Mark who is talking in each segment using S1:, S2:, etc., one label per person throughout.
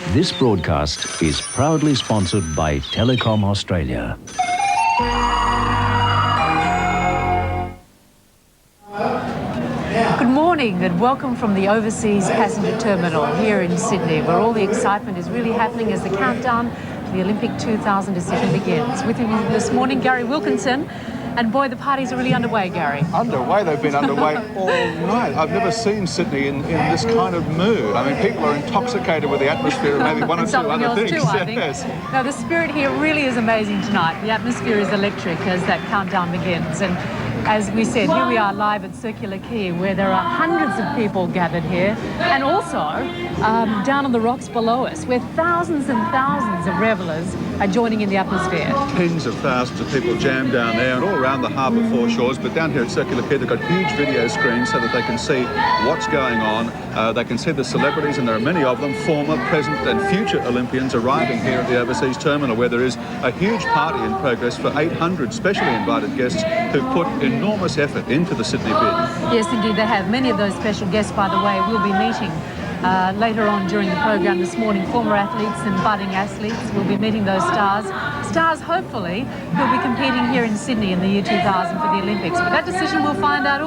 S1: This broadcast is proudly sponsored by Telecom Australia.
S2: Good morning and welcome from the Overseas Passenger Terminal here in Sydney, where all the excitement is really happening as the countdown to the Olympic 2000 decision begins. With me this morning, Gary Wilkinson. And boy, the parties are really underway, Gary.
S3: Underway? They've been underway all night. I've never seen Sydney in this kind of mood. I mean, people are intoxicated with the atmosphere and maybe one or two other things.
S2: Too, I think.
S3: Yes.
S2: No, the spirit here really is amazing tonight. The atmosphere is electric as that countdown begins. And as we said, here we are live at Circular Quay, where there are hundreds of people gathered here, and also down on the rocks below us, where thousands and thousands of revellers are joining in the atmosphere.
S3: Tens of thousands of people jammed down there and all around the harbour foreshores, but down here at Circular Quay they've got huge video screens so that they can see what's going on. They can see the celebrities, and there are many of them, former, present and future Olympians arriving here at the Overseas Terminal, where there is a huge party in progress for 800 specially invited guests who've put enormous effort into the Sydney bid.
S2: Yes, indeed they have. Many of those special guests, by the way, will be meeting later on during the program this morning. Former athletes and budding athletes will be meeting those stars. Stars, hopefully, who'll be competing here in Sydney in the year 2000 for the Olympics. But that decision we'll find out,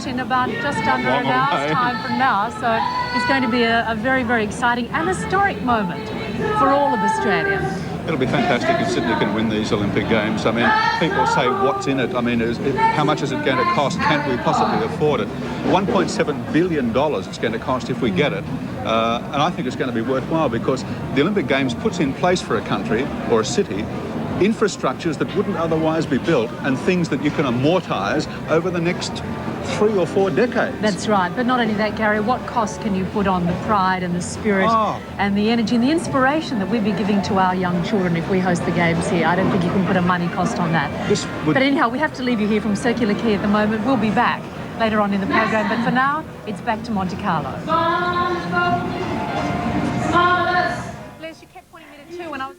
S2: in about just under an hour's time from now. So it's going to be a very, very exciting and historic moment for all of Australia.
S3: It'll be fantastic if Sydney can win these Olympic Games. I mean, people say, what's in it? I mean, how much is it going to cost? Can we possibly afford it? $1.7 billion it's going to cost if we get it. And I think it's going to be worthwhile because the Olympic Games puts in place for a country or a city infrastructures that wouldn't otherwise be built and things that you can amortise over the next 3 or 4 decades.
S2: That's right. But not only that, Gary, what cost can you put on the pride and the spirit and the energy and the inspiration that we'd be giving to our young children if we host the Games here? I don't think you can put a money cost on that. But anyhow, we have to leave you here from Circular Quay at the moment. We'll be back later on in the program. But for now, it's back to Monte Carlo. Les, you kept pointing me to 2 when I was...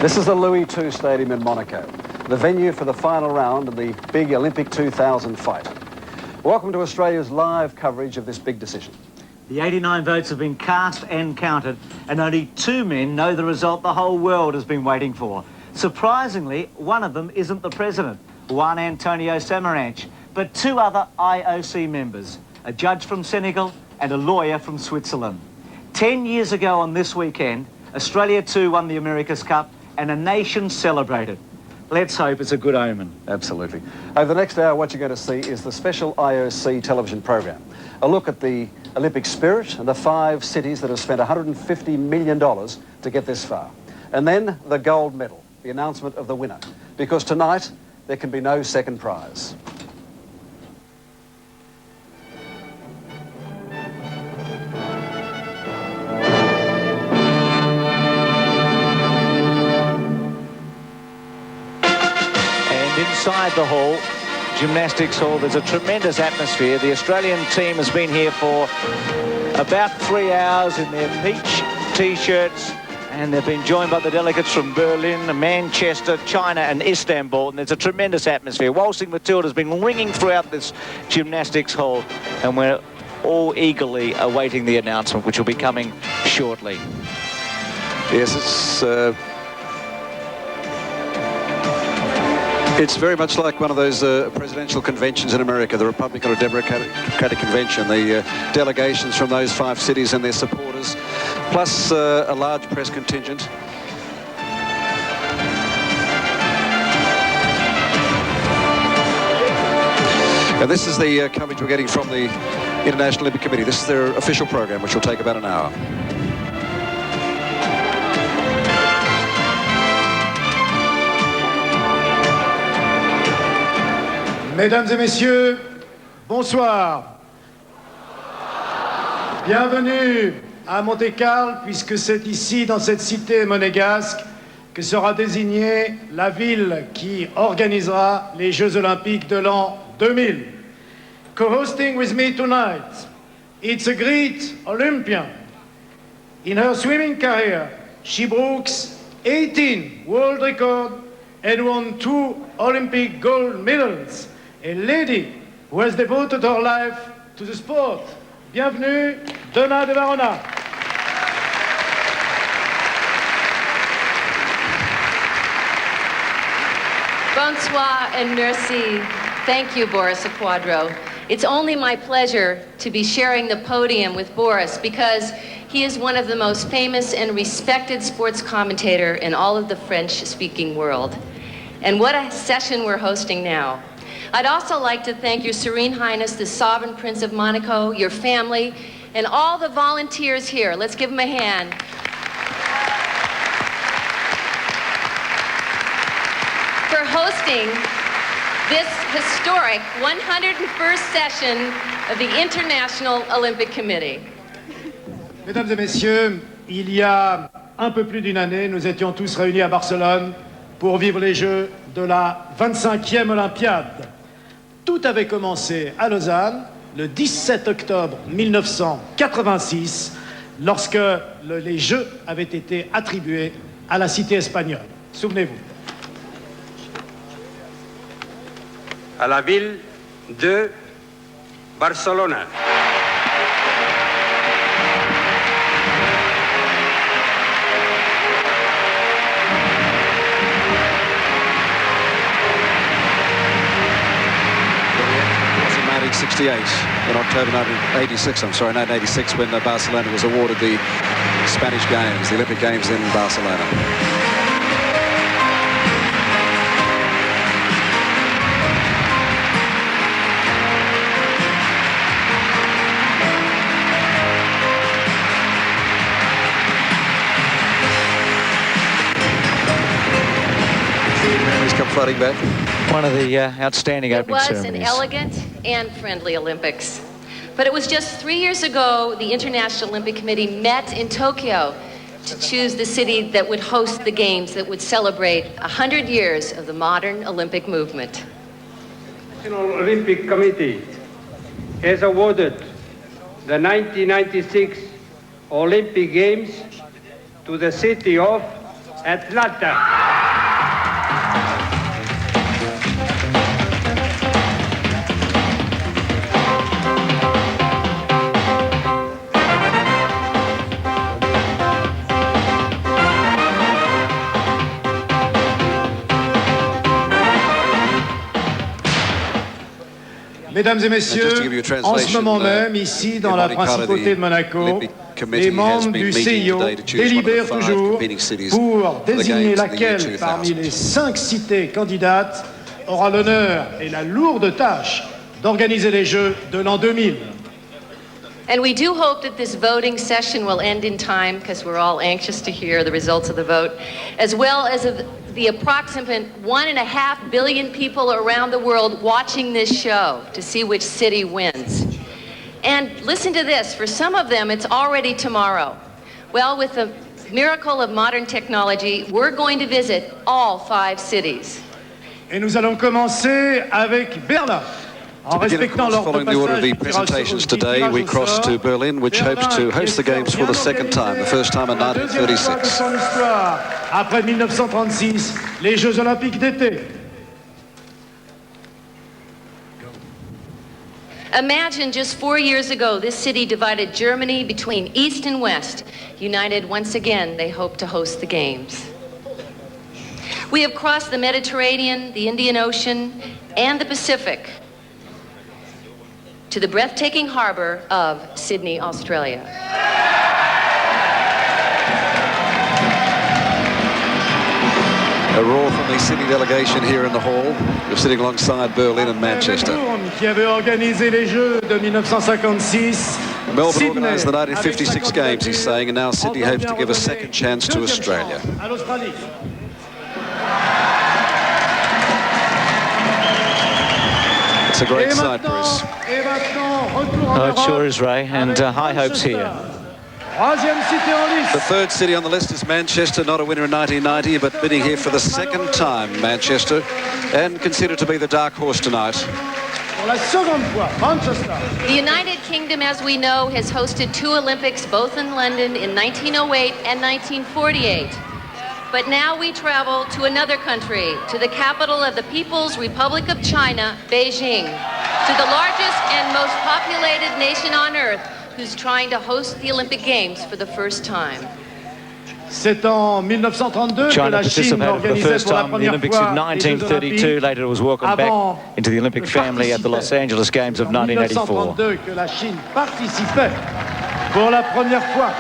S4: This is the Louis II Stadium in Monaco, the venue for the final round of the big Olympic 2000 fight. Welcome to Australia's live coverage of this big decision.
S5: The 89 votes have been cast and counted, and only 2 men know the result the whole world has been waiting for. Surprisingly, one of them isn't the president, Juan Antonio Samaranch, but 2 other IOC members, a judge from Senegal and a lawyer from Switzerland. 10 years ago on this weekend, Australia too won the America's Cup, and a nation celebrated. Let's hope it's a good omen.
S4: Absolutely. Over the next hour, what you're going to see is the special IOC television program. A look at the Olympic spirit and the 5 cities that have spent $150 million to get this far. And then the gold medal, the announcement of the winner. Because tonight, there can be no second prize.
S5: Inside the hall, gymnastics hall, there's a tremendous atmosphere. The Australian team has been here for about 3 hours in their peach T-shirts, and they've been joined by the delegates from Berlin, Manchester, China and Istanbul, and there's a tremendous atmosphere. Waltzing Matilda has been ringing throughout this gymnastics hall, and we're all eagerly awaiting the announcement, which will be coming shortly.
S4: Yes, it's very much like one of those presidential conventions in America, the Republican or Democratic convention. The delegations from those 5 cities and their supporters, plus a large press contingent. And this is the coverage we're getting from the International Olympic Committee. This is their official program, which will take about an hour.
S6: Mesdames et messieurs, bonsoir. Bienvenue à Monte-Carlo, puisque c'est ici, dans cette cité monégasque, que sera désignée la ville qui organisera les Jeux Olympiques de l'an 2000. Co-hosting with me tonight, it's a great Olympian, In her swimming career, she broke 18 world records and won 2 Olympic gold medals. A lady who has devoted her life to the sport. Bienvenue, Donna de Varona.
S7: Bonsoir and merci. Thank you, Boris Quadro. It's only my pleasure to be sharing the podium with Boris because he is one of the most famous and respected sports commentator in all of the French-speaking world. And what a session we're hosting now. I'd also like to thank Your Serene Highness, the Sovereign Prince of Monaco, your family, and all the volunteers here. Let's give them a hand. For hosting this historic 101st session of the International Olympic Committee.
S6: Mesdames et messieurs, il y a un peu plus d'une année, nous étions tous réunis à Barcelone pour vivre les Jeux de la 25e Olympiade. Tout avait commencé à Lausanne le 17 octobre 1986, lorsque les Jeux avaient été attribués à la cité espagnole. Souvenez-vous.
S8: À la ville de Barcelone.
S4: In October 1986, 1986, when Barcelona was awarded the Spanish Games, the Olympic Games in Barcelona. Memories come flooding back.
S5: One of the outstanding opening ceremonies.
S7: It was an elegant and friendly Olympics. But it was just 3 years ago the International Olympic Committee met in Tokyo to choose the city that would host the games that would celebrate 100 years of the modern Olympic movement.
S8: The International Olympic Committee has awarded the 1996 Olympic Games to the city of Atlanta.
S6: Mesdames et messieurs, en ce moment même, ici dans la principauté de Monaco, les membres du CIO délibèrent toujours pour désigner laquelle parmi les 5 cités candidates aura l'honneur et la lourde tâche d'organiser les Jeux de l'an 2000.
S7: And we do hope that this voting session will end in time because we're all anxious to hear the results of the vote, as well as the approximate 1.5 billion people around the world watching this show to see which city wins. And listen to this, for some of them it's already tomorrow. Well, with the miracle of modern technology, we're going to visit all 5 cities.
S6: Et nous allons commencer avec Berlin.
S4: To begin, of course, following the order of the presentations today, we cross to Berlin, which hopes to host the Games for the second time, the first time in 1936.
S6: Après 1936, les Jeux Olympiques d'été.
S7: Imagine just 4 years ago, this city divided Germany between East and West. United once again, they hope to host the Games. We have crossed the Mediterranean, the Indian Ocean, and the Pacific to the breathtaking harbor of Sydney, Australia.
S4: A roar from the Sydney delegation here in the hall. We're sitting alongside Berlin and Manchester.
S6: Qui avait organisé les Jeux de 1956.
S4: Melbourne organised the 1956 Games, he's saying, and now Sydney hopes to give a second chance to Australia. It's a great sight, Bruce.
S5: Oh, it sure is, Ray, and high hopes here.
S4: The third city on the list is Manchester, not a winner in 1990, but bidding here for the second time, Manchester, and considered to be the dark horse tonight.
S6: pour la seconde fois, Manchester.
S7: The United Kingdom, as we know, has hosted 2 Olympics, both in London in 1908 and 1948. But now we travel to another country, to the capital of the People's Republic of China, Beijing, to the largest and most populated nation on earth, who's trying to host the Olympic Games for the first time.
S6: C'est en 1932 que
S5: China
S6: la Chine
S5: participated for the
S6: organisait
S5: first
S6: pour la
S5: time in the
S6: première
S5: Olympics in
S6: fois les Jeux
S5: 1932.
S6: Olympiques.
S5: Later it was welcomed back
S6: Avant
S5: into the Olympic
S6: de
S5: family at the Los
S6: participer.
S5: Angeles Games of
S6: En
S5: 1984.
S6: 1932 que la Chine participait pour la première fois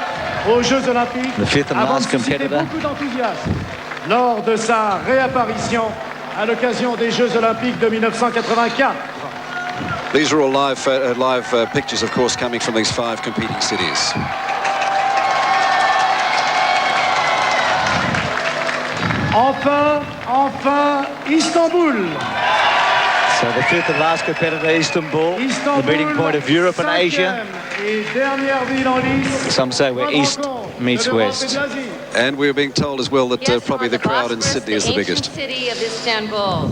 S6: aux Jeux Olympiques
S5: The fifth and
S6: avant de
S5: last
S6: susciter
S5: competitor.
S6: beaucoup d'enthousiasme lors de sa réapparition à l'occasion des Jeux Olympiques de 1984.
S4: These are all live pictures, of course, coming from these 5 competing cities.
S6: Enfin, Istanbul.
S5: So the fifth and last competitor, Istanbul, the meeting point of Europe and Asia.
S6: Et dernière ville en lice.
S5: Some say where East meets West.
S4: And we're being told as well that
S7: Yes,
S4: probably
S7: on
S4: the crowd in
S7: Bosphorus,
S4: Sydney is the biggest.
S7: City of Istanbul.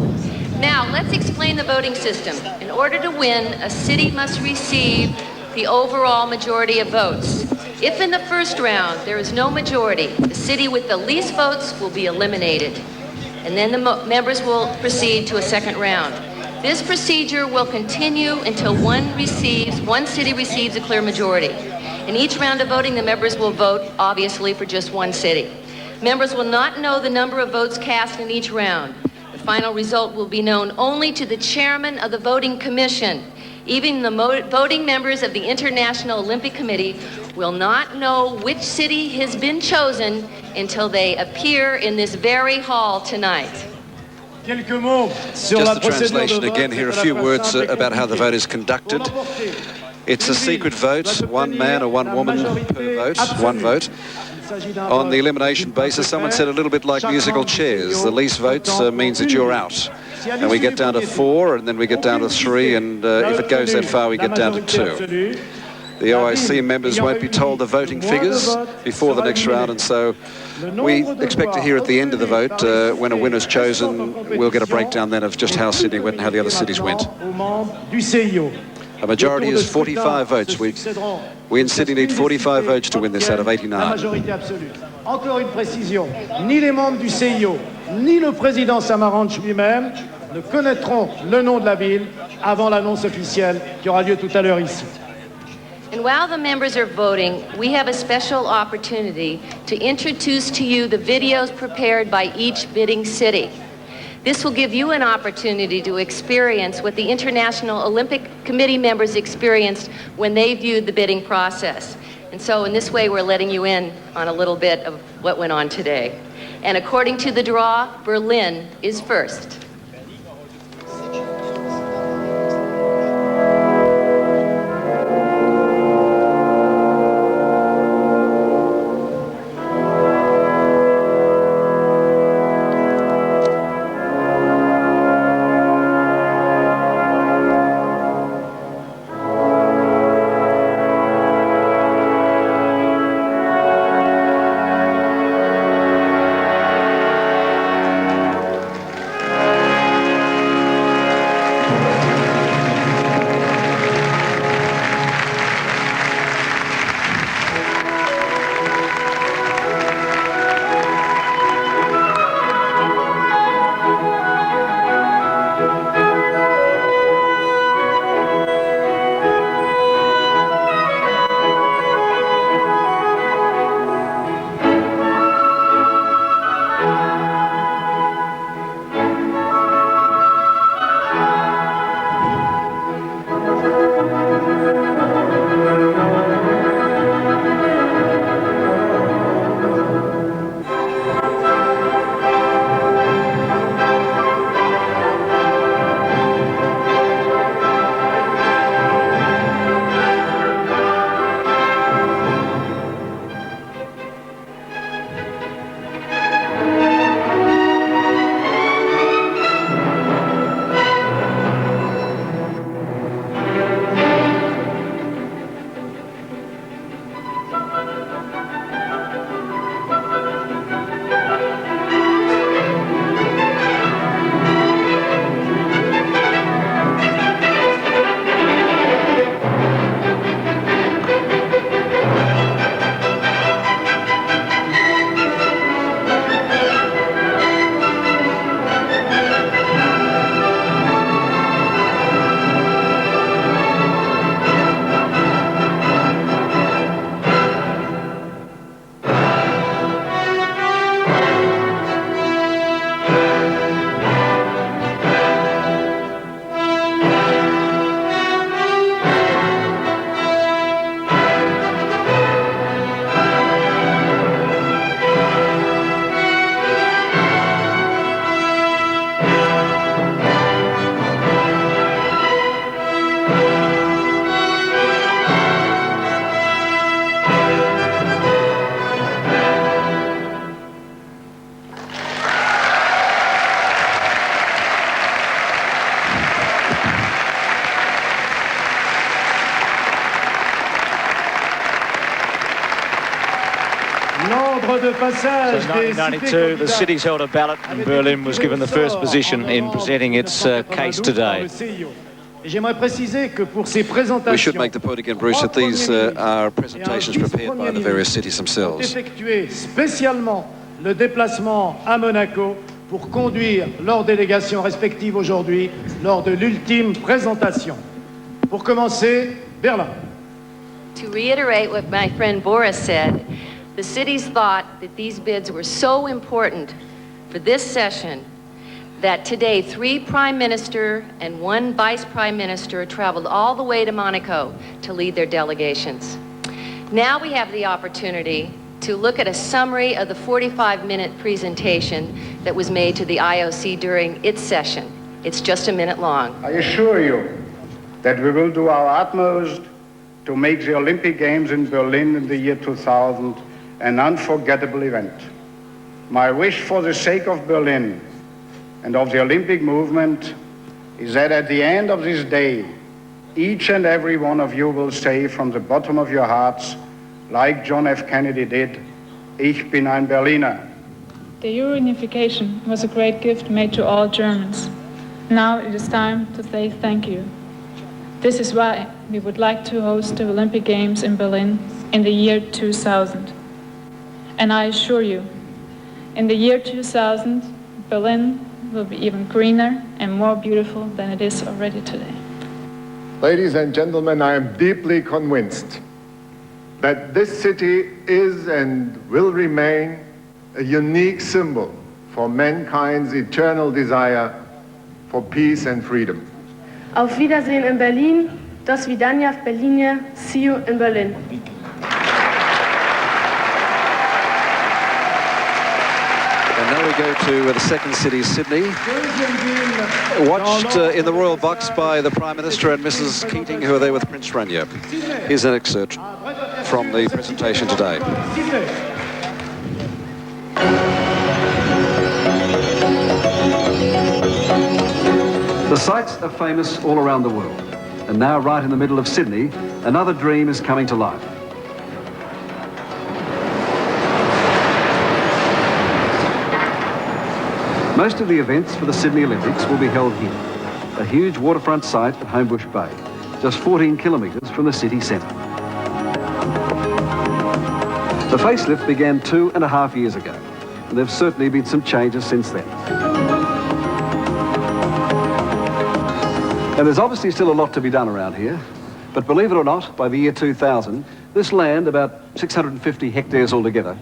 S7: Now, let's explain the voting system. In order to win, a city must receive the overall majority of votes. If in the first round there is no majority, the city with the least votes will be eliminated. And then the members will proceed to a second round. This procedure will continue until one city receives a clear majority. In each round of voting, the members will vote, obviously, for just one city. Members will not know the number of votes cast in each round. The final result will be known only to the chairman of the voting commission. Even the voting members of the International Olympic Committee will not know which city has been chosen until they appear in this very hall tonight.
S6: Quelques mots sur
S4: Just
S6: la
S4: the
S6: procédure de
S4: translation
S6: vote
S4: again, here a
S6: de la
S4: few
S6: place
S4: words
S6: simple et
S4: about how the
S6: compliquée.
S4: vote is conducted.
S6: Pour l'emporter,
S4: It's a secret vote, one man or one woman per vote, one vote. On the elimination basis, someone said a little bit like musical chairs. The least votes means that you're out. And we get down to 4, and then we get down to 3, and if it goes that far, we get down to 2. The OIC members won't be told the voting figures before the next round, and so we expect to hear at the end of the vote, when a winner's chosen, we'll get a breakdown then of just how Sydney went and how the other cities went. A majority is 45 votes. We in Sydney need 45 votes to win this out of 89.
S6: Encore une précision, ni les membres du CIO, ni le président Samaranch lui-même ne connaîtront le nom de la ville avant l'annonce officielle qui aura lieu tout à l'heure ici.
S7: And while the members are voting, we have a special opportunity to introduce to you the videos prepared by each bidding city. This will give you an opportunity to experience what the International Olympic Committee members experienced when they viewed the bidding process. And so in this way, we're letting you in on a little bit of what went on today. And according to the draw, Berlin is first.
S6: l'ordre de passage
S5: So
S6: des
S5: 1992, the
S6: cités
S5: city's held a ballot and Berlin was given the first position in presenting its case today.
S6: We should make the point again, Bruce, that these are presentations prepared by the various cities themselves. Effectué spécialement le déplacement à Monaco pour conduire leurs délégations respectives aujourd'hui lors de l'ultime présentation. Pour commencer, Berlin.
S7: To reiterate what my friend Boris said, the cities thought that these bids were so important for this session that today 3 Prime Minister and 1 Vice Prime Minister traveled all the way to Monaco to lead their delegations. Now we have the opportunity to look at a summary of the 45-minute presentation that was made to the IOC during its session. It's just a minute long.
S9: I assure you that we will do our utmost to make the Olympic Games in Berlin in the year 2000 an unforgettable event. My wish for the sake of Berlin and of the Olympic movement is that at the end of this day, each and every one of you will say from the bottom of your hearts, like John F. Kennedy did, Ich bin ein Berliner.
S10: The Euro unification was a great gift made to all Germans. Now it is time to say thank you. This is why we would like to host the Olympic Games in Berlin in the year 2000. And I assure you, in the year 2000, Berlin will be even greener and more beautiful than it is already today.
S11: Ladies and gentlemen, I am deeply convinced that this city is and will remain a unique symbol for mankind's eternal desire for peace and freedom.
S12: Auf Wiedersehen in Berlin. Do svidania w Berlinie. See you in Berlin.
S4: And now we go to the second city, Sydney, watched in the royal box by the Prime Minister and Mrs. Keating, who are there with Prince Rainier. Here's an excerpt from the presentation today. The sights are famous all around the world, and now right in the middle of Sydney, another dream is coming to life. Most of the events for the Sydney Olympics will be held here, a huge waterfront site at Homebush Bay, just 14 kilometres from the city centre. The facelift began 2.5 years ago, and there have certainly been some changes since then. And there's obviously still a lot to be done around here, but believe it or not, by the year 2000, this land, about 650 hectares altogether,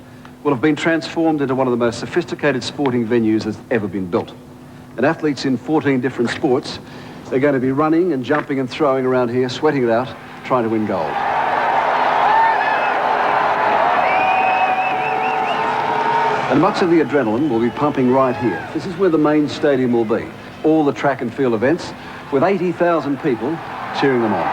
S4: will have been transformed into one of the most sophisticated sporting venues that's ever been built. And athletes in 14 different sports are going to be running and jumping and throwing around here, sweating it out, trying to win gold. And much of the adrenaline will be pumping right here. This is where the main stadium will be. All the track and field events, with 80,000 people cheering them on.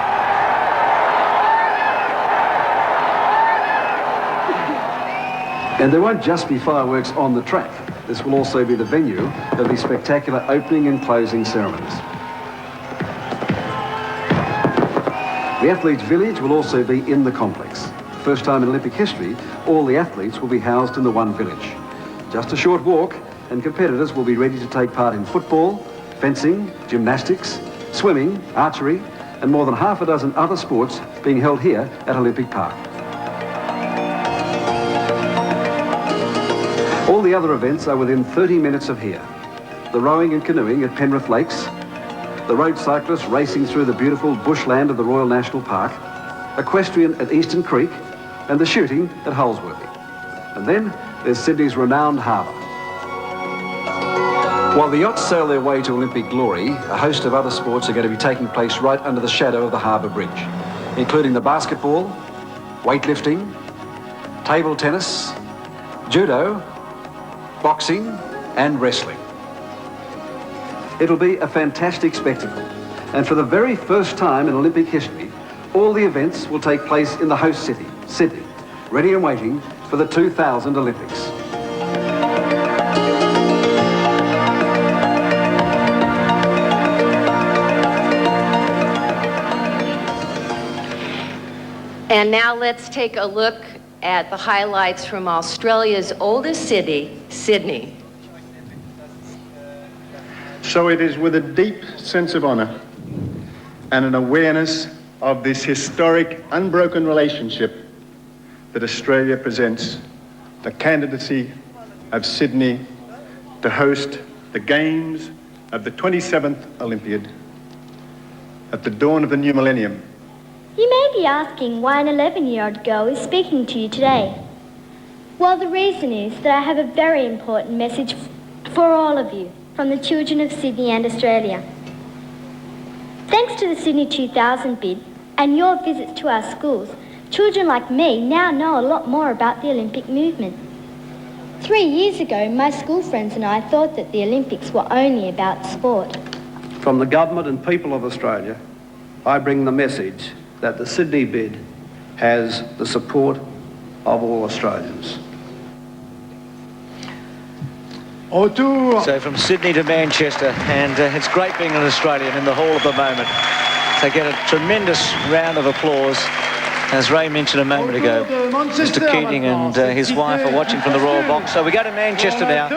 S4: And there won't just be fireworks on the track. This will also be the venue of the spectacular opening and closing ceremonies. The Athletes' Village will also be in the complex. First time in Olympic history, all the athletes will be housed in the one village. Just a short walk, and competitors will be ready to take part in football, fencing, gymnastics, swimming, archery, and more than half a dozen other sports being held here at Olympic Park. All the other events are within 30 minutes of here. The rowing and canoeing at Penrith Lakes, the road cyclists racing through the beautiful bushland of the Royal National Park, equestrian at Eastern Creek, and the shooting at Holsworthy. And then there's Sydney's renowned harbour. While the yachts sail their way to Olympic glory, a host of other sports are going to be taking place right under the shadow of the harbour bridge, including the basketball, weightlifting, table tennis, judo, boxing and wrestling. It'll be a fantastic spectacle, and for the very first time in Olympic history, all the events will take place in the host city, Sydney, ready and waiting for the 2000 Olympics.
S7: And now let's take a look at the highlights from Australia's oldest city, Sydney.
S9: So it is with a deep sense of honour and an awareness of this historic, unbroken relationship that Australia presents the candidacy of Sydney to host the Games of the 27th Olympiad at the dawn of the new millennium.
S13: You may be asking why an 11-year-old girl is speaking to you today. Well, the reason is that I have a very important message for all of you from the children of Sydney and Australia. Thanks to the Sydney 2000 bid and your visits to our schools, children like me now know a lot more about the Olympic movement. 3 years ago, my school friends and I thought that the Olympics were only about sport.
S4: From the government and people of Australia, I bring the message that the Sydney bid has the support of all Australians.
S5: So from Sydney to Manchester, and it's great being an Australian in the hall at the moment. They get a tremendous round of applause. As Ray mentioned a moment ago, Mr. Keating and his wife are watching from the Royal Box. So we go to Manchester now,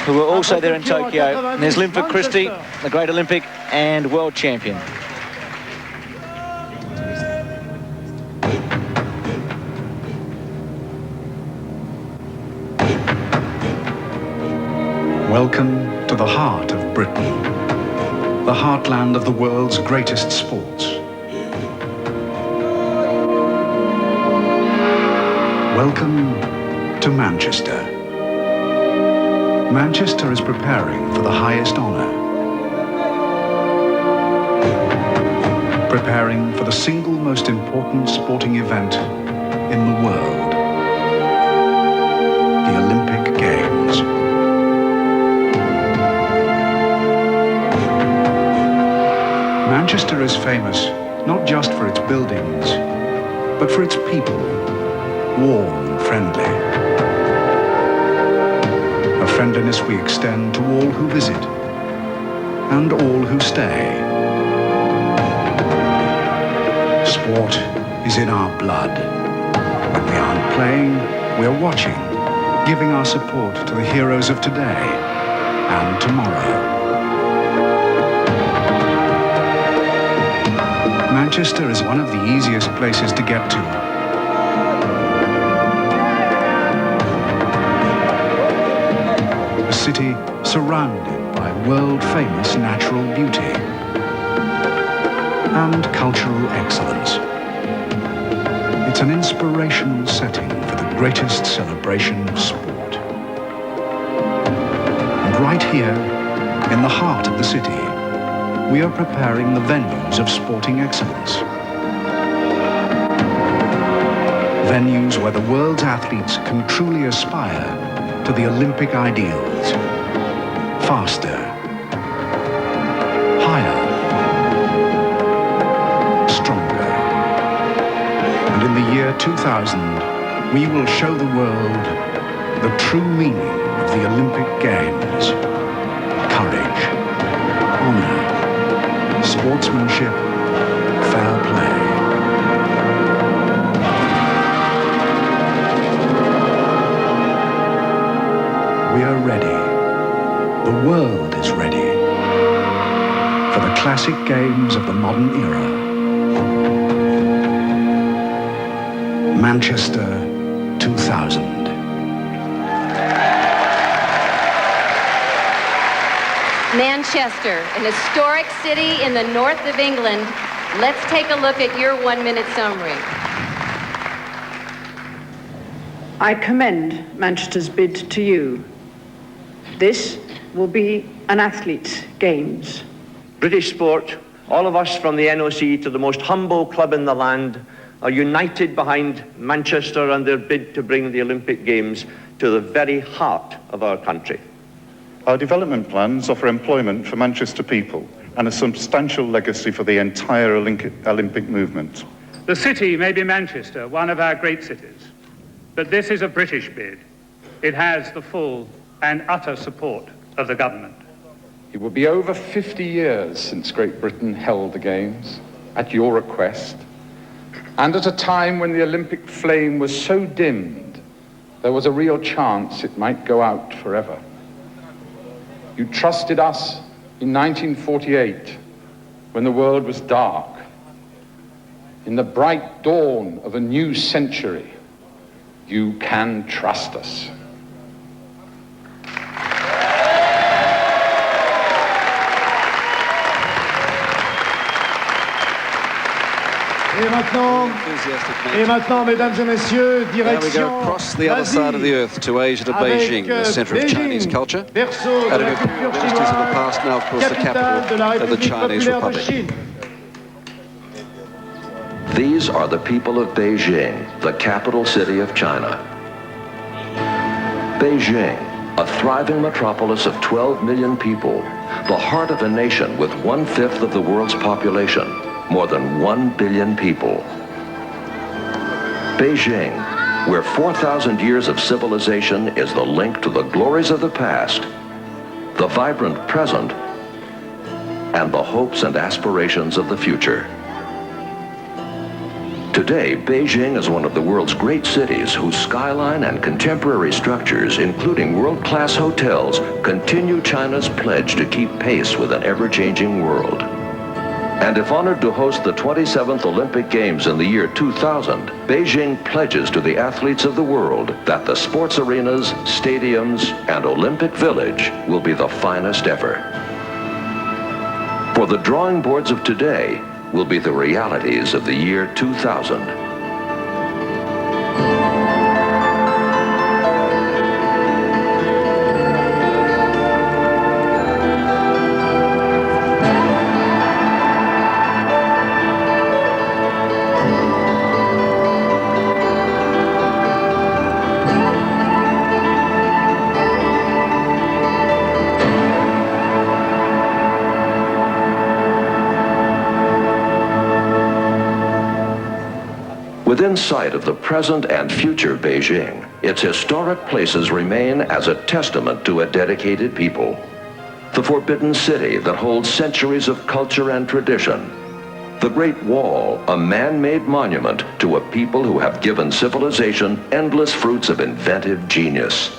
S5: who are also there in Tokyo. And there's Linford Christie, the great Olympic and world champion.
S1: Welcome to the heart of Britain, the heartland of the world's greatest sports. Welcome to Manchester. Manchester is preparing for the highest honour. Preparing for the single most important sporting event in the world. The Olympic Games. Manchester is famous not just for its buildings, but for its people, warm and friendly. A friendliness we extend to all who visit and all who stay. Sport is in our blood. When we aren't playing, we're watching, giving our support to the heroes of today and tomorrow. Manchester is one of the easiest places to get to. A city surrounded by world-famous natural beauty and cultural excellence. It's an inspirational setting for the greatest celebration of sport. And right here, in the heart of the city, we are preparing the venues of sporting excellence. Venues where the world's athletes can truly aspire to the Olympic ideals. Faster, higher, stronger. And in the year 2000, we will show the world the true meaning of the Olympic Games. Courage, honor, sportsmanship, fair play. We are ready. The world is ready for the classic games of the modern era. Manchester 2000.
S7: Manchester, an historic city in the north of England. Let's take a look at your 1-minute summary.
S14: I commend Manchester's bid to you. This will be an athlete's games.
S15: British sport, all of us from the NOC to the most humble club in the land, are united behind Manchester and their bid to bring the Olympic Games to the very heart of our country.
S16: Our development plans offer employment for Manchester people and a substantial legacy for the entire Olympic movement.
S17: The city may be Manchester, one of our great cities, but this is a British bid. It has the full and utter support of the government.
S18: It will be over 50 years since Great Britain held the Games, at your request, And at a time when the Olympic flame was so dimmed, there was a real chance it might go out forever. You trusted us in 1948, when the world was dark. In the bright dawn of a new century, you can trust us.
S6: Et maintenant, mesdames et messieurs,
S4: Now we go
S6: direction
S4: across the other side of the earth to Asia, to Beijing, the centre of Chinese culture.
S6: berceau de la culture
S4: Ministries of the past, now of course the
S6: capitale de la
S4: capital of the
S6: République
S4: Chinese
S6: populaire de
S4: Republic.
S6: Chine.
S19: These are the people of Beijing, the capital city of China. Beijing, a thriving metropolis of 12 million people, the heart of a nation with 1/5 of the world's population, more than 1 billion people. Beijing, where 4,000 years of civilization is the link to the glories of the past, the vibrant present, and the hopes and aspirations of the future. Today, Beijing is one of the world's great cities whose skyline and contemporary structures, including world-class hotels, continue China's pledge to keep pace with an ever-changing world. And if honored to host the 27th Olympic Games in the year 2000, Beijing pledges to the athletes of the world that the sports arenas, stadiums, and Olympic Village will be the finest ever. For the drawing boards of today will be the realities of the year 2000. Within sight of the present and future Beijing, its historic places remain as a testament to a dedicated people. The Forbidden City that holds centuries of culture and tradition. The Great Wall, a man-made monument to a people who have given civilization endless fruits of inventive genius.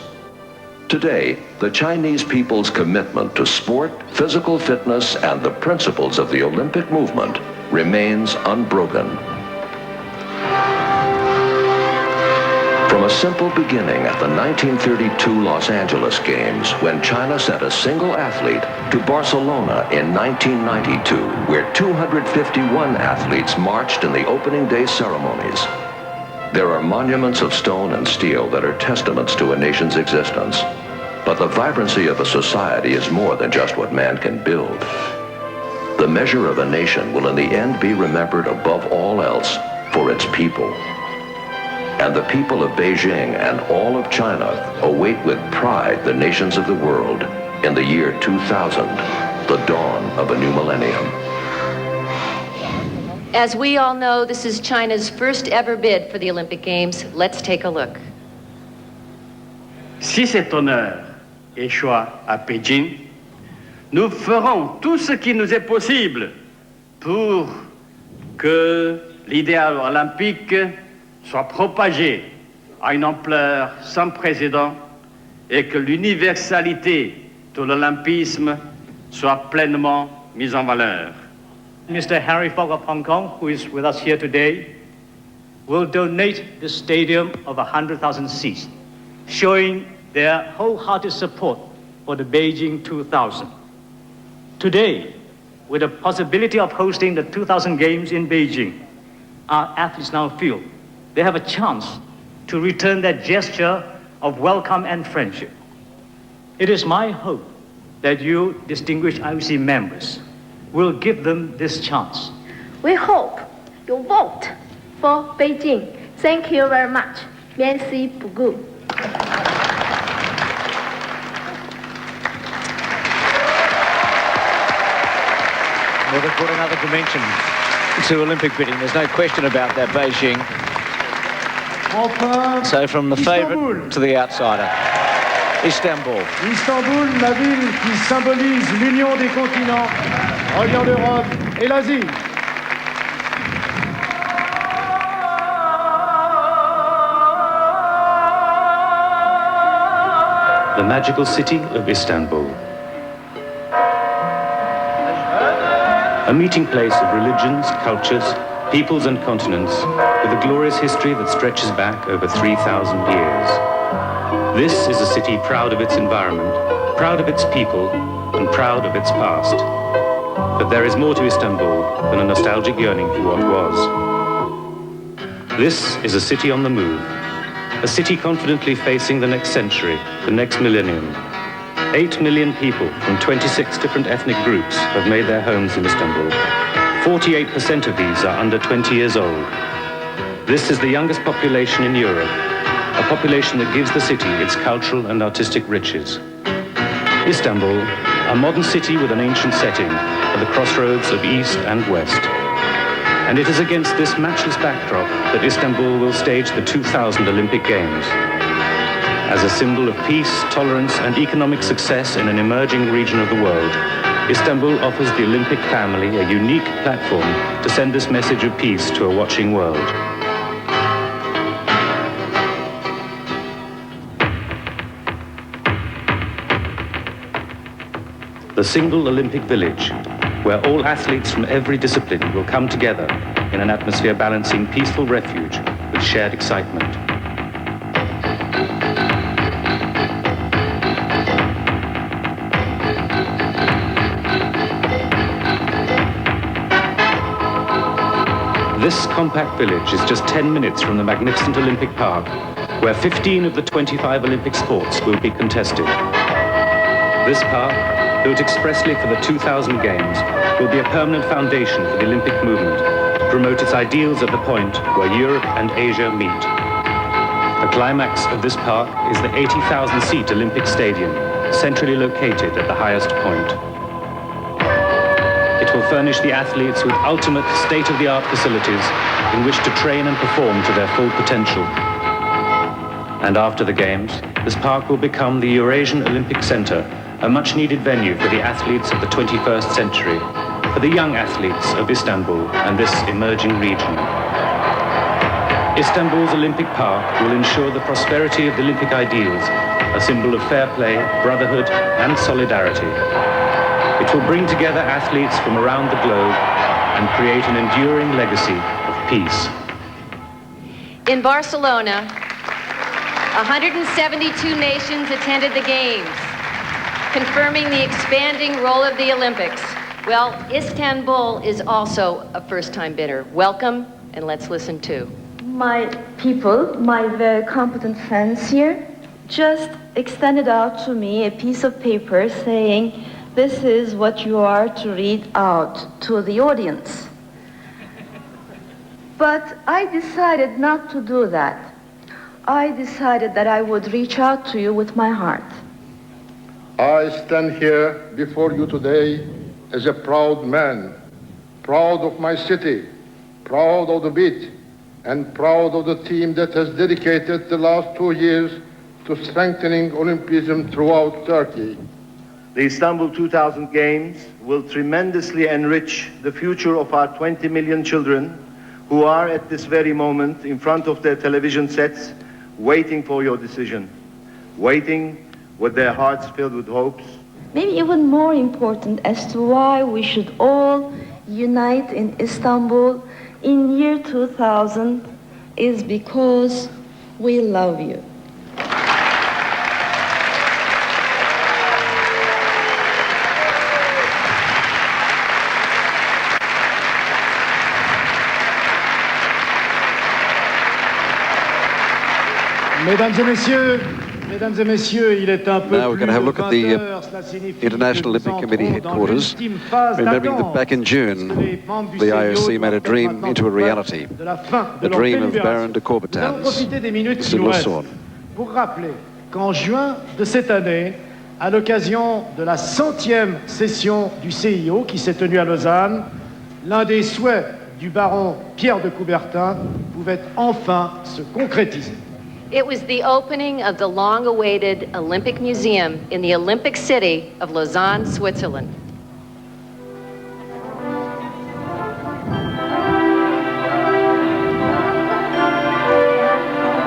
S19: Today, the Chinese people's commitment to sport, physical fitness, and the principles of the Olympic movement remains unbroken. From a simple beginning at the 1932 Los Angeles Games, when China sent a single athlete, to Barcelona in 1992, where 251 athletes marched in the opening day ceremonies. There are monuments of stone and steel that are testaments to a nation's existence. But the vibrancy of a society is more than just what man can build. The measure of a nation will in the end be remembered above all else for its people. And the people of Beijing and all of China await with pride the nations of the world in the year 2000, the dawn of a new millennium.
S7: As we all know, this is China's first ever bid for the Olympic Games. Let's take a look.
S8: Si cet honneur échoue à Pékin, nous ferons tout ce qui nous est possible pour que l'idéal olympique soit propagé à une ampleur sans précédent et que l'universalité de l'olympisme soit pleinement mise en valeur.
S20: Mr. Harry Fogg of Hong Kong, who is with us here today, will donate the stadium of 100,000 seats, showing their wholehearted support for the Beijing 2000. Today, with the possibility of hosting the 2000 Games in Beijing, our athletes now feel they have a chance to return that gesture of welcome and friendship. It is my hope that you, distinguished IOC members, will give them this chance.
S12: We hope you vote for Beijing. Thank you very much. Merci beaucoup.
S5: Well, they've brought another dimension to Olympic bidding. There's no question about that, Beijing. So from the favourite to the outsider, Istanbul.
S6: Istanbul, la ville qui symbolise l'union des continents, reliant l'Europe et l'Asie.
S21: the magical city of Istanbul. A meeting place of religions, cultures, peoples and continents with a glorious history that stretches back over 3,000 years. This is a city proud of its environment, proud of its people, and proud of its past. But there is more to Istanbul than a nostalgic yearning for what was. This is a city on the move, a city confidently facing the next century, the next millennium. 8 million people from 26 different ethnic groups have made their homes in Istanbul. 48% of these are under 20 years old. This is the youngest population in Europe, a population that gives the city its cultural and artistic riches. Istanbul, a modern city with an ancient setting, at the crossroads of East and West. And it is against this matchless backdrop that Istanbul will stage the 2000 Olympic Games. As a symbol of peace, tolerance, and economic success in an emerging region of the world, Istanbul offers the Olympic family a unique platform to send this message of peace to a watching world. The single Olympic village, where all athletes from every discipline will come together in an atmosphere balancing peaceful refuge with shared excitement. This compact village is just 10 minutes from the magnificent Olympic Park, where 15 of the 25 Olympic sports will be contested. This park, built expressly for the 2000 Games, will be a permanent foundation for the Olympic movement to promote its ideals at the point where Europe and Asia meet. The climax of this park is the 80,000-seat Olympic Stadium, centrally located at the highest point. It will furnish the athletes with ultimate state-of-the-art facilities in which to train and perform to their full potential. And after the Games, this park will become the Eurasian Olympic Centre, a much-needed venue for the athletes of the 21st century, for the young athletes of Istanbul and this emerging region. Istanbul's Olympic Park will ensure the prosperity of the Olympic ideals, a symbol of fair play, brotherhood, and solidarity. It will bring together athletes from around the globe and create an enduring legacy of peace.
S7: In Barcelona, 172 nations attended the Games, confirming the expanding role of the Olympics. Well, Istanbul is also a first-time bidder. Welcome, and let's listen to.
S12: My people, my very competent friends here, just extended out to me a piece of paper saying, this is what you are to read out to the audience. But I decided not to do that. I decided that I would reach out to you with my heart.
S11: I stand here before you today as a proud man, proud of my city, proud of the bid, and proud of the team that has dedicated the last 2 years to strengthening Olympism throughout Turkey.
S15: The Istanbul 2000 Games will tremendously enrich the future of our 20 million children who are at this very moment in front of their television sets waiting for your decision, waiting with their hearts filled with hopes.
S12: Maybe even more important as to why we should all unite in Istanbul in year 2000 is because we love you.
S6: Mesdames et messieurs, il est un peu
S4: Now we're going to have a look at the International Olympic Committee headquarters, remembering that back in June, the IOC made a dream into a reality, the dream of Baron de Coubertin's de Lausanne.
S6: Pour rappeler qu'en juin de cette année, à l'occasion de la 100e session du CIO qui s'est tenue à Lausanne, l'un des souhaits du baron Pierre de Coubertin pouvait enfin se concrétiser.
S7: It was the opening of the long-awaited Olympic Museum in the Olympic city of Lausanne, Switzerland.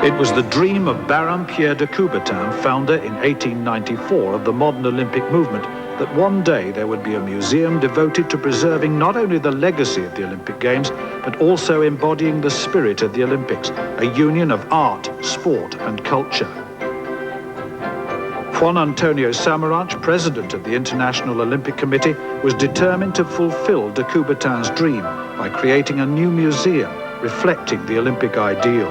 S3: It was the dream of Baron Pierre de Coubertin, founder in 1894 of the modern Olympic movement, that one day there would be a museum devoted to preserving not only the legacy of the Olympic Games, but also embodying the spirit of the Olympics, a union of art, sport and culture. Juan Antonio Samaranch, president of the International Olympic Committee, was determined to fulfill de Coubertin's dream by creating a new museum reflecting the Olympic ideal.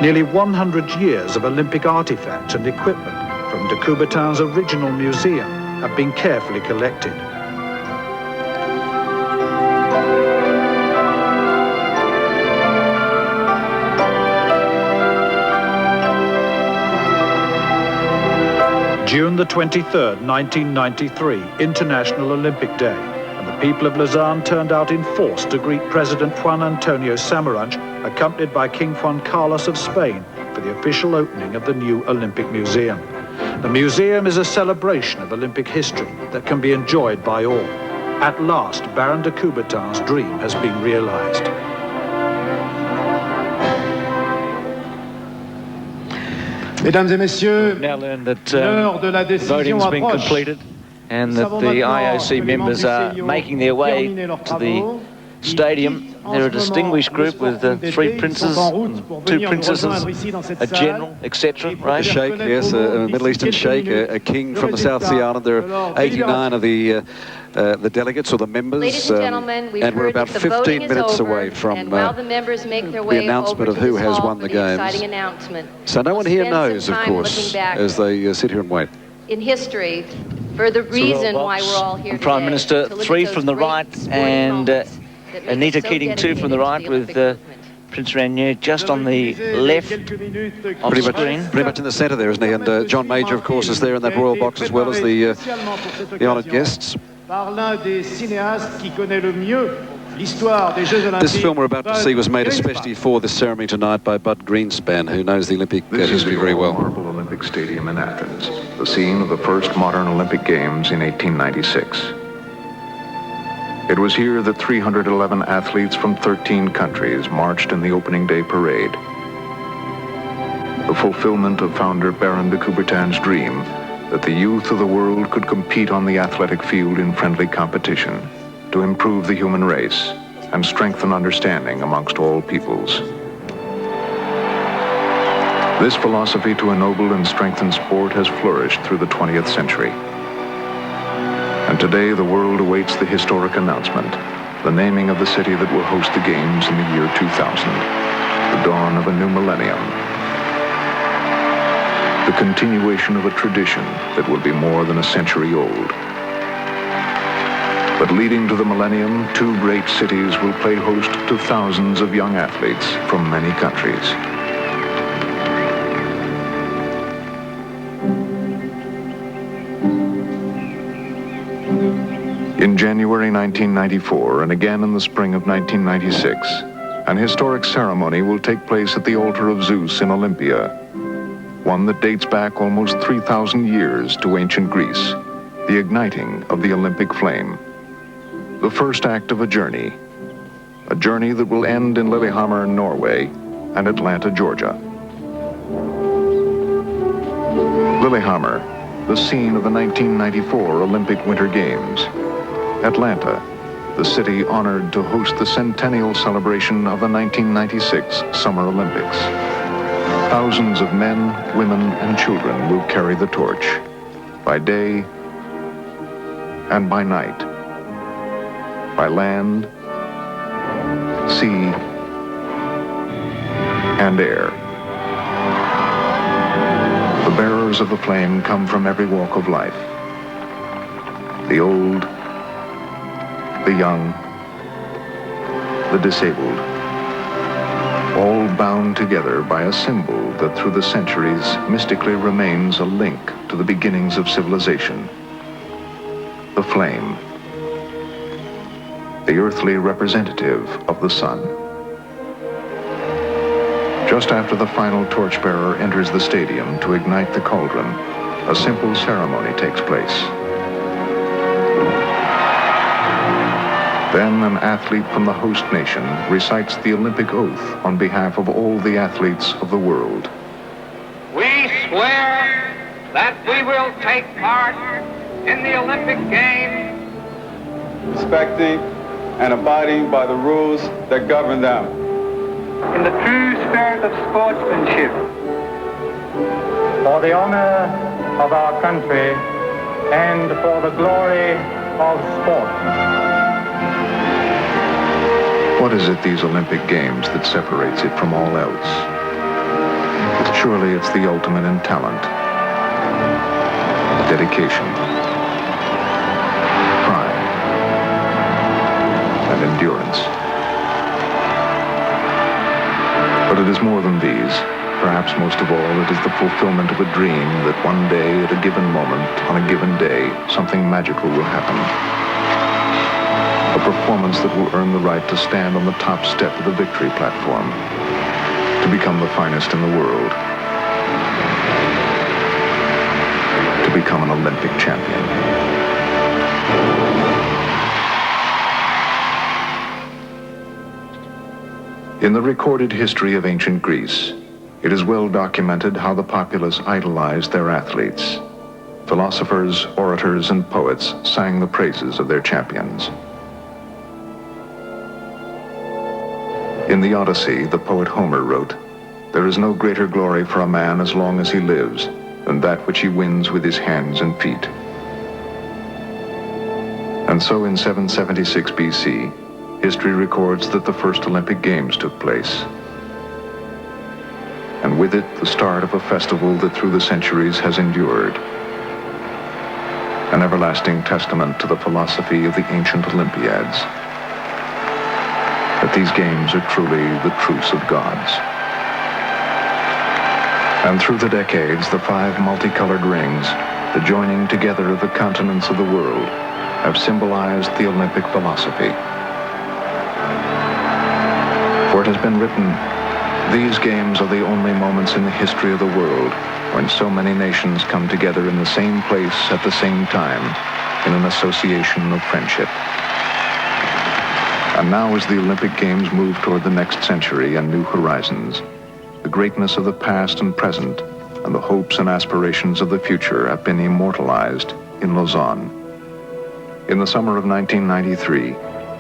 S3: Nearly 100 years of Olympic artifacts and equipment from de Coubertin's original museum have been carefully collected. June the 23rd, 1993, International Olympic Day, and the people of Lausanne turned out in force to greet President Juan Antonio Samaranch, accompanied by King Juan Carlos of Spain, for the official opening of the new Olympic Museum. The museum is a celebration of Olympic history that can be enjoyed by all. At last, Baron de Coubertin's dream has been realized.
S6: Mesdames et messieurs,
S5: We've now learned that
S6: l'heure de la décision
S5: voting's been
S6: approche.
S5: completed and that the IOC members are making their way to the stadium. They're a distinguished group with 3 princes, 2 princesses, a general, etc.
S4: A sheikh, yes, a Middle Eastern sheikh, a king from the South Sea Island. There are 89 of the delegates or the members.
S7: Ladies and gentlemen, we've
S4: and we're
S7: heard
S4: about
S7: that the
S4: 15
S7: voting is
S4: minutes
S7: over,
S4: away from
S7: and while the members make their way
S4: the announcement
S7: over
S4: of who
S7: to this
S4: has
S7: hall
S4: won
S7: for
S4: the
S7: the
S4: games.
S7: exciting announcement,
S4: So no one here
S7: spend some
S4: knows, of
S7: time
S4: course,
S7: looking back
S4: as they sit here and wait.
S7: in history for the reason why we're all here
S5: and Prime
S7: today,
S5: Minister,
S7: to look
S5: 3
S7: at those
S5: from the
S7: great
S5: right,
S7: sporting
S5: and
S7: moments that make
S5: Anita
S7: us so
S5: Keating 2 from the
S7: dedicated
S5: right,
S7: to the
S5: with
S7: Olympic
S5: Prince Rainier just on the left of
S4: Pretty much in the centre there, isn't he? And John Major, of course, is there in that royal box as well as the honoured guests.
S6: Par l'un des cinéastes qui connaît le mieux l'histoire des Jeux Olympiques.
S4: This film we're about to see was made especially for this ceremony tonight by Bud Greenspan, who knows the Olympic history very well.
S22: Marble Olympic Stadium in Athens, the scene of the first modern Olympic Games in 1896. It was here that 311 athletes from 13 countries marched in the opening day parade. The fulfillment of founder Baron de Coubertin's dream that the youth of the world could compete on the athletic field in friendly competition to improve the human race and strengthen understanding amongst all peoples. This philosophy to ennoble and strengthen sport has flourished through the 20th century. And today the world awaits the historic announcement, the naming of the city that will host the Games in the year 2000, the dawn of a new millennium, the continuation of a tradition that will be more than a century old. But leading to the millennium, 2 great cities will play host to thousands of young athletes from many countries. In January 1994, and again in the spring of 1996, an historic ceremony will take place at the altar of Zeus in Olympia, one that dates back almost 3,000 years to ancient Greece, the igniting of the Olympic flame. The first act of a journey that will end in Lillehammer, Norway, and Atlanta, Georgia. Lillehammer, the scene of the 1994 Olympic Winter Games. Atlanta, the city honored to host the centennial celebration of the 1996 Summer Olympics. Thousands of men, women, and children will carry the torch by day and by night, by land, sea, and air. The bearers of the flame come from every walk of life. The old, the young, the disabled, all bound together by a symbol that through the centuries mystically remains a link to the beginnings of civilization. The flame, the earthly representative of the sun. Just after the final torchbearer enters the stadium to ignite the cauldron, a simple ceremony takes place. Then an athlete from the host nation recites the Olympic oath on behalf of all the athletes of the world.
S2: We swear that we will take part in the Olympic Games,
S10: respecting and abiding by the rules that govern them,
S2: in the true spirit of sportsmanship,
S17: for the honor of our country and for the glory of sport.
S22: What is it, these Olympic Games, that separates it from all else? Surely it's the ultimate in talent, dedication, pride, and endurance. But it is more than these. Perhaps most of all, it is the fulfillment of a dream that one day, at a given moment, on a given day, something magical will happen. A performance that will earn the right to stand on the top step of the victory platform, to become the finest in the world, to become an Olympic champion. In the recorded history of ancient Greece, it is well documented how the populace idolized their athletes. Philosophers, orators, and poets sang the praises of their champions. In the Odyssey, the poet Homer wrote, "There is no greater glory for a man as long as he lives than that which he wins with his hands and feet." And so in 776 BC, history records that the first Olympic Games took place. And with it, the start of a festival that through the centuries has endured. An everlasting testament to the philosophy of the ancient Olympiads, that these games are truly the truce of gods. And through the decades, the 5 multicolored rings, the joining together of the continents of the world, have symbolized the Olympic philosophy. For it has been written, these games are the only moments in the history of the world when so many nations come together in the same place at the same time in an association of friendship. And now as the Olympic Games move toward the next century and new horizons, the greatness of the past and present and the hopes and aspirations of the future have been immortalized in Lausanne. In the summer of 1993,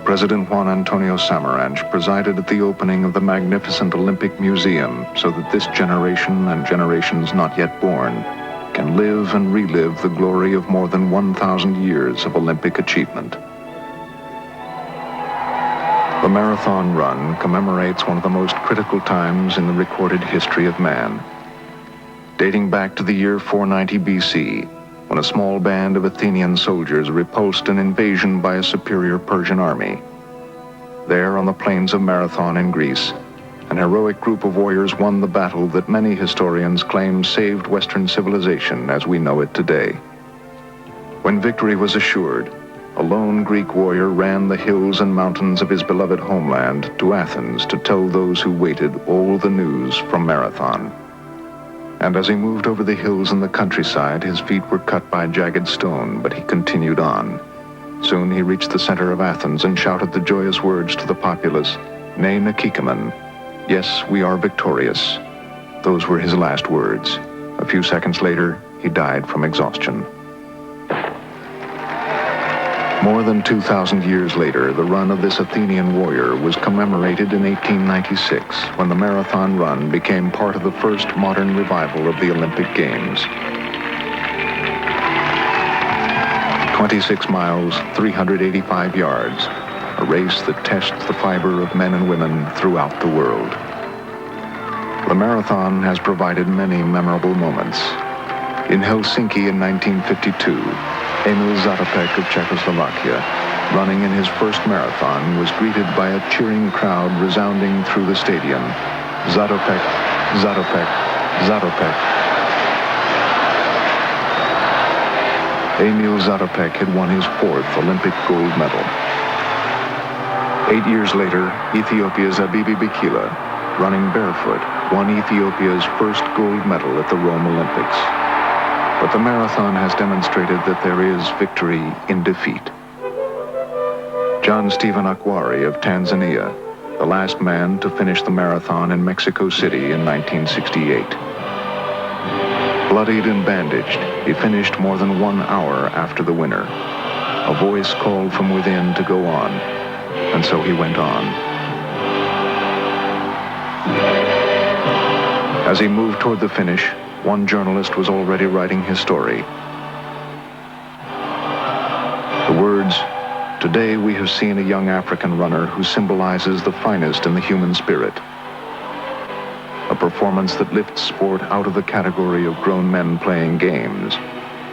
S22: President Juan Antonio Samaranch presided at the opening of the magnificent Olympic Museum so that this generation and generations not yet born can live and relive the glory of more than 1,000 years of Olympic achievement. The marathon run commemorates one of the most critical times in the recorded history of man. Dating back to the year 490 BC, when a small band of Athenian soldiers repulsed an invasion by a superior Persian army. There, on the plains of Marathon in Greece, an heroic group of warriors won the battle that many historians claim saved Western civilization as we know it today. When victory was assured, a lone Greek warrior ran the hills and mountains of his beloved homeland to Athens to tell those who waited all the news from Marathon. And as he moved over the hills and the countryside, his feet were cut by jagged stone, but he continued on. Soon he reached the center of Athens and shouted the joyous words to the populace, "Ne Nikikemen," "Yes, we are victorious." Those were his last words. A few seconds later, he died from exhaustion. More than 2,000 years later, the run of this Athenian warrior was commemorated in 1896 when the marathon run became part of the first modern revival of the Olympic Games. 26 miles, 385 yards, a race that tests the fiber of men and women throughout the world. The marathon has provided many memorable moments. In Helsinki in 1952, Emil Zatopek of Czechoslovakia, running in his first marathon, was greeted by a cheering crowd resounding through the stadium. Zatopek, Zatopek, Zatopek. Emil Zatopek had won his 4th Olympic gold medal. 8 years later, Ethiopia's Abibi Bikila, running barefoot, won Ethiopia's first gold medal at the Rome Olympics. But the marathon has demonstrated that there is victory in defeat. John Stephen Akhwari of Tanzania, the last man to finish the marathon in Mexico City in 1968. Bloodied and bandaged, he finished more than 1 hour after the winner. A voice called from within to go on, and so he went on. As he moved toward the finish, one journalist was already writing his story. The words, "Today we have seen a young African runner who symbolizes the finest in the human spirit. A performance that lifts sport out of the category of grown men playing games.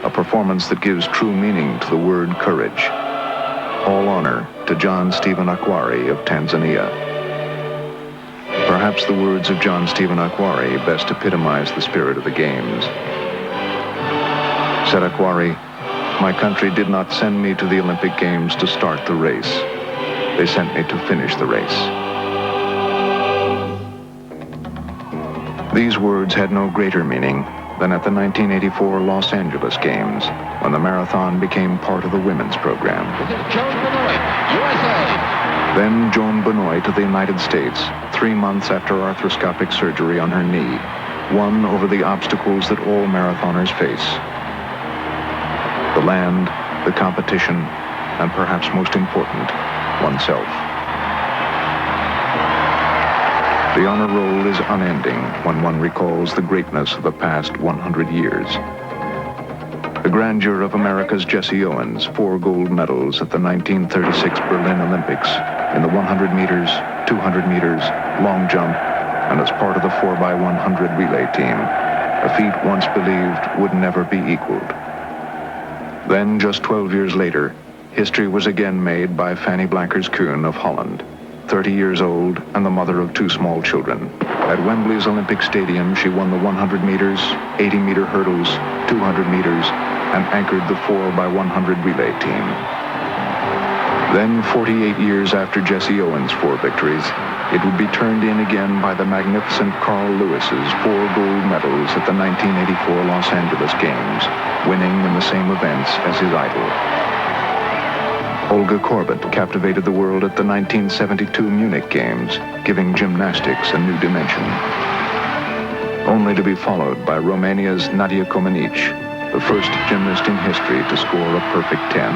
S22: A performance that gives true meaning to the word courage. All honor to John Stephen Akhwari of Tanzania." Perhaps the words of John Stephen Akhwari best epitomize the spirit of the games. Said Akhwari, "My country did not send me to the Olympic Games to start the race. They sent me to finish the race." These words had no greater meaning than at the 1984 Los Angeles Games, when the marathon became part of the women's program. Then Joan Benoit of the United States, 3 months after arthroscopic surgery on her knee, won over the obstacles that all marathoners face. The land, the competition, and perhaps most important, oneself. The honor roll is unending when one recalls the greatness of the past 100 years. The grandeur of America's Jesse Owens, 4 gold medals at the 1936 Berlin Olympics in the 100 meters, 200 meters, long jump, and as part of the 4x100 relay team, a feat once believed would never be equaled. Then, just 12 years later, history was again made by Fanny Blankers-Koen of Holland, 30 years old and the mother of 2 small children. At Wembley's Olympic Stadium, she won the 100 meters, 80-meter hurdles, 200 meters, and anchored the 4x100 relay team. Then, 48 years after Jesse Owens' 4 victories, it would be turned in again by the magnificent Carl Lewis's 4 gold medals at the 1984 Los Angeles Games, winning in the same events as his idol. Olga Korbut captivated the world at the 1972 Munich Games, giving gymnastics a new dimension. Only to be followed by Romania's Nadia Comaneci, the first gymnast in history to score a perfect 10.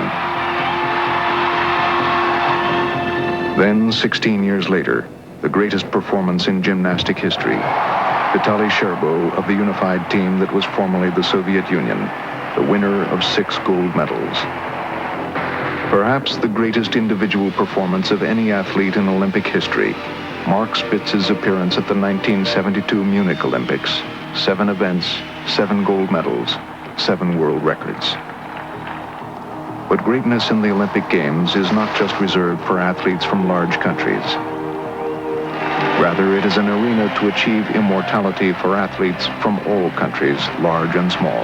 S22: Then, 16 years later, the greatest performance in gymnastic history, Vitaly Sherbo of the unified team that was formerly the Soviet Union, the winner of 6 gold medals. Perhaps the greatest individual performance of any athlete in Olympic history, Mark Spitz's appearance at the 1972 Munich Olympics. 7 events, 7 gold medals, 7 world records. But greatness in the Olympic Games is not just reserved for athletes from large countries. Rather, it is an arena to achieve immortality for athletes from all countries, large and small.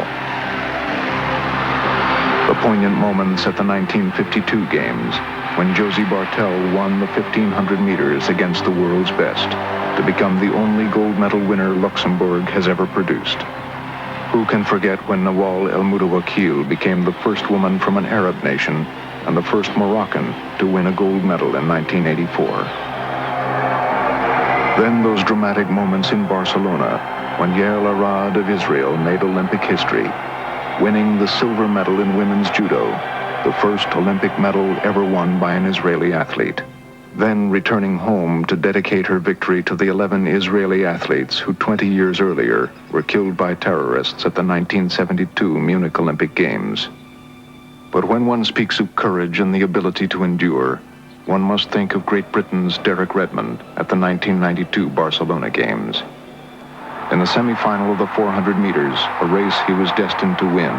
S22: The poignant moments at the 1952 Games, when Josie Bartel won the 1500 meters against the world's best to become the only gold medal winner Luxembourg has ever produced. Who can forget when Nawal El Moutawakil became the first woman from an Arab nation and the first Moroccan to win a gold medal in 1984? Then those dramatic moments in Barcelona when Yael Arad of Israel made Olympic history, winning the silver medal in women's judo, the first Olympic medal ever won by an Israeli athlete. Then returning home to dedicate her victory to the 11 Israeli athletes who 20 years earlier were killed by terrorists at the 1972 Munich Olympic Games. But when one speaks of courage and the ability to endure, one must think of Great Britain's Derek Redmond at the 1992 Barcelona Games. In the semi-final of the 400 meters, a race he was destined to win,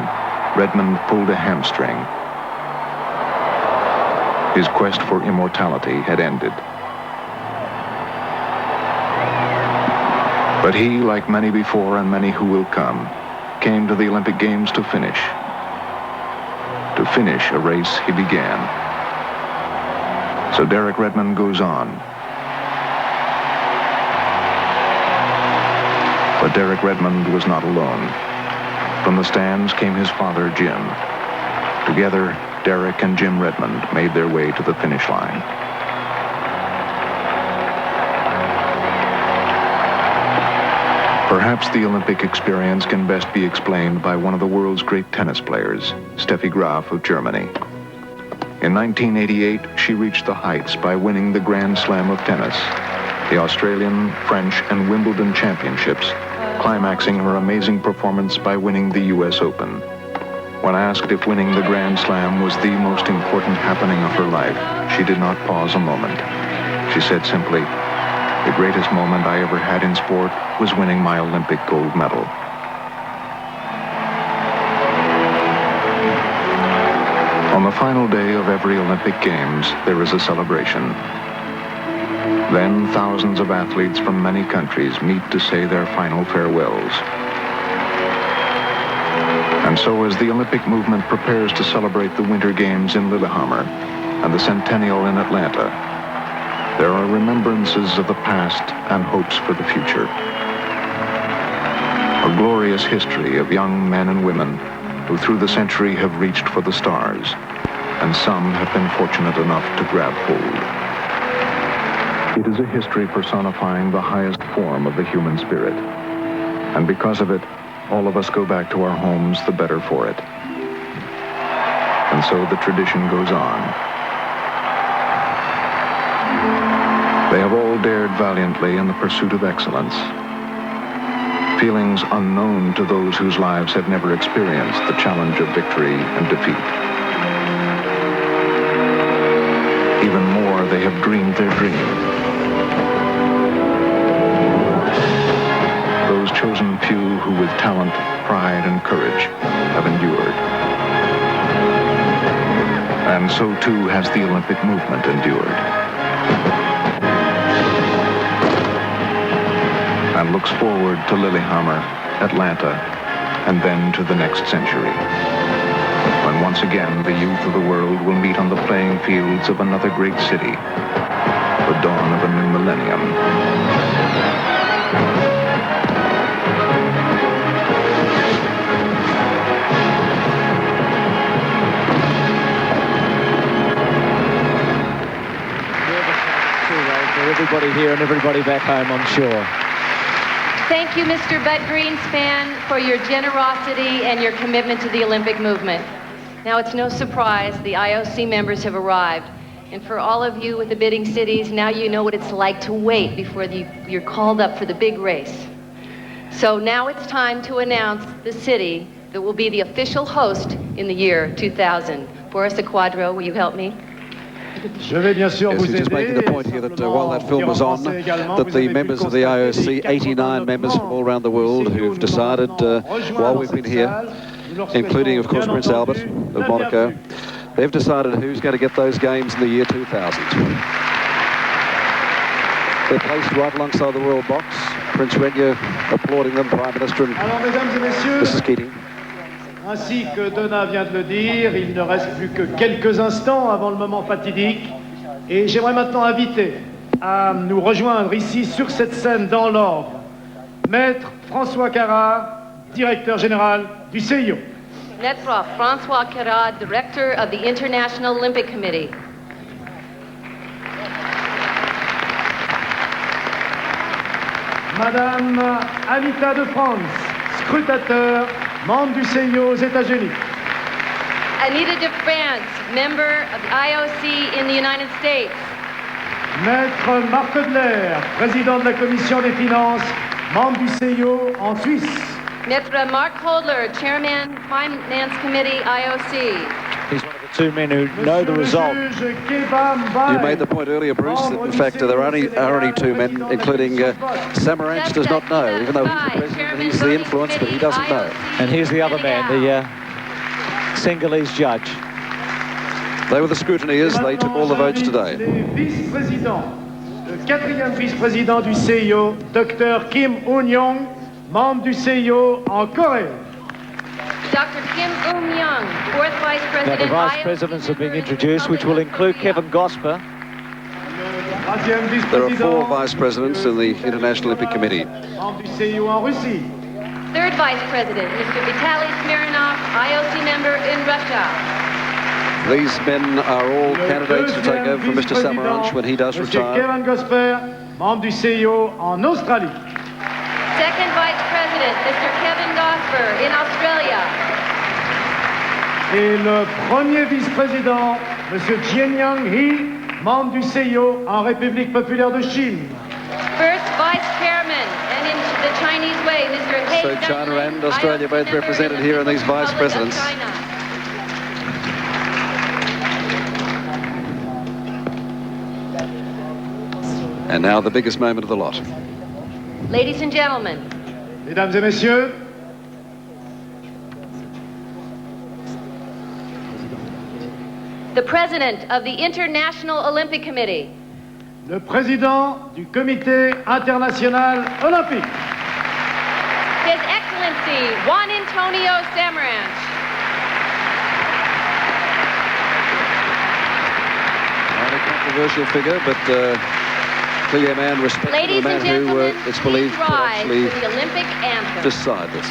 S22: Redmond pulled a hamstring. His quest for immortality had ended. But he, like many before and many who will come, came to the Olympic Games to finish. To finish a race he began. So Derek Redmond goes on. But Derek Redmond was not alone. From the stands came his father, Jim. Together, Derek and Jim Redmond made their way to the finish line. Perhaps the Olympic experience can best be explained by one of the world's great tennis players, Steffi Graf of Germany. In 1988, she reached the heights by winning the Grand Slam of tennis, the Australian, French, and Wimbledon championships, climaxing her amazing performance by winning the US Open. When asked if winning the Grand Slam was the most important happening of her life, she did not pause a moment. She said simply, "The greatest moment I ever had in sport was winning my Olympic gold medal." On the final day of every Olympic Games, there is a celebration. Then thousands of athletes from many countries meet to say their final farewells. And so as the Olympic movement prepares to celebrate the Winter Games in Lillehammer and the Centennial in Atlanta, there are remembrances of the past and hopes for the future. A glorious history of young men and women who through the century have reached for the stars, and some have been fortunate enough to grab hold. It is a history personifying the highest form of the human spirit. And because of it, all of us go back to our homes the better for it. And so the tradition goes on. They have all dared valiantly in the pursuit of excellence. Feelings unknown to those whose lives have never experienced the challenge of victory and defeat. Even more, they have dreamed their dream. Those chosen few who with talent, pride, and courage have endured. And so too has the Olympic movement endured. And looks forward to Lillehammer, Atlanta, and then to the next century, when once again the youth of the world will meet on the playing fields of another great city, the dawn of a new millennium.
S5: Everybody here and everybody back home, I'm sure.
S7: Thank you, Mr. Bud Greenspan, for your generosity and your commitment to the Olympic movement. Now, it's no surprise the IOC members have arrived. And for all of you with the bidding cities, now you know what it's like to wait before you're called up for the big race. So now it's time to announce the city that will be the official host in the year 2000. Boris Quadro, will you help me?
S4: Yes, he's just making the point here that while that film was on, that the members of the IOC, 89 members from all around the world who've decided while we've been here, including, of course, Prince Albert of Monaco, they've decided who's going to get those games in the year 2000. They're placed right alongside the royal box. Prince Regnier applauding them, Prime Minister and Mrs. Keating.
S6: Ainsi que Donna vient de le dire, il ne reste plus que quelques instants avant le moment fatidique. Et j'aimerais maintenant inviter à nous rejoindre ici sur cette scène dans l'ordre Maître François Carrat, directeur général du CIO.
S7: Maître François Carrat, Director of the International Olympic Committee.
S6: Madame Anita de France, scrutateur, membre du CIO aux États-Unis.
S7: Anita de France, member of the IOC in the United States.
S6: Maître Marc Hodler, président de la Commission des Finances, membre du CIO en Suisse.
S7: Maître Mark Hodler, Chairman, Finance Committee, IOC.
S5: He's one of the two men who know the result.
S4: You made the point earlier, Bruce, that in fact there are only two men, including Samaranch does not know, even though he's the president, he's the influence, but he doesn't know.
S5: And here's the other man, the Senegalese judge.
S4: They were the scrutineers, they took all the votes today.
S6: Le quatrième vice-président du CIO, Dr. Kim Un-Young, membre du CIO en Corée.
S7: Dr. Kim Un-Young, fourth vice
S5: Now
S7: president.
S5: the vice presidents are being introduced, which will include Kevin Gosper.
S4: There are 4 vice presidents in the International Olympic Committee.
S6: Membre du CIO en Russie.
S7: Third vice president, Mr. Vitaly Smirnov, IOC member in Russia.
S4: These men are all candidates to take over from Mr. Samaranch when he does retire.
S6: Gary Neiwand, membre du CIO en Australie.
S7: Second Vice President, Mr. Kevin Gosper in Australia.
S6: Et le premier vice-président, Monsieur Jianyang He, membre du CIO en République populaire de Chine.
S7: First Vice Chairman, and in the Chinese way, Mr. He.
S4: So China and Australia both represented here in these vice presidents. And now the biggest moment of the lot.
S7: Ladies and gentlemen.
S6: Mesdames et messieurs.
S7: The President of the International Olympic Committee.
S6: Le Président du Comité international olympique.
S7: His Excellency Juan Antonio Samaranch.
S4: Not a controversial figure, but clearly a man respected, a man who, it's believed, could actually
S7: the Olympic anthem.
S4: decide this.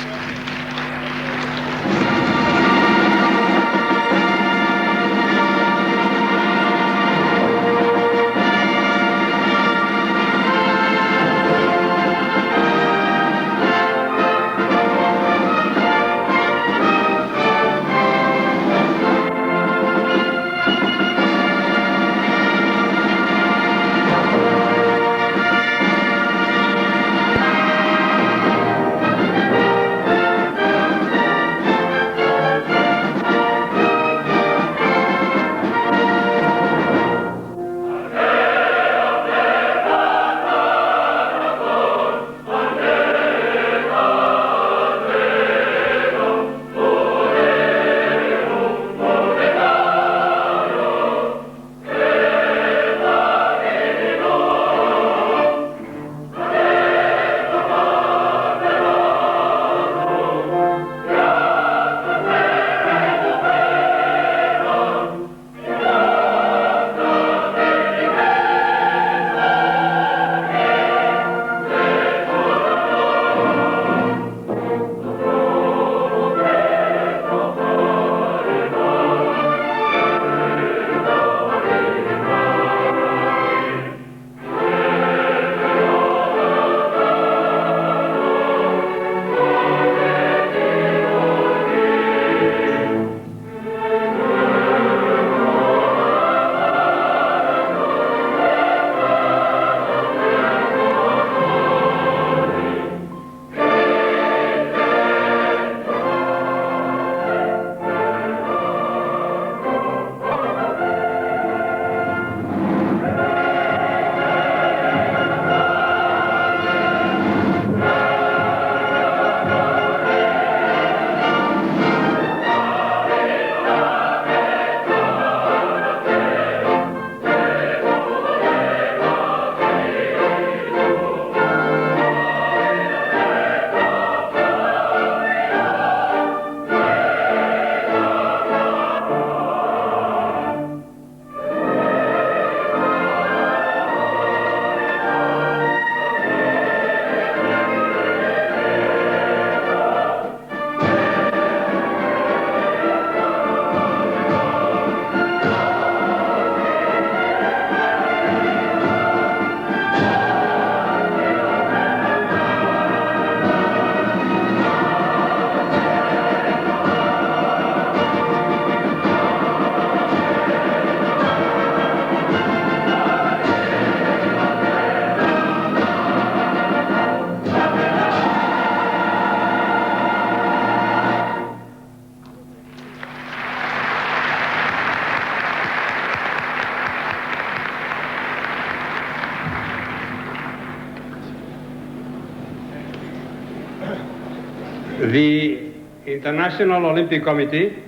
S9: The International Olympic Committee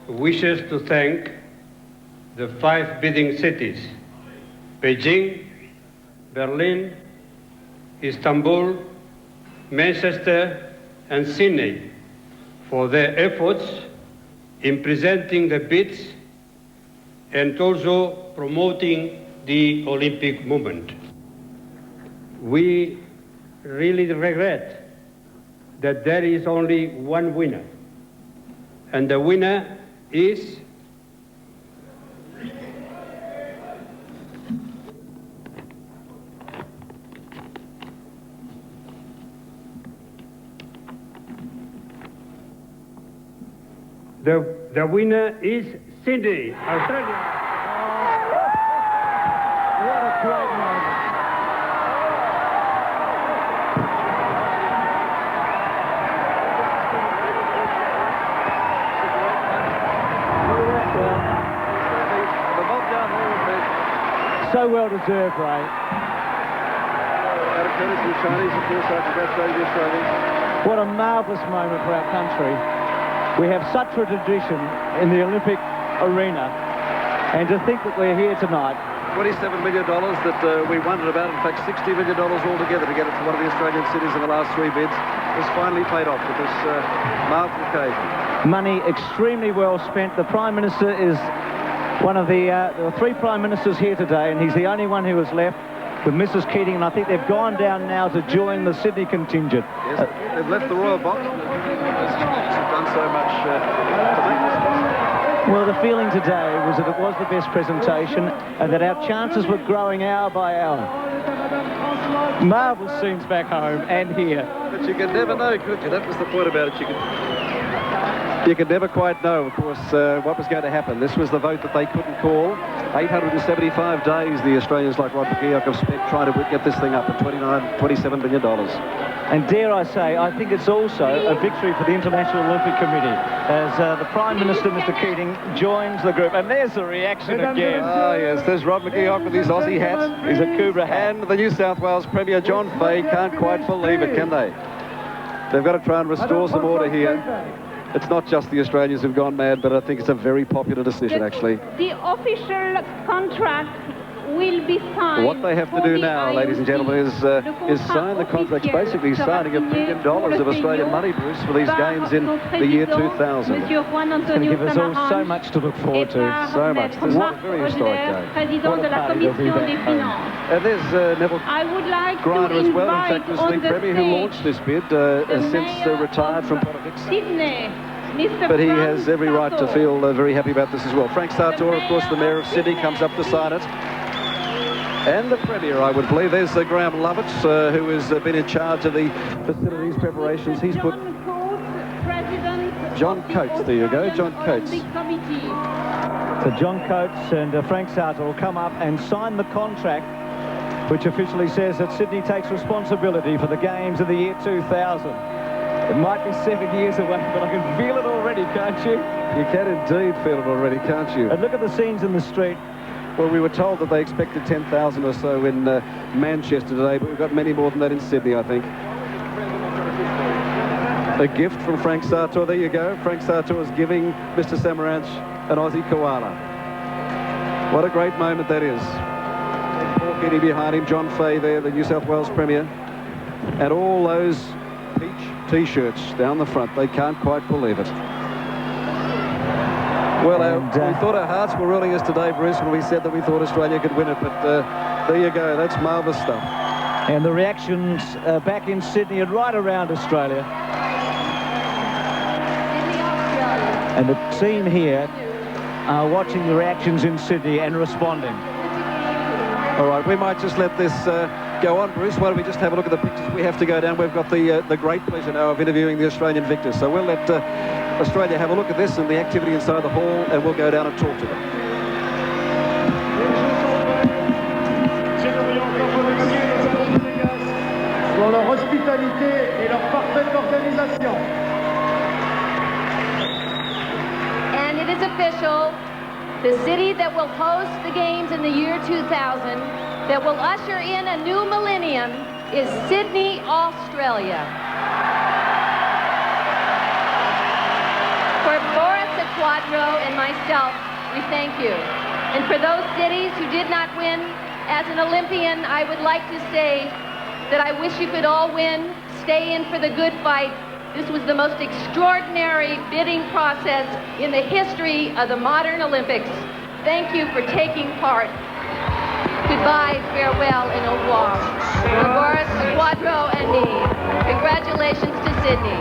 S9: wishes to thank the 5 bidding cities, Beijing, Berlin, Istanbul, Manchester, and Sydney, for their efforts in presenting the bids and also promoting the Olympic movement. We really regret that there is only one winner, and the winner is The winner is Sydney, Australia.
S5: What a great moment. So well deserved, Ray. What a marvellous moment for our country. We have such a tradition in the Olympic arena, and to think that we're here tonight.
S4: $27 million that we wondered about, in fact $60 million altogether to get it to one of the Australian cities in the last 3 bids, has finally paid off with this marvellous occasion.
S5: Money extremely well spent. The Prime Minister is one of the, there are 3 Prime Ministers here today, and he's the only one who has left with Mrs. Keating, and I think they've gone down now to join the Sydney contingent.
S4: Yes, they've left the royal box. They've done so much to make this possible.
S5: Well, the feeling today was that it was the best presentation and that our chances were growing hour by hour. Marvellous scenes back home and here.
S4: But you could never know, could you? That was the point about it. You could never quite know, of course, what was going to happen. This was the vote that they couldn't call. 875 days the Australians like Rod McGeoch have spent trying to get this thing up at $27 million.
S5: And dare I say, I think it's also a victory for the International Olympic Committee as the Prime Minister, Mr. Keating, joins the group. And there's the reaction again.
S4: Oh, yes, there's Rod McGeoch with his Aussie hat. He's a Cobra hat. And the New South Wales Premier, John Fahey, can't quite believe it, can they? They've got to try and restore some order here. It's not just the Australians who've gone mad, but I think it's a very popular decision, actually.
S1: The official contract will be signed.
S4: What they have to do now, ladies and gentlemen, is sign the contracts, basically signing $1 billion of Australian money, Bruce, for these games in the year 2000.
S1: It's
S5: going to give us all so much to look forward to.
S4: So much. This is a very historic day. And there's Neville Grinder as well. In fact, was the Premier who launched this bid, since retired from politics. But he has every right to feel very happy about this as well. Frank Sartor, of course, the Mayor of Sydney, comes up to sign it. And the Premier, I would believe. There's Graham Lovitz, who has been in charge of the facilities preparations. He's put John Coates, there you go, John Coates.
S5: So John Coates and Frank Sartor will come up and sign the contract, which officially says that Sydney takes responsibility for the games of the year 2000. It might be 7 years away, but I can feel it already, can't you?
S4: You can indeed feel it already, can't you?
S5: And look at the scenes in the street.
S4: Well, we were told that they expected 10,000 or so in Manchester today, but we've got many more than that in Sydney, I think. A gift from Frank Sartor. There you go. Frank Sartor is giving Mr. Samaranch an Aussie koala. What a great moment that is. Paul Keating behind him, John Fahey there, the New South Wales Premier, and all those peach T-shirts down the front. They can't quite believe it. Well, we thought our hearts were ruling us today, Bruce, when we said that we thought Australia could win it, but there you go. That's marvellous stuff.
S5: And the reactions back in Sydney and right around Australia. And the team here are watching the reactions in Sydney and responding.
S4: All right, we might just let this go on, Bruce. Why don't we just have a look at the pictures? We have to go down. We've got the great pleasure now of interviewing the Australian victors. So we'll let Australia have a look at this and the activity inside the hall, and we'll go down and talk to them.
S6: Pour leur hospitalité et leur parfaite organisation.
S7: And it is official. The city that will host the games in the year 2000, that will usher in a new millennium, is Sydney, Australia. For Boris Quadro and myself, we thank you. And for those cities who did not win, as an Olympian, I would like to say that I wish you could all win, stay in for the good fight. This was the most extraordinary bidding process in the history of the modern Olympics. Thank you for taking part. Goodbye, farewell, and au revoir. For Boris Quadro and me, congratulations to Sydney.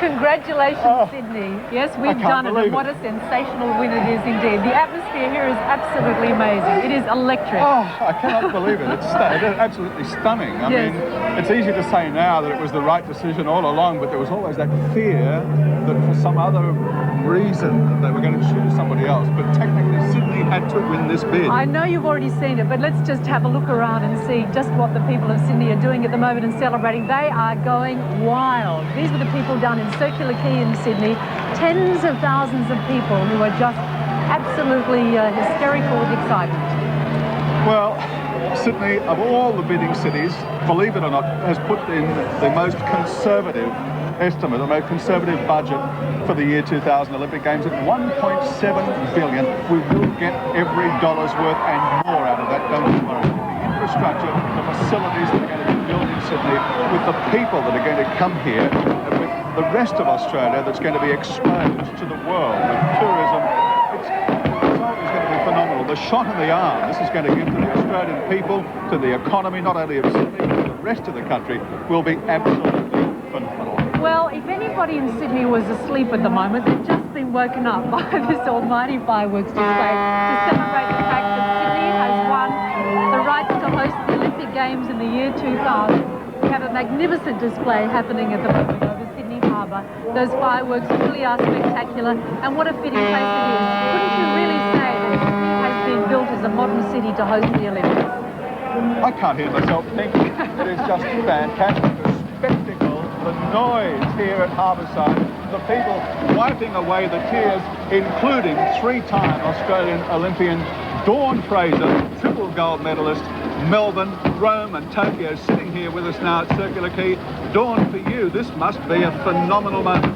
S13: Congratulations, Sydney. Yes, we've done it, and what a sensational win it is indeed. The atmosphere here is absolutely amazing. It is electric.
S10: Oh, I cannot believe it. It's absolutely stunning. I mean, it's easy to say now that it was the right decision all along, but there was always that fear that for some other reason they were going to choose somebody else. But technically, Sydney had to win this bid.
S13: I know you've already seen it, but let's just have a look around and see just what the people of Sydney are doing at the moment and celebrating. They are going wild. These were the people down in Circular Quay in Sydney. Tens of thousands of people who are just absolutely hysterical with excitement.
S10: Well, Sydney, of all the bidding cities, believe it or not, has put in the most conservative estimate, the most conservative budget for the year 2000 Olympic Games at $1.7 billion. We will get every dollar's worth and more out of that, don't you worry. The infrastructure, the facilities that are going to be built in Sydney, with the people that are going to come here, and with the rest of Australia that's going to be exposed to the world with tourism. The result is going to be phenomenal. The shot in the arm this is going to give to the Australian people, to the economy, not only of Sydney, but the rest of the country, will be absolutely phenomenal.
S13: Well, if anybody in Sydney was asleep at the moment, they've just been woken up by this almighty fireworks display to celebrate the fact that Sydney has won the rights to host the Olympic Games in the year 2000. We have a magnificent display happening at the moment over Sydney Harbour. Those fireworks really are spectacular, and what a fitting place it is. Couldn't you really say that Sydney has been built as a modern city to host the Olympics?
S10: I can't hear myself thinking. It is just fantastic. The spectacle, the noise here at Harbourside, the people wiping away the tears, including three-time Australian Olympian Dawn Fraser, triple gold medalist, Melbourne, Rome and Tokyo, sitting here with us now at Circular Quay. Dawn, for you, this must be a phenomenal moment.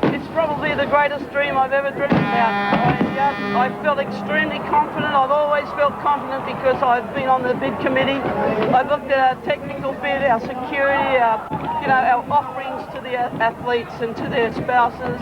S14: It's probably the greatest dream I've ever dreamed about. I felt extremely confident. I've always felt confident because I've been on the bid committee. I've looked at our technical bid, our security, our offerings to the athletes and to their spouses.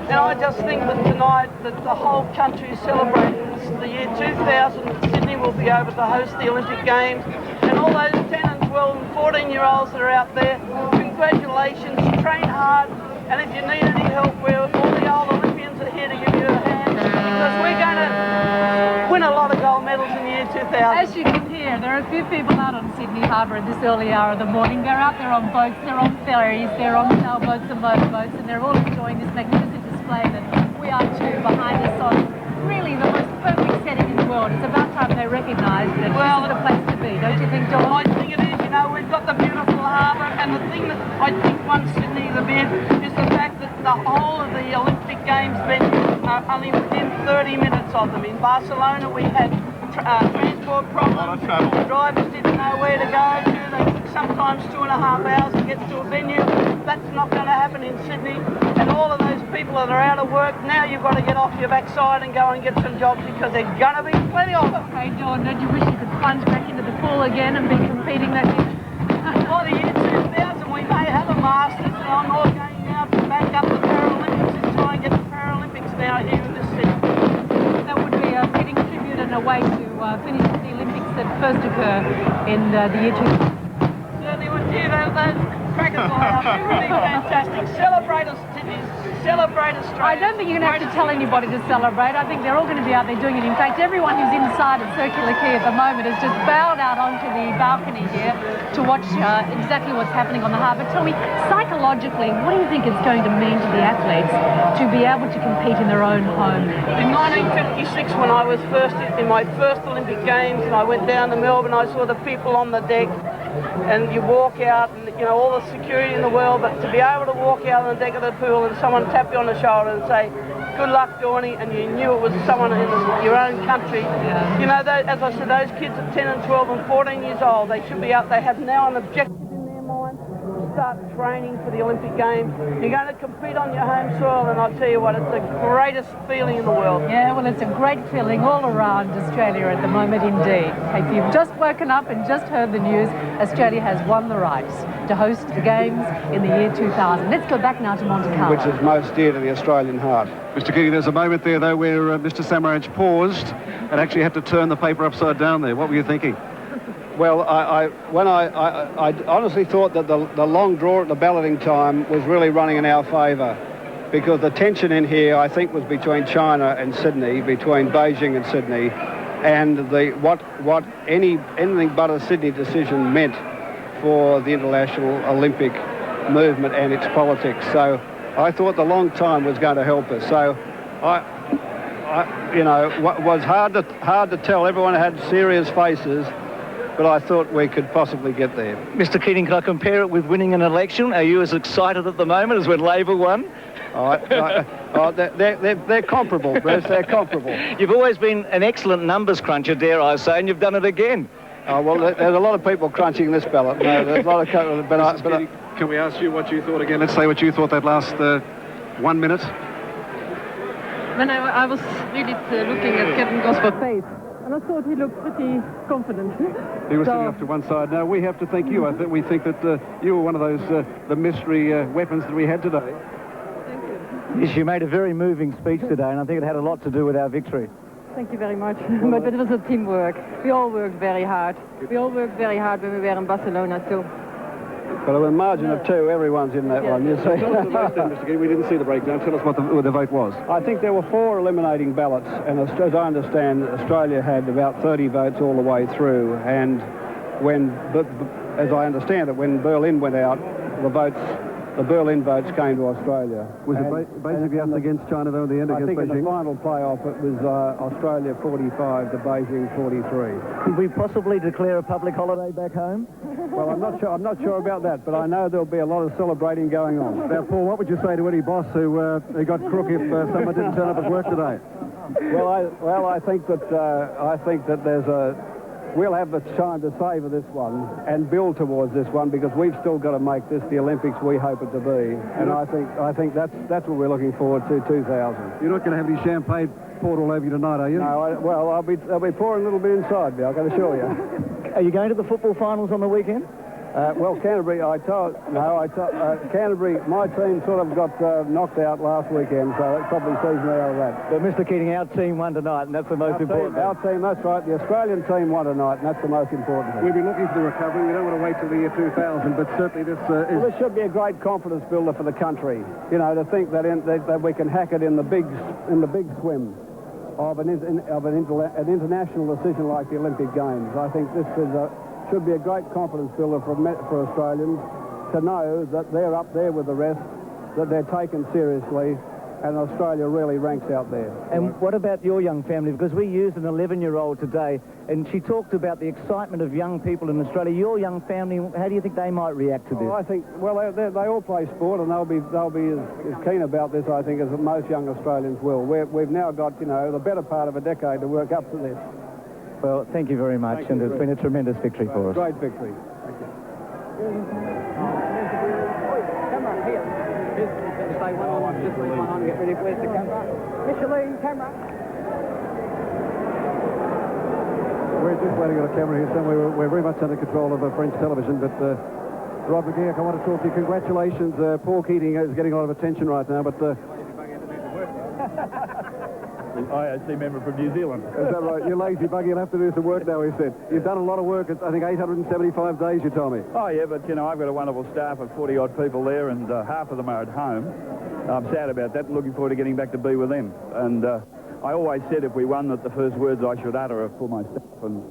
S14: And I just think that tonight that the whole country is celebrating the year 2000. Sydney will be able to host the Olympic Games. And all those 10 and 12 and 14-year-olds that are out there, congratulations, train hard. And if you need any help, all the old Olympians are here to give you a hand, because we're going to win a lot of gold medals in the year 2000.
S13: As you can hear, there are a few people out on Sydney Harbour at this early hour of the morning. They're out there on boats, they're on ferries, they're on sailboats and motorboats, and they're all enjoying this magnificent display that we are too behind us on really the most perfect setting in the world. It's about time they recognise that this is the place to be, don't you think, Dawn?
S14: I think it is. You know, we've got the beautiful harbour, and the thing that I think won Sydney the bid is the fact that the whole of the Olympic Games venues are only within 30 minutes of them. In Barcelona, we had transport problems. The drivers didn't know where to go to. They took sometimes 2.5 hours to get to a venue. That's not going to happen in Sydney. And all of those people that are out of work, now you've got to get off your backside and go and get some jobs, because there's going to be plenty of them.
S13: Hey, Dawn, don't you wish you could plunge back into the pool again and be competing that year?
S14: By the year 2000, we may have a Masters, and I'm all going now to back up the Paralympics and try and get the Paralympics now here in this city.
S13: That would be a fitting tribute and a way to finish the Olympics that first occur in the year 2000.
S14: Certainly would. Those crackers will out. They're really fantastic. Celebrate us, Sydney. Celebrate Australia.
S13: I don't think you're going to have to tell anybody to celebrate. I think they're all going to be out there doing it. In fact, everyone who's inside at Circular Quay at the moment has just bowed out onto the balcony here to watch exactly what's happening on the harbour. Tell me, psychologically, what do you think it's going to mean to the athletes to be able to compete in their own home?
S14: In 1956, when I was in my first Olympic Games, and I went down to Melbourne, I saw the people on the deck, and you walk out, and all the security in the world, but to be able to walk out on the deck of the pool and someone tap you on the shoulder and say, "Good luck, Dawnie," and you knew it was someone in your own country. Yeah. As I said, those kids at 10 and 12 and 14 years old, they should be out. They have now an objective in their mind to start training for the Olympic Games. You're going to compete on your home soil, and I'll tell you what, it's the greatest feeling in the world.
S13: Yeah, well, it's a great feeling all around Australia at the moment indeed. If you've just woken up and just heard the news, Australia has won the rights to host the Games in the year 2000. Let's go back now to Monte Carlo,
S4: which is most dear to the Australian heart. Mr. Keating, there's a moment there, though, where Mr. Samaranch paused and actually had to turn the paper upside down there. What were you thinking?
S16: Well, I honestly thought that the long draw at the balloting time was really running in our favour, because the tension in here, I think, was between China and Sydney, between Beijing and Sydney, and what anything but a Sydney decision meant for the international Olympic movement and its politics. So I thought the long time was going to help us. So you know, what was hard to tell. Everyone had serious faces, but I thought we could possibly get there.
S5: Mr. Keating, can I compare it with winning an election? Are you as excited at the moment as when Labor won?
S16: They're comparable, Bruce. They're comparable.
S5: You've always been an excellent numbers cruncher, dare I say, and you've done it again.
S16: Oh, well, there's a lot of people crunching this ballot. No, there's a lot of...
S4: Can we ask you what you thought again? Let's say what you thought that last 1 minute.
S13: When I was really looking at Kevin Gosford's face, and I thought he looked pretty confident.
S4: He was sitting off to one side. Now, we have to thank you. We think that you were one of those, the mystery weapons that we had today.
S5: Yes, you made a very moving speech today, and I think it had a lot to do with our victory.
S13: Thank you very much. But it was a teamwork. We all worked very hard. We all worked very hard when we were in Barcelona, too.
S16: But with a margin of 2, everyone's in that one, you see.
S4: Mr. Keating, we didn't see the breakdown. Tell us what the vote was.
S16: I think there were 4 eliminating ballots, and as I understand, Australia had about 30 votes all the way through. And as I understand it, when Berlin went out, the Berlin votes came to Australia.
S4: Was it basically us against China, though, in the end, against Beijing?
S16: I think in the final playoff, it was Australia 45 to Beijing 43.
S5: Did we possibly declare a public holiday back home?
S16: Well, I'm not sure about that, but I know there'll be a lot of celebrating going on.
S4: Now, Paul, what would you say to any boss who got crook if someone didn't turn up at work today?
S16: Well, I think that there's we'll have the time to savour this one and build towards this one, because we've still got to make this the Olympics we hope it to be. And I think that's what we're looking forward to, 2000.
S4: You're not going to have any champagne poured all over you tonight, are you?
S16: No, I'll be pouring a little bit inside me, I can assure you.
S5: Are you going to the football finals on the weekend?
S16: Well, Canterbury, Canterbury, my team sort of got knocked out last weekend, so that probably sees me out of that.
S5: But Mr. Keating, our team won tonight, and that's the most important.
S16: Our team, that's right. The Australian team won tonight, and that's the most important thing.
S4: We'll be looking for the recovery. We don't want to wait till the year 2000, but certainly this is...
S16: Well, this should be a great confidence builder for the country. You know, to think that that we can hack it in the big swim of an international decision like the Olympic Games. I think this is should be a great confidence builder for Australians to know that they're up there with the rest, that they're taken seriously, and Australia really ranks out there.
S5: And what about your young family? Because we used an 11-year-old today, and she talked about the excitement of young people in Australia. Your young family, how do you think they might react to this?
S16: I think, well, they all play sport, and they'll be as keen about this, I think, as most young Australians will. We've now got, you know, the better part of a decade to work up to this.
S5: Well, thank you very much, and it's been a tremendous victory for us.
S16: Great victory. Thank you.
S18: Camera here. Just stay one on. Just leave one on. Get ready. Where's the camera? Michelin, camera.
S4: We're just waiting on a camera here, so we're very much under control of French television, but Rod McGeoch, I want to talk to you. Congratulations. Paul Keating is getting a lot of attention right now, but...
S23: IOC member from New Zealand.
S4: Is that right? You lazy bugger, you'll have to do some work now, he said. You've done a lot of work. It's, I think, 875 days, you told me.
S23: Oh, yeah, but, you know, I've got a wonderful staff of 40-odd people there, and half of them are at home. I'm sad about that, looking forward to getting back to be with them. And I always said if we won that the first words I should utter are for my staff, and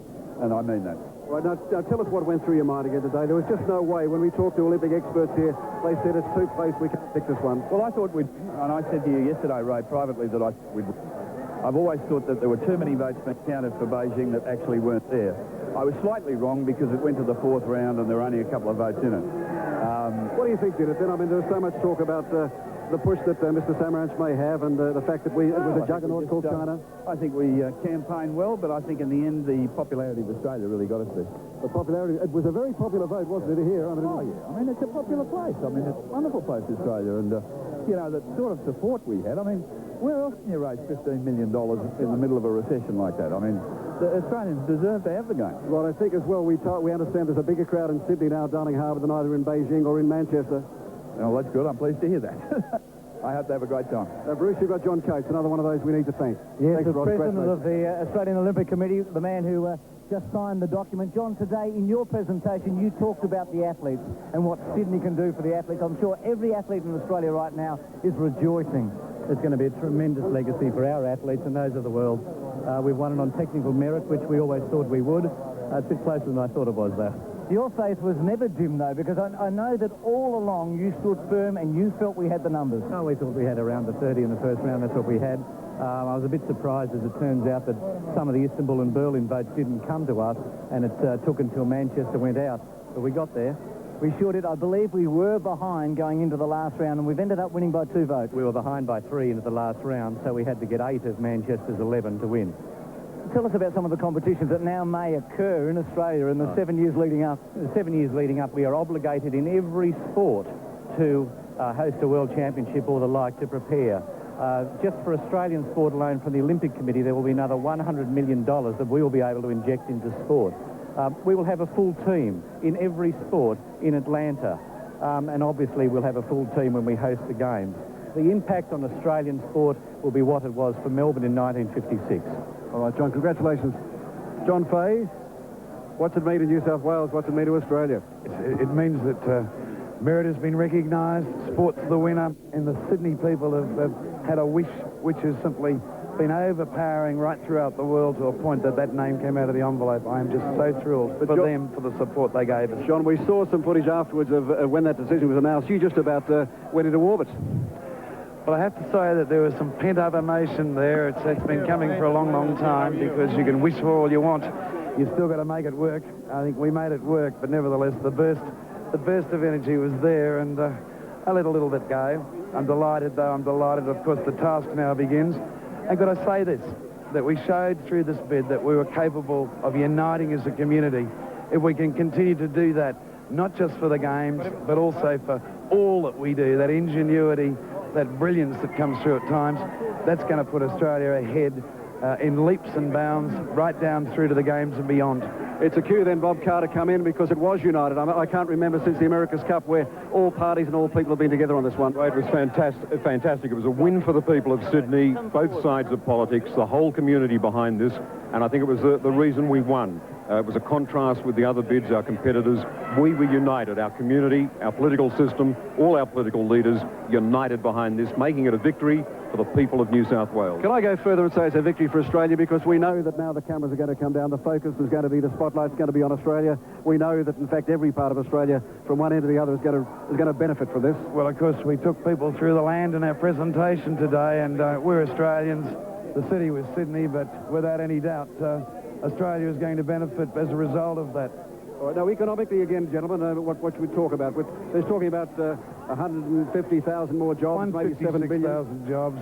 S23: I mean that.
S4: Right, now tell us what went through your mind again today. There was just no way. When we talked to Olympic experts here, they said it's too close, we can't pick this one.
S23: Well, I thought we'd, and I said to you yesterday, Ray, privately, that I've always thought that there were too many votes being counted for Beijing that actually weren't there. I was slightly wrong because it went to the 4th round and there were only a couple of votes in it.
S4: What do you think did it then? I mean, there was so much talk about the push that Mr. Samaranch may have, and the fact that it was a juggernaut called China.
S23: I think we campaigned well, but I think in the end the popularity of Australia really got us there.
S4: The popularity, it was a very popular vote, wasn't it, here? I
S23: mean, it's a popular place. I mean, it's a wonderful place, Australia, and you know, the sort of support we had. I mean, where else can you raise $15 million in the middle of a recession like that? I mean, the Australians deserve to have the game.
S4: Well, I think as well, we understand there's a bigger crowd in Sydney now, Darling Harbour, than either in Beijing or in Manchester.
S23: Well, that's good. I'm pleased to hear that. I hope they have a great time.
S4: Bruce, you've got John Coates, another one of those we need to thank.
S5: Yes,
S4: Thanks,
S5: the
S4: Ross.
S5: president of the Australian Olympic Committee, the man who
S8: just signed the document. John, today in your presentation, you talked about the athletes and what Sydney can do for the athletes. I'm sure every athlete in Australia right now is rejoicing.
S19: It's going to be a tremendous legacy for our athletes and those of the world. We've won it on technical merit, which we always thought we would. It's a bit closer than I thought it was, though.
S8: Your faith was never dim, though, because I know that all along you stood firm and you felt we had the numbers.
S19: Oh, we thought we had around the 30 in the first round. That's what we had. I was a bit surprised, as it turns out, that some of the Istanbul and Berlin votes didn't come to us, and it took until Manchester went out. But we got there.
S8: We sure did. I believe we were behind going into the last round, and we've ended up winning by 2 votes.
S19: We were behind by 3 into the last round, so we had to get 8 of Manchester's 11 to win.
S8: Tell us about some of the competitions that now may occur in Australia in the 7 years leading up.
S19: 7 years leading up, we are obligated in every sport to host a world championship or the like to prepare. Just for Australian sport alone, from the Olympic Committee, there will be another $100 million that we will be able to inject into sport. We will have a full team in every sport in Atlanta, and obviously we'll have a full team when we host the Games. The impact on Australian sport will be what it was for Melbourne in 1956.
S16: All right, John, congratulations. John Fahey, what's it mean to New South Wales? What's it mean to Australia?
S23: It means that merit has been recognised, sport's the winner, and the Sydney people have had a wish which has simply been overpowering right throughout the world to a point that that name came out of the envelope. I am just so thrilled for them, for the support they gave us.
S16: John, we saw some footage afterwards of when that decision was announced. You just about went into orbit.
S23: Well, I have to say that there was some pent-up emotion there. It's been coming for a long, long time, because you can wish for all you want. You still got to make it work. I think we made it work, but nevertheless, the burst of energy was there, and I let a little bit go. I'm delighted, though. I'm delighted. Of course, the task now begins. And could I say this, that we showed through this bid that we were capable of uniting as a community. If we can continue to do that, not just for the Games, but also for all that we do, that ingenuity, that brilliance that comes through at times, that's going to put Australia ahead in leaps and bounds, right down through to the Games and beyond.
S16: It's a cue then, Bob Carter, come in, because it was united. I can't remember since the America's Cup where all parties and all people have been together on this one.
S20: It was fantastic. It was a win for the people of Sydney, both sides of politics, the whole community behind this, and I think it was the reason we won. It was a contrast with the other bids, our competitors. We were united, our community, our political system, all our political leaders united behind this, making it a victory for the people of New South Wales.
S16: Can I go further and say it's a victory for Australia, because we know that now the cameras are going to come down, the focus is going to be, the spotlight's going to be on Australia. We know that, in fact, every part of Australia, from one end to the other, is going to benefit from this.
S23: Well, of course, we took people through the land in our presentation today, and we're Australians. The city was Sydney, but without any doubt, Australia is going to benefit as a result of that.
S16: All right, now, economically, again, gentlemen, what should we talk about? They're talking about 150,000 more jobs, maybe 7 billion.
S23: 156,000 jobs,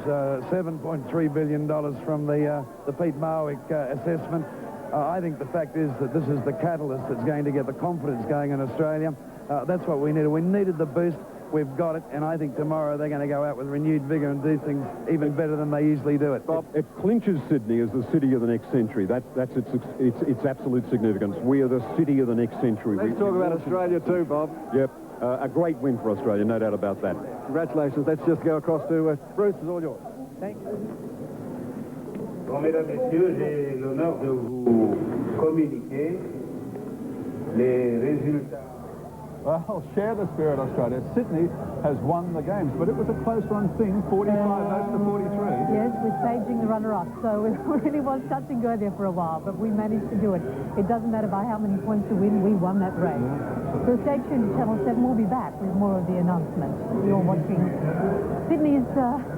S23: $7.3 billion from the Pete Marwick assessment. I think the fact is that this is the catalyst that's going to get the confidence going in Australia. That's what we needed. We needed the boost. We've got it, and I think tomorrow they're going to go out with renewed vigour and do things even better than they usually do it.
S20: Bob, it clinches Sydney as the city of the next century. That's its absolute significance. We are the city of the next century.
S16: Let's talk about Australia too, Bob.
S20: Yep, a great win for Australia, no doubt about that.
S16: Congratulations. Let's just go across to Bruce. It's all yours.
S8: Thank you.
S24: Bon, mesdames, messieurs, j'ai l'honneur de vous communiquer les résultats.
S10: Well, share the spirit, Australia. Sydney has won the Games, but it was a close-run thing, 45 votes to 43.
S13: Yes, we're staging the runner-up, so it really was touch and go there for a while, but we managed to do it. It doesn't matter by how many points to win, we won that race. So stay tuned to Channel 7. We'll be back with more of the announcement. You're watching Sydney's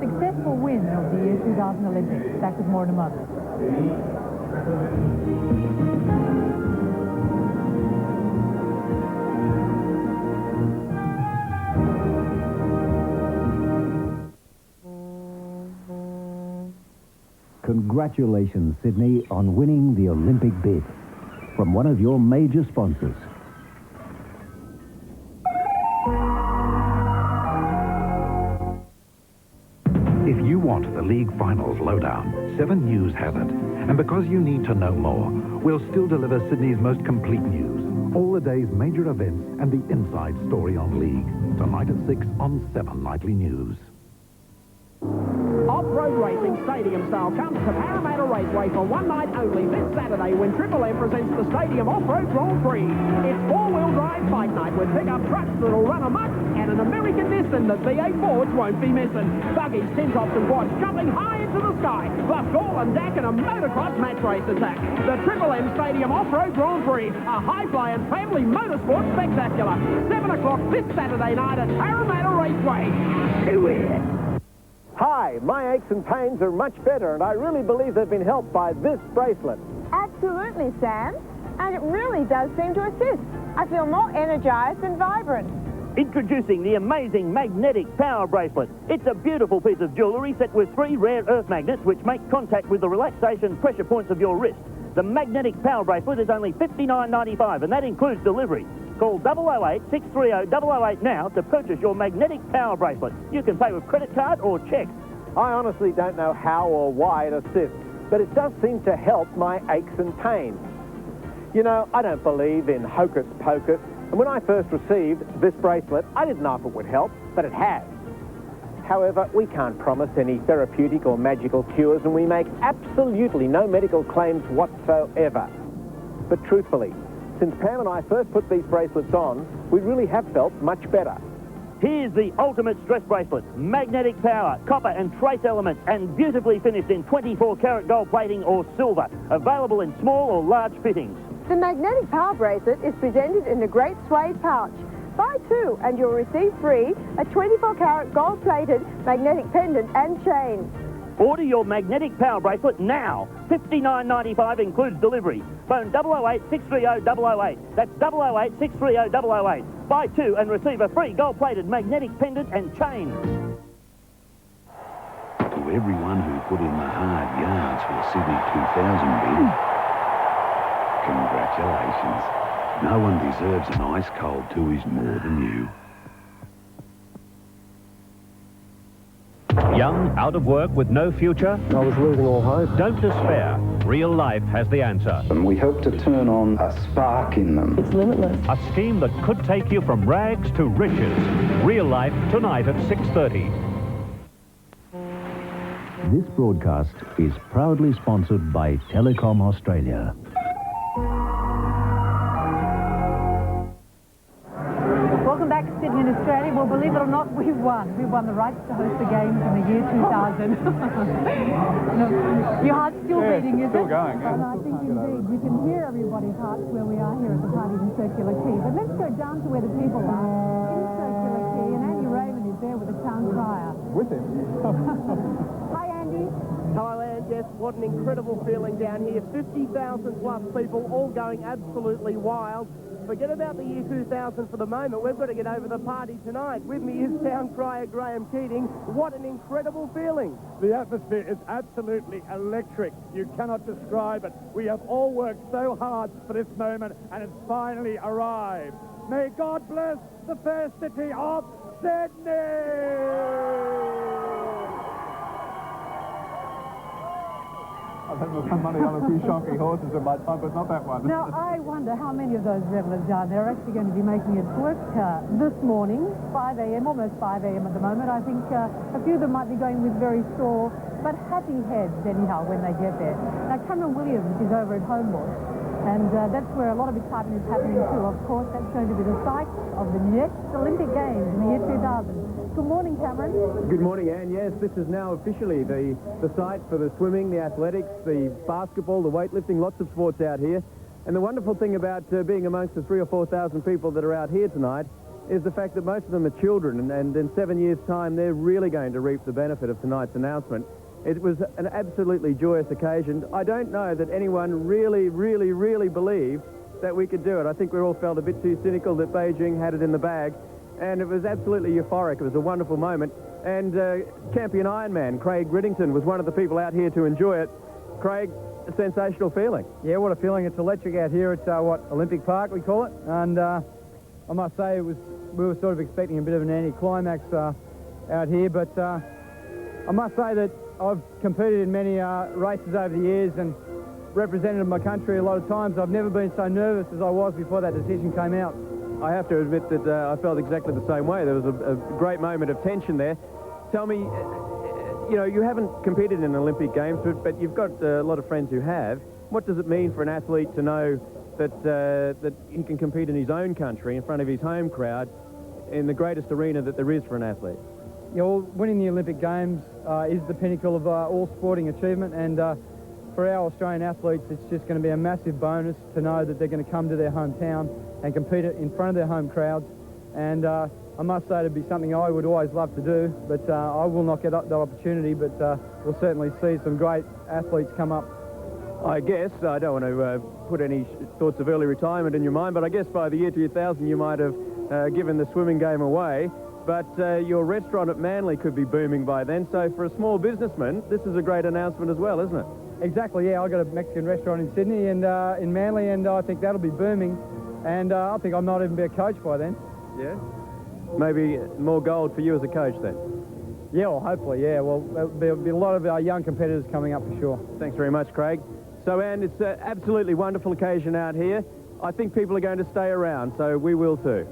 S13: successful win of the year 2000 Olympics. Back with more in a moment.
S25: Congratulations, Sydney, on winning the Olympic bid from one of your major sponsors.
S26: If you want the league finals lowdown, 7 News has it. And because you need to know more, we'll still deliver Sydney's most complete news. All the day's major events and the inside story on league. Tonight at 6 on 7 Nightly News.
S18: off-road racing stadium style comes to Parramatta Raceway for one night only this Saturday when Triple M presents the Stadium Off-Road Grand Prix. It's four-wheel drive fight night with pickup trucks that'll run amok and an American Nissan that V8 Fords won't be missing. Buggies, tin-tops and quads jumping high into the sky, plus Gall and Dak and a motocross match race attack. The Triple M Stadium Off-Road Grand Prix, a high-flying family motorsport spectacular. 7 o'clock this Saturday night at Parramatta Raceway. Do it!
S8: Hi, my aches and pains are much better, and I really believe they've been helped by this bracelet.
S2: Absolutely, Sam. And it really does seem to assist. I feel more energized and vibrant.
S3: Introducing the amazing magnetic power bracelet. It's a beautiful piece of jewellery set with 3 rare earth magnets which make contact with the relaxation pressure points of your wrist. The magnetic power bracelet is only $59.95 and that includes delivery. Call 008-630-008 now to purchase your magnetic power bracelet. You can pay with credit card or cheque.
S8: I honestly don't know how or why it assists, but it does seem to help my aches and pains. You know, I don't believe in hocus pocus, and when I first received this bracelet, I didn't know if it would help, but it has. However, we can't promise any therapeutic or magical cures, and we make absolutely no medical claims whatsoever. But truthfully, since Pam and I first put these bracelets on, we really have felt much better.
S3: Here's the ultimate stress bracelet. Magnetic power, copper and trace elements, and beautifully finished in 24-karat gold plating or silver. Available in small or large fittings.
S2: The magnetic power bracelet is presented in a great suede pouch. Buy 2 and you'll receive free a 24-karat gold-plated magnetic pendant and chain.
S3: Order your magnetic power bracelet now. $59.95 includes delivery. Phone 008-630-008. That's 008-630-008. Buy 2 and receive a free gold-plated magnetic pendant and chain.
S11: To everyone who put in the hard yards for the Sydney 2000 bid, congratulations. No one deserves an ice-cold tuition more than you.
S12: Young, out of work, with no future?
S15: I was losing all hope.
S12: Don't despair. Real Life has the answer.
S15: And we hope to turn on a spark in them.
S12: It's limitless. A scheme that could take you from rags to riches. Real Life, tonight at 6:30.
S25: This broadcast is proudly sponsored by Telecom Australia.
S13: Welcome back to Sydney in Australia. Well, believe it or not, we've won. We've won the rights to host the games in the year 2000. Your heart's still beating, is
S10: still
S13: it?
S10: going, yeah.
S13: And I think indeed you can hear everybody's hearts where we are here at the party in Circular Quay. But let's go down to where the people are in Circular Quay, and Andy Raymond is there with the town crier.
S10: With him?
S13: Hi, Andy.
S18: Hello, Anne. Yes, what an incredible feeling down here. 50,000 plus people all going absolutely wild. Forget about the year 2000 for the moment. We've got to get over the party tonight. With me is town crier Graham Keating. What an incredible feeling.
S21: The atmosphere is absolutely electric. You cannot describe it. We have all worked so hard for this moment, and it's finally arrived. May God bless the fair city of Sydney!
S10: I've had my money on a few shonky horses in my time, but not that one.
S13: Now, I wonder how many of those revelers down there are actually going to be making it to work this morning, 5 a.m., almost 5 a.m. at the moment. I think a few of them might be going with very sore but happy heads, anyhow, when they get there. Now, Cameron Williams is over at Homebush, and that's where a lot of excitement is happening too. Of course, that's going to be the site of the next Olympic Games in the year 2000. Good morning, Cameron.
S27: Good morning, Anne. Yes, this is now officially the site for the swimming, the athletics, the basketball, the weightlifting, lots of sports out here. And the wonderful thing about being amongst the 3,000 or 4,000 people that are out here tonight is the fact that most of them are children, and in 7 years' time, they're really going to reap the benefit of tonight's announcement. It was an absolutely joyous occasion. I don't know that anyone really believed that we could do it. I think we all felt a bit too cynical that Beijing had it in the bag. And it was absolutely euphoric. It was a wonderful moment. And champion Ironman, Craig Riddington, was one of the people out here to enjoy it. Craig, a sensational feeling.
S28: Yeah, what a feeling. It's electric out here at, Olympic Park, we call it. And I must say, we were sort of expecting a bit of an anticlimax out here. But I must say that I've competed in many races over the years and represented my country a lot of times. I've never been so nervous as I was before that decision came out.
S27: I have to admit that I felt exactly the same way. There was a great moment of tension there. Tell me, you know, you haven't competed in Olympic Games, but you've got a lot of friends who have. What does it mean for an athlete to know that that he can compete in his own country in front of his home crowd in the greatest arena that there is for an athlete?
S28: Yeah, well, winning the Olympic Games is the pinnacle of all sporting achievement, and for our Australian athletes, it's just going to be a massive bonus to know that they're going to come to their hometown and compete in front of their home crowds. And I must say it'd be something I would always love to do, but I will not get the opportunity, but we'll certainly see some great athletes come up.
S27: I guess, I don't want to put any thoughts of early retirement in your mind, but I guess by the year 2000 you might have given the swimming game away, but your restaurant at Manly could be booming by then, so for a small businessman, this is a great announcement as well, isn't it?
S28: Exactly, yeah, I've got a Mexican restaurant in Sydney and in Manly, and I think that'll be booming, and I think I might even be a coach by then.
S27: Yeah? Maybe more gold for you as a coach then?
S28: Yeah, well, hopefully, yeah. Well, there'll be a lot of our young competitors coming up for sure.
S27: Thanks very much, Craig. So, Anne, it's an absolutely wonderful occasion out here. I think people are going to stay around, so we will too.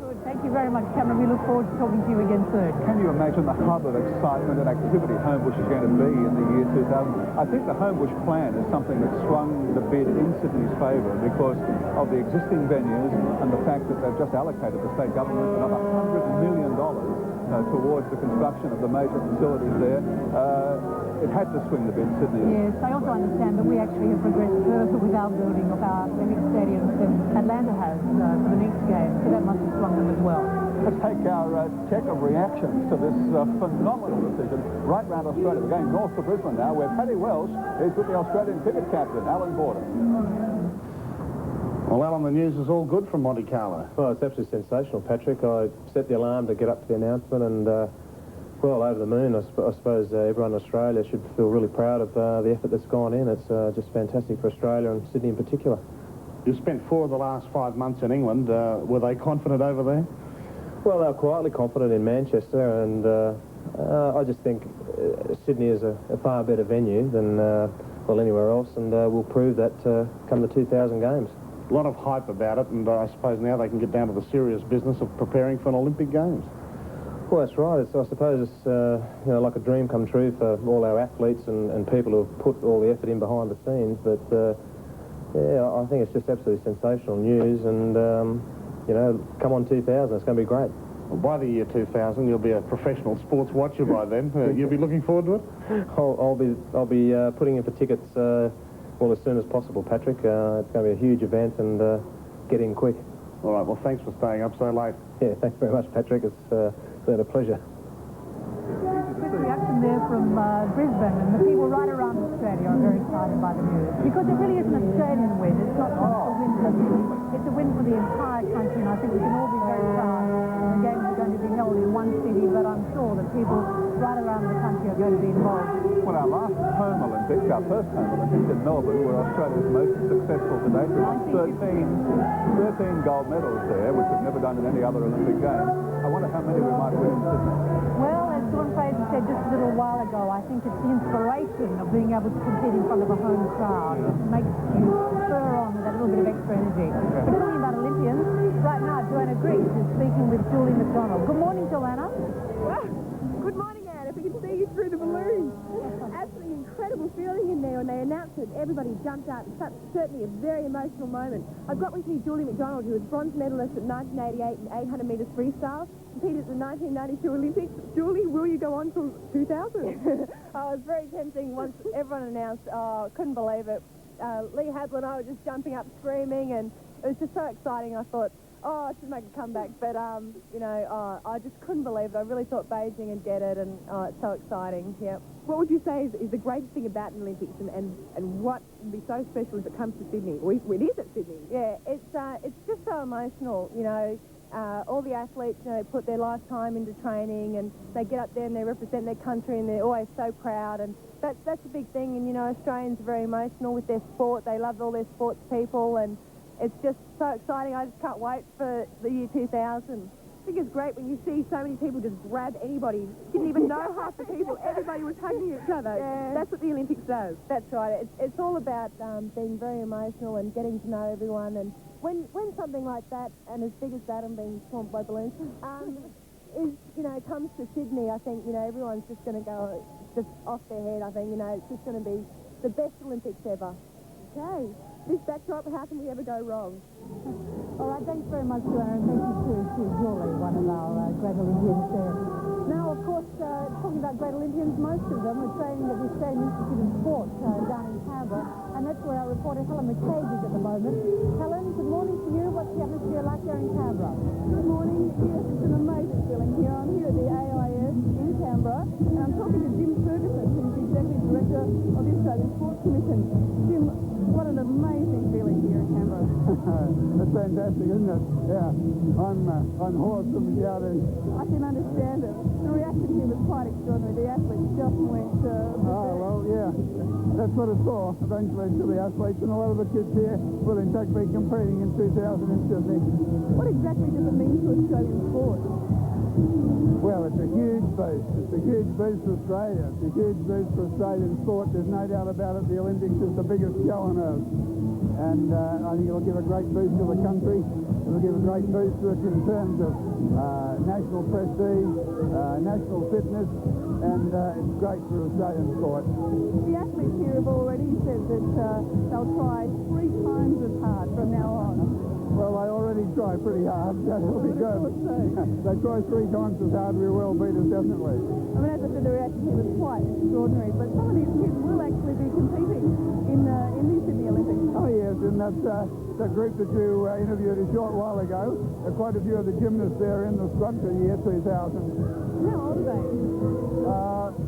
S2: Good. Thank you very much, Cameron. We look forward to talking to you again soon.
S10: Can you imagine the hub of excitement and activity Homebush is going to be in the year 2000? I think the Homebush plan is something that swung the bid in Sydney's favour because of the existing venues and the fact that they've just allocated the state government another $100 million towards the construction of the major facilities there. It had to swing the bid, Sydney.
S2: Yes, I also understand that we actually have progressed further with our building of our Olympic stadiums than Atlanta has for the next game, so that must have swung them as well.
S10: Let's take our check of reactions to this phenomenal decision right round Australia. We're going north to Brisbane now, where Paddy Welsh is with the Australian cricket captain, Alan Border.
S1: Well, Alan, the news is all good from Monte Carlo.
S27: Well, it's absolutely sensational, Patrick. I set the alarm to get up to the announcement and, well, over the moon. I suppose everyone in Australia should feel really proud of the effort that's gone in. It's just fantastic for Australia and Sydney in particular.
S1: You spent 4 of the last 5 months in England. Were they confident over there?
S27: Well, they were quietly confident in Manchester, and I just think Sydney is a far better venue than, well, anywhere else, and we'll prove that come the 2000 Games.
S1: A lot of hype about it, and I suppose now they can get down to the serious business of preparing for an Olympic Games.
S27: Well, that's right. I suppose it's you know, like a dream come true for all our athletes and people who have put all the effort in behind the scenes. But yeah, I think it's just absolutely sensational news, and you know, come on 2000, it's going to be great.
S1: Well, by the year 2000, you'll be a professional sports watcher by then. You'll be looking forward to it.
S27: I'll be putting in for tickets. Well, as soon as possible, Patrick. It's going to be a huge event, and get in quick.
S1: All right, well, thanks for staying up so late.
S27: Yeah, thanks very much, Patrick. It's been a pleasure.
S2: Good reaction there from Brisbane, and the people right around Australia are very excited by the news, because it really is an Australian win. It's not just a win for Sydney, it's a win for the entire country, and I think we can all be very proud. The games are going to be held in one city, but I'm sure that people right around the country are going to be involved.
S10: Well, our last home Olympics, our first home Olympics in Melbourne, were Australia's most successful to date. We won 13 gold medals there, which we've never done in any other Olympic Games. I wonder how many we might win in Sydney.
S2: Well, as John Fraser said just a little while ago, I think it's the inspiration of being able to compete in front of a home crowd. It makes you spur on with that little bit of extra energy. But talking about Olympians, right now Joanna Griggs is speaking with Julie McDonald. Good morning, Joanna.
S4: Good morning, Anne. If we can see you through the balloons. Absolutely incredible feeling in there when they announced it. Everybody jumped out. It's certainly a very emotional moment. I've got with me Julie McDonald, who was bronze medalist at 1988 in 800 metres freestyle, competed at the 1992 Olympics. Julie, will you go on till 2000? It was very tempting once everyone announced. Oh, couldn't believe it. Lee Hadley and I were just jumping up, screaming, and it was just so exciting. I thought, oh, I should make a comeback, but, you know, I just couldn't believe it. I really thought Beijing would get it, and it's so exciting, yeah. What would you say is the greatest thing about an Olympics, and what would be so special if it comes to Sydney? Well, it is at Sydney. Yeah, it's just so emotional, you know. All the athletes, you know, they put their lifetime into training, and they get up there and they represent their country, and they're always so proud, and that's a big thing. And, you know, Australians are very emotional with their sport. They love all their sports people, and it's just so exciting. I just can't wait for the year 2000. I think it's great when you see so many people just grab anybody. Didn't even know half the people. Everybody was hugging each other. Yeah. That's what the Olympics does. That's right. It's all about being very emotional and getting to know everyone. And when something like that, and as big as that and being swamped by balloons, is, you know, comes to Sydney, I think, you know, everyone's just going to go just off their head, I think. You know, it's just going to be the best Olympics ever. Okay, this backdrop, how can we ever go wrong?
S2: All right, thanks very much, Joanne. Thank you to Julie, one of our great Olympians there. Now, of course, talking about great Olympians, most of them are training at the Australian Institute of Sport down in Canberra, and that's where our reporter Helen McCabe is at the moment. Helen, good morning to you. What's the atmosphere like there in Canberra?
S5: Good morning. Yes, it's an amazing feeling here. I'm here at the AIS in Canberra, and I'm talking to Jim Ferguson, who's the Executive Director of the Australian Sports Commission. Jim, what an amazing feeling here in Canberra.
S6: It's fantastic, isn't it? Yeah. I'm hoarse from shouting.
S5: I can understand it. The reaction here was quite extraordinary. The athletes just went...
S6: well, yeah. That's what it's for, eventually, to the athletes. And a lot of the kids here will, in fact, be competing in 2000 in Sydney.
S5: What exactly does it mean to Australian sport?
S6: Well, it's a huge boost. It's a huge boost for Australia. It's a huge boost for Australian sport. There's no doubt about it. The Olympics is the biggest show on earth. And I think it'll give a great boost to the country. It'll give a great boost to it in terms of national prestige, national fitness, and it's great for Australian sport.
S5: The athletes here have already said that they'll try 3 times as hard from now on.
S6: Well, they already try pretty hard. That'll be good. They try 3 times as hard, we will beat us, definitely.
S5: I mean, as I said, the reaction here was quite extraordinary, but some of these kids will actually be competing in the Sydney Olympics.
S6: Oh, yes, and that's the group that you interviewed a short while ago. Quite a few of the gymnasts there in the squad for year 2000.
S5: How old are they?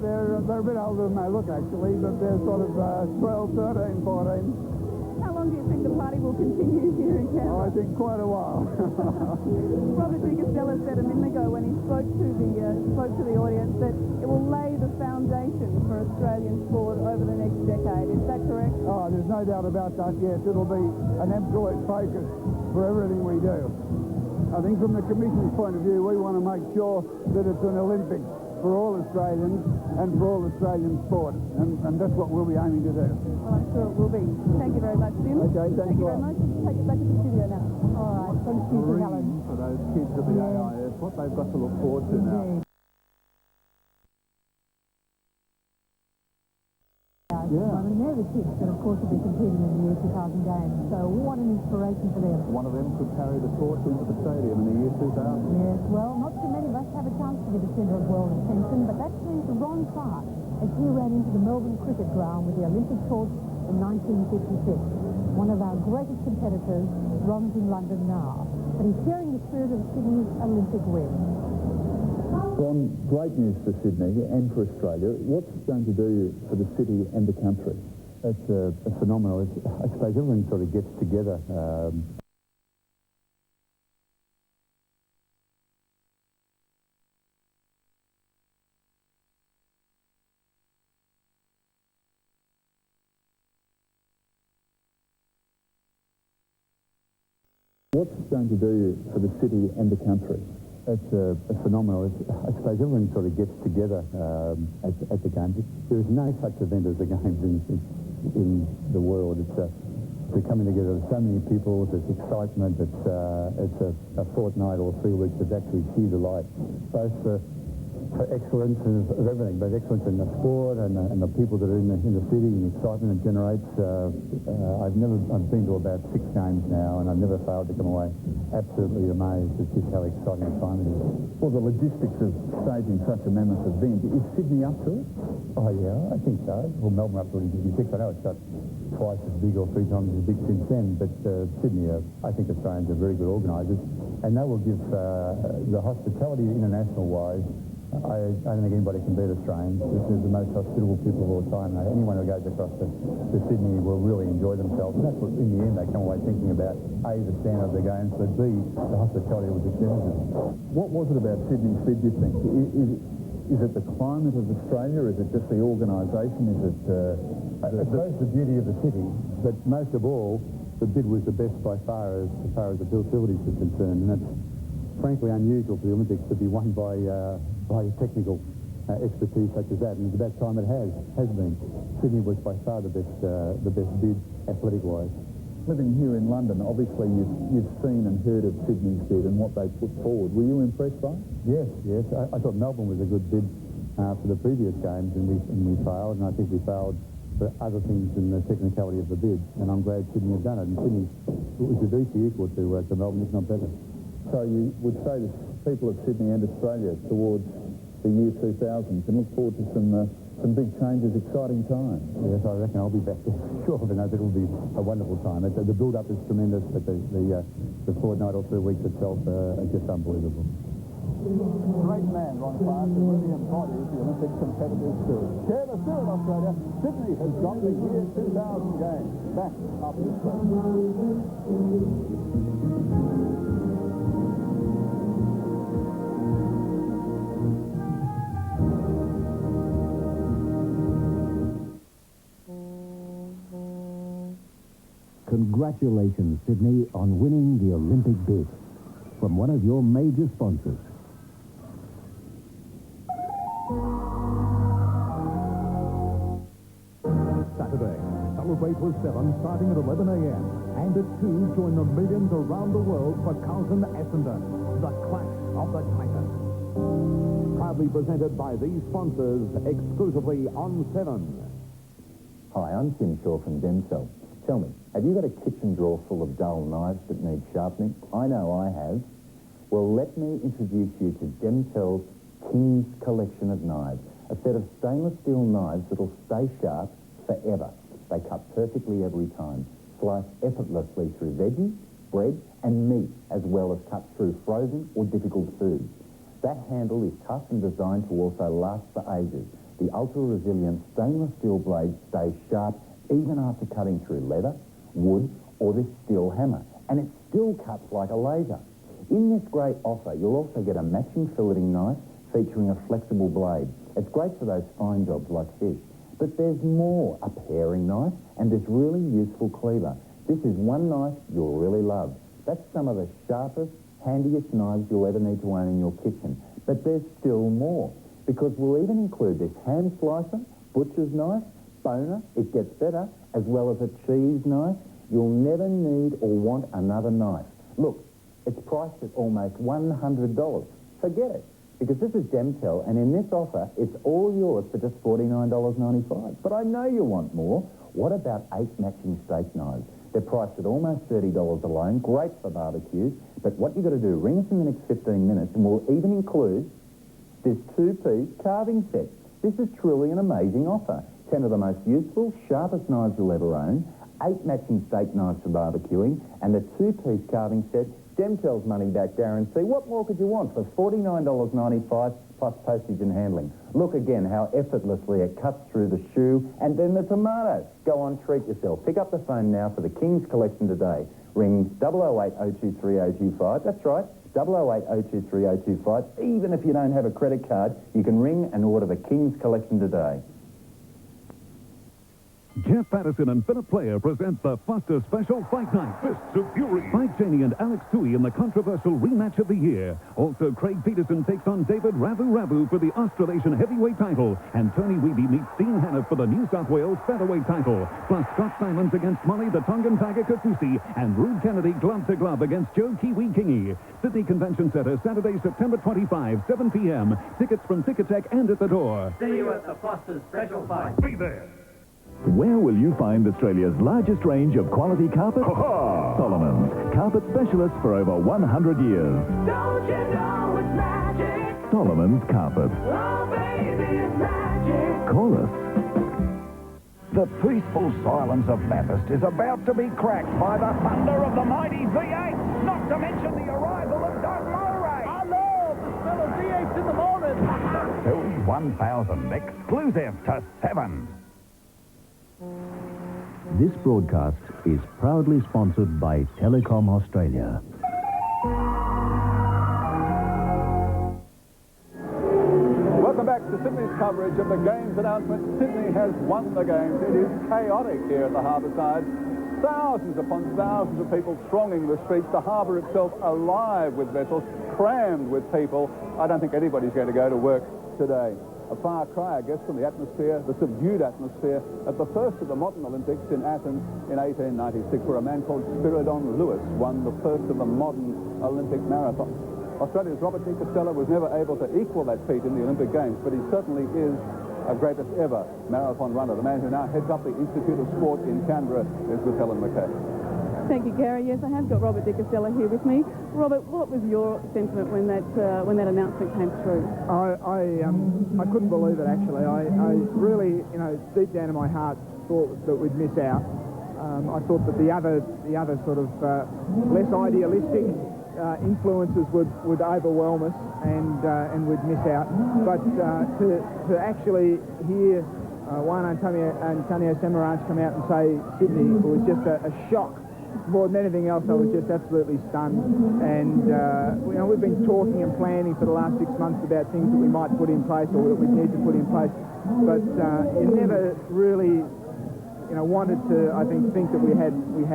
S6: They're a bit older than they look, actually, but they're sort of 12, 13, 14.
S5: How long do you think the party will continue here in Canberra?
S6: Oh, I think quite a while.
S5: Robert De Castella said a minute ago when he spoke to the audience that it will lay the foundation for Australian sport over the next decade. Is that correct?
S6: Oh, there's no doubt about that, yes. It'll be an absolute focus for everything we do. I think from the Commission's point of view, we want to make sure that it's an Olympics for all Australians and for all Australian sport, and that's what we'll be aiming to do.
S5: Well, I'm sure it will be. Thank you very much, Jim.
S6: Okay, thank
S5: you very much. Take it back to the studio now.
S2: All right, thank you, Helen.
S6: For those kids at the AIS, what they've got to look forward to now.
S2: Yeah. I mean, they're the kids that, of course, will be competing in the year 2000 games. So what an inspiration for them.
S6: One of them could carry the torch into the stadium in the year 2000.
S2: Yes, well, not too many of us have a chance to be the centre of world attention, but that seems to Ron Clark as he ran into the Melbourne cricket ground with the Olympic torch in 1956. One of our greatest competitors. Ron's in London now, but he's sharing the spirit of Sydney's Olympic win.
S7: Ron, great news for Sydney and for Australia. What's it going to do for the city and the country? It's phenomenal. I suppose everyone sort of gets together. What's it going to do for the city and the country? It's phenomenal. I suppose everyone sort of gets together at the games. There is no such event as the games in the world. It's the coming together of so many people. There's excitement. It's a fortnight or 3 weeks of actually sheer delight, both for excellence of everything, both excellence in the sport and the people that are in the city, and the excitement it generates. I've been to about 6 games now, and I've never failed to come away absolutely amazed at just how exciting a time it is. Well, the logistics of staging such a mammoth event, is Sydney up to it? Oh, yeah, I think so. Well, Melbourne up to it in 56. I know it's got twice as big or 3 times as big since then, but Sydney, I think Australians are very good organisers, and they will give the hospitality international-wise. I don't think anybody can beat Australians. This is the most hospitable people of all time. Anyone who goes across to Sydney will really enjoy themselves. And that's what, in the end, they come away thinking about, A, the standard of the games, but B, the hospitality was extensive. What was it about Sydney's bid, do you think? Is it the climate of Australia? Is it just the organisation? Is it... I suppose the beauty of the city, but most of all, the bid was the best by far as far as the facilities are concerned. And it's frankly unusual for the Olympics to be won by technical expertise such as that, and it's about time it has been. Sydney was by far the best bid athletic-wise. Living here in London, obviously you've seen and heard of Sydney's bid and what they put forward. Were you impressed by it? Yes. I thought Melbourne was a good bid for the previous games, and we failed, and I think we failed for other things in the technicality of the bid, and I'm glad Sydney have done it. And Sydney was reduced equal to Melbourne, if not better.
S9: So you would say to people of Sydney and Australia towards the year 2000 can look forward to some big changes, exciting times.
S7: Yes, I reckon I'll be back there. Sure, but no, it'll be a wonderful time. The build-up is tremendous, but the fortnight or 3 weeks itself are just unbelievable.
S6: Great man, Ron Clark, who really embodies the Olympic competitive spirit. Share the spirit, Australia. Sydney has got the year 2000 games back after this break.
S25: Congratulations, Sydney, on winning the Olympic bid from one of your major sponsors.
S14: Saturday, celebrate with 7 starting at 11 a.m. And at 2, join the millions around the world for Carlton Essendon, the clash of the Titans. Proudly presented by these sponsors exclusively on 7.
S16: Hi, I'm Tim Shaw from Demcel. Tell me, have you got a kitchen drawer full of dull knives that need sharpening? I know I have. Well, let me introduce you to Demcel's King's Collection of Knives, a set of stainless steel knives that'll stay sharp forever. They cut perfectly every time, slice effortlessly through veggies, bread and meat, as well as cut through frozen or difficult foods. That handle is tough and designed to also last for ages. The ultra-resilient stainless steel blade stays sharp even after cutting through leather, wood or this steel hammer, and it still cuts like a laser. In this great offer, you'll also get a matching filleting knife featuring a flexible blade. It's great for those fine jobs like fish. But there's more, a paring knife and this really useful cleaver. This is one knife you'll really love. That's some of the sharpest, handiest knives you'll ever need to own in your kitchen. But there's still more, because we'll even include this hand slicer, butcher's knife, boner, it gets better, as well as a cheese knife. You'll never need or want another knife. Look, it's priced at almost $100. Forget it, because this is Demcel, and in this offer, it's all yours for just $49.95. But I know you want more. What about 8 matching steak knives? They're priced at almost $30 alone, great for barbecues. But what you've got to do, ring us in the next 15 minutes, and we'll even include this 2-piece carving set. This is truly an amazing offer. 10 of the most useful, sharpest knives you'll ever own, 8 matching steak knives for barbecuing, and the 2-piece carving set, Demcel's money-back guarantee. What more could you want for $49.95 plus postage and handling? Look again how effortlessly it cuts through the shoe, and then the tomato. Go on, treat yourself. Pick up the phone now for the King's Collection today. Ring 008 023 025. That's right, 008 023 025. Even if you don't have a credit card, you can ring and order the King's Collection today.
S26: Jeff Patterson and Philip Player present the Foster Special Fight Night. Fists of Fury. Mike Chaney and Alex Toohey in the controversial rematch of the year. Also, Craig Peterson takes on David Ravu for the Australasian heavyweight title. And Tony Weeby meets Dean Hannaf for the New South Wales featherweight title. Plus, Scott Simons against Molly the Tongan Tiger Kasusi. And Rude Kennedy glove to glove against Joe Kiwi Kingy. Sydney Convention Centre, Saturday, September 25, 7 p.m. Tickets from Ticketek and at the door.
S17: See you at the Foster Special Fight.
S26: Be there.
S19: Where will you find Australia's largest range of quality carpets? Solomon's, carpet specialists for over 100 years.
S17: Don't you know it's magic?
S19: Solomon's Carpets.
S17: Oh, baby, it's magic.
S19: Call us.
S20: The peaceful silence of Bathurst is about to be cracked by the thunder of the mighty V8, not to mention the arrival of Doug Mulray.
S18: I love the smell of V8s in the morning.
S20: Phil's 1000 exclusive to 7.
S25: This broadcast is proudly sponsored by Telecom Australia.
S6: Welcome back to Sydney's coverage of the Games announcement. Sydney has won the Games. It is chaotic here at the harbour side. Thousands upon thousands of people thronging the streets. The harbour itself alive with vessels, crammed with people. I don't think anybody's going to go to work today. A far cry, I guess, from the atmosphere, the subdued atmosphere, at the first of the modern Olympics in Athens in 1896, where a man called Spiridon Lewis won the first of the modern Olympic marathons.
S9: Australia's Robert de Castella was never able to equal that feat in the Olympic Games, but he certainly is our greatest ever marathon runner. The man who now heads up the Institute of Sport in Canberra is with Helen McKay.
S5: Thank you, Gary. Yes, I have got Robert de Castella here with me. Robert, what was your sentiment when that announcement came through?
S28: I couldn't believe it, actually. I really, you know, deep down in my heart, thought that we'd miss out. I thought that the other sort of less idealistic influences would overwhelm us and we'd miss out. But to actually hear Juan Antonio Samaranch come out and say Sydney was just a shock. More than anything else, I was just absolutely stunned. And you know, we've been talking and planning for the last 6 months about things that we might put in place or that we need to put in place, but you never really, you know, wanted to, I think that we had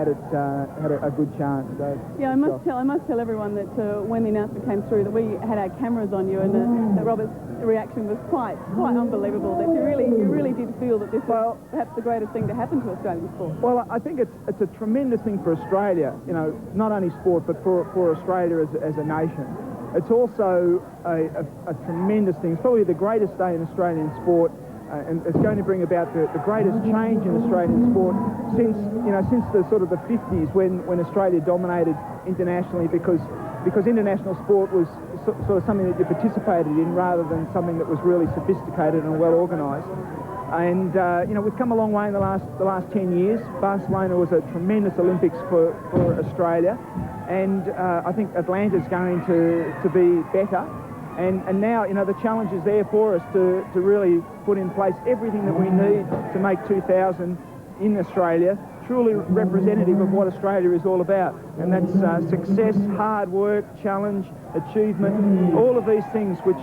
S28: a good chance. So,
S5: yeah, I must tell everyone that when the announcement came through, that we had our cameras on you, and that Robert's reaction was quite unbelievable. That you really did feel that this was perhaps the greatest thing to happen to Australian sport.
S28: Well, I think it's a tremendous thing for Australia. You know, not only sport, but for Australia as a nation. It's also a tremendous thing. It's probably the greatest day in Australian sport. And it's going to bring about the greatest change in Australian sport since the sort of the 50s when Australia dominated internationally, because international sport was sort of something that you participated in rather than something that was really sophisticated and well organised. And you know, we've come a long way in the last 10 years. Barcelona was a tremendous Olympics for Australia, and I think Atlanta's going to be better. And now, you know, the challenge is there for us to really put in place everything that we need to make 2000 in Australia truly representative of what Australia is all about. And that's success, hard work, challenge, achievement, all of these things which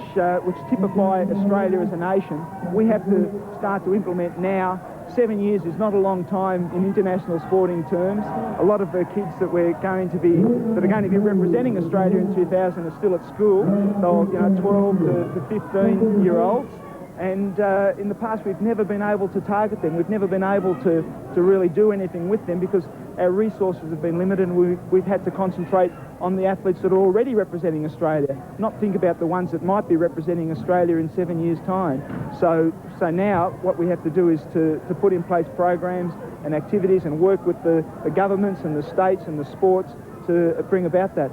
S28: typify Australia as a nation, we have to start to implement now. 7 years is not a long time in international sporting terms. A lot of the kids that are going to be representing Australia in 2000 are still at school. So, you know, 12 to 15-year-olds. And in the past, we've never been able to target them. We've never been able to really do anything with them because our resources have been limited, and we've had to concentrate on the athletes that are already representing Australia, not think about the ones that might be representing Australia in 7 years' time. So now what we have to do is to put in place programs and activities and work with the governments and the states and the sports to bring about that.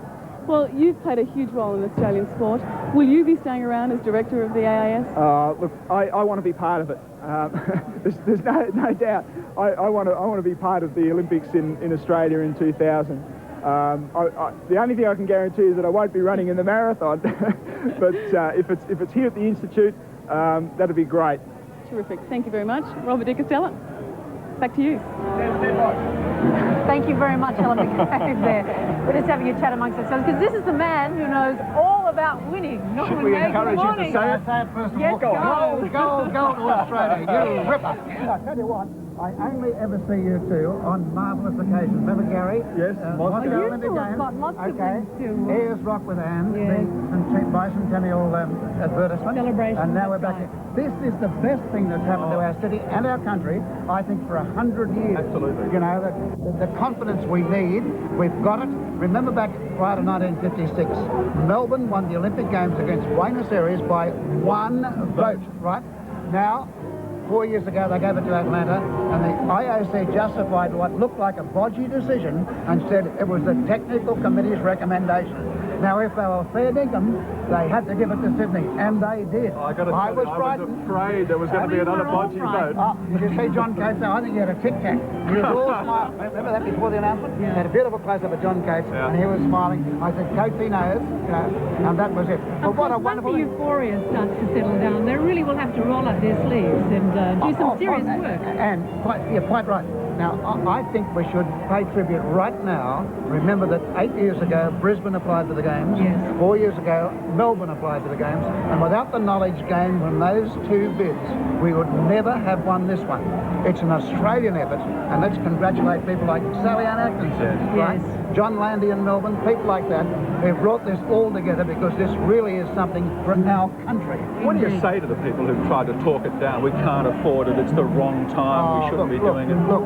S5: Well, you've played a huge role in Australian sport. Will you be staying around as director of the AIS?
S28: Look, I want to be part of it. There's no doubt. I want to be part of the Olympics in Australia in 2000. The only thing I can guarantee is that I won't be running in the marathon. But if it's here at the Institute, that'd be great.
S5: Terrific. Thank you very much, Robert de Castella. Back to you.
S13: Thank you very much, Helen McKay there. We're just having a chat amongst ourselves because this is the man who knows all about winning.
S3: Should we encourage him to say it? Say it first of all. Go to Australia, you ripper. I tell you what, I only ever see you two on marvellous occasions. Remember Gary?
S28: Yes.
S3: Moscow Olympic Games. Okay. Here's Rock with Anne, the bicentennial advertisement.
S2: Celebration.
S3: And now we're back here. This is the best thing that's happened to our city and our country, I think, for 100 years.
S28: Absolutely.
S3: You know, the confidence we need, we've got it. Remember back prior to 1956, Melbourne won the Olympic Games against Buenos Aires by 1 vote, right? Now, 4 years ago, they gave it to Atlanta, and the IOC justified what looked like a bodgy decision and said it was the technical committee's recommendation. Now, if they were fair dinkum, they had to give it to Sydney, and they did.
S10: I was afraid there was going to be another bodgy vote.
S3: Did you see John Coates? I think he had a Tic Tac. He was all smiling. Remember that before the announcement?
S2: Yeah.
S3: He had a beautiful close-up of John Coates, and he was smiling. I said, Coates, he knows, you know, and that was it. But what a wonderful
S2: Once the euphoria starts to settle down, they really will have to roll up their sleeves and do some serious work.
S3: And quite right. Now, I think we should pay tribute right now. Remember that 8 years ago, Brisbane applied to the Games.
S2: Yes.
S3: 4 years ago, Melbourne applied to the Games. And without the knowledge gained from those two bids, we would never have won this one. It's an Australian effort, and let's congratulate people like Sally Ann Atkinson, right? John Landy in Melbourne, people like that, who've brought this all together because this really is something for our country.
S10: What do you say to the people who've tried to talk it down? We can't afford it, it's the wrong time, we shouldn't be doing it.
S3: Look,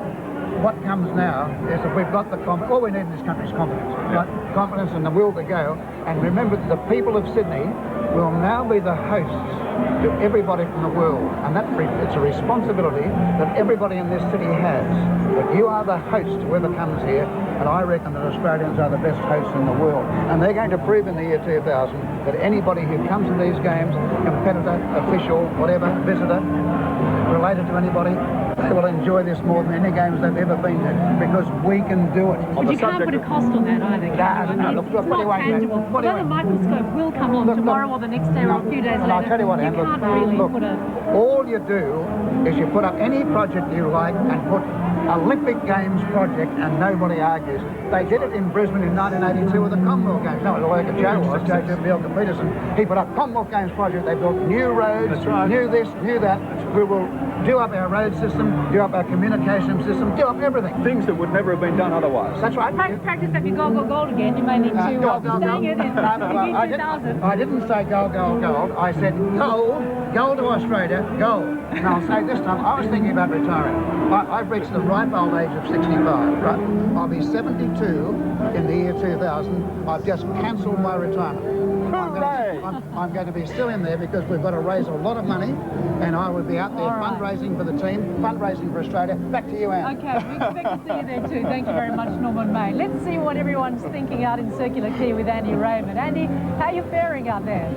S3: what comes now is that we've got the confidence. All we need in this country is confidence. Right? Confidence and the will to go. And remember that the people of Sydney will now be the hosts to everybody from the world. And it's a responsibility that everybody in this city has. That you are the host to whoever comes here. And I reckon that Australians are the best hosts in the world. And they're going to prove in the year 2000 that anybody who comes to these games, competitor, official, whatever, visitor, related to anybody, they will enjoy this more than any games they've ever been to, because we can do it.
S13: But you can't put a cost on that either, can you?
S3: No,
S13: It's not tangible. Although the microscope will come on tomorrow or the next day or a few days later,
S3: I'll tell you what, Anne,
S13: you can't really put a...
S3: all you do is you put up any project you like and put Olympic Games project, and nobody argues. They did it in Brisbane in 1982 with the Commonwealth Games. No, like Joe Peterson. He put up Commonwealth Games project. They built new roads, new this, new that. We will do up our road system, do up our communication system, do up everything.
S10: Things that would never have been done otherwise.
S3: That's right.
S13: Practice that you gold again. You may need to staying it in 2000.
S3: I didn't say gold. I said gold to Australia, gold. And I'll say this time, I was thinking about retiring. I've reached the ripe old age of 65, right? I'll be 72 in the year 2000. I've just cancelled my retirement. I'm going to be still in there because we've got to raise a lot of money, and I will be out there fundraising for the team, fundraising for Australia. Back to you, Anne.
S13: Okay, we expect to see you there too. Thank you very much, Norman May. Let's see what everyone's thinking out in Circular Quay with Andy Raymond. Andy, how are you faring out there?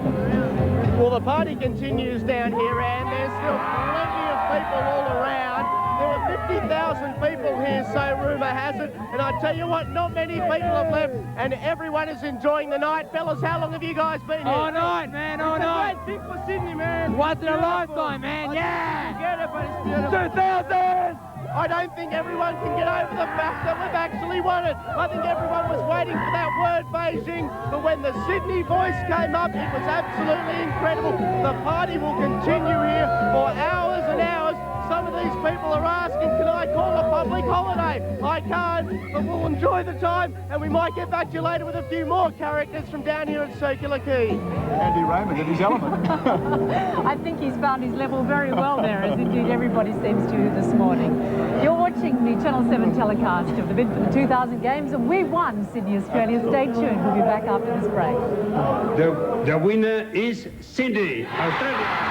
S8: Well, the party continues down here, and there's still plenty of people all around. There were 50,000 people here, so rumour has it. And I tell you what, not many people have left, and everyone is enjoying the night. Fellas, how long have you guys been here?
S11: All night, man, all night.
S8: It's a great thing for Sydney, man.
S11: Once in a lifetime, man, yeah.
S8: Get it, but it's beautiful.
S11: 2000!
S8: I don't think everyone can get over the fact that we've actually won it. I think everyone was waiting for that word, Beijing, but when the Sydney voice came up, it was absolutely incredible. The party will continue here for hours and hours. Some of these people are asking, can I call a public holiday? I can't, but we'll enjoy the time, and we might get back to you later with a few more characters from down here at Circular Quay.
S10: Andy Raymond in his element.
S13: I think he's found his level very well there, as indeed everybody seems to this morning. You're watching the Channel 7 telecast of the bid for the 2000 Games, and we've won Sydney, Australia. Stay tuned. We'll be back after this break.
S12: The winner is Sydney, Australia.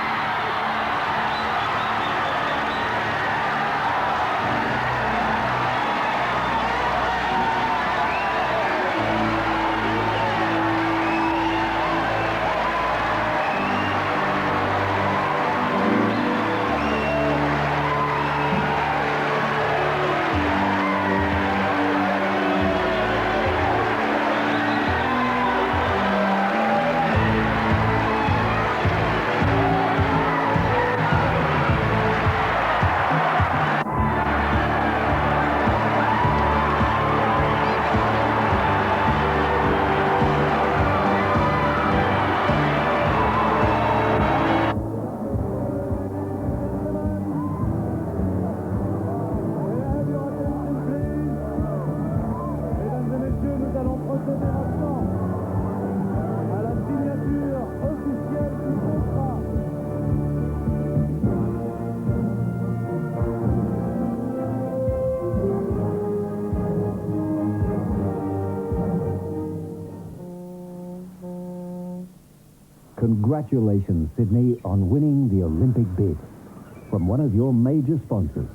S25: Congratulations, Sydney, on winning the Olympic bid from one of your major sponsors.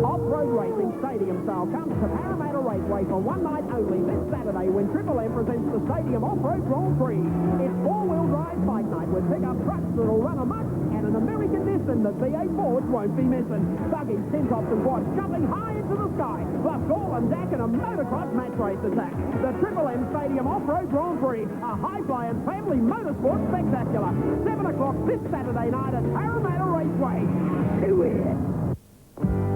S18: Off-road racing stadium style comes to Parramatta Raceway for one night only this Saturday when Triple M presents the Stadium Off-Road Grand Prix. It's four-wheel drive fight night with pickup trucks that'll run amok and an American Nissan that V8 Fords won't be missing. Buggies, tin-tops and quads jumping high into the sky, plus Gall and Dak and a motocross match race attack. The Triple M Stadium Off-Road Grand Prix, a high-flying family motorsport spectacular. 7 o'clock this Saturday night at Parramatta Raceway. Do it!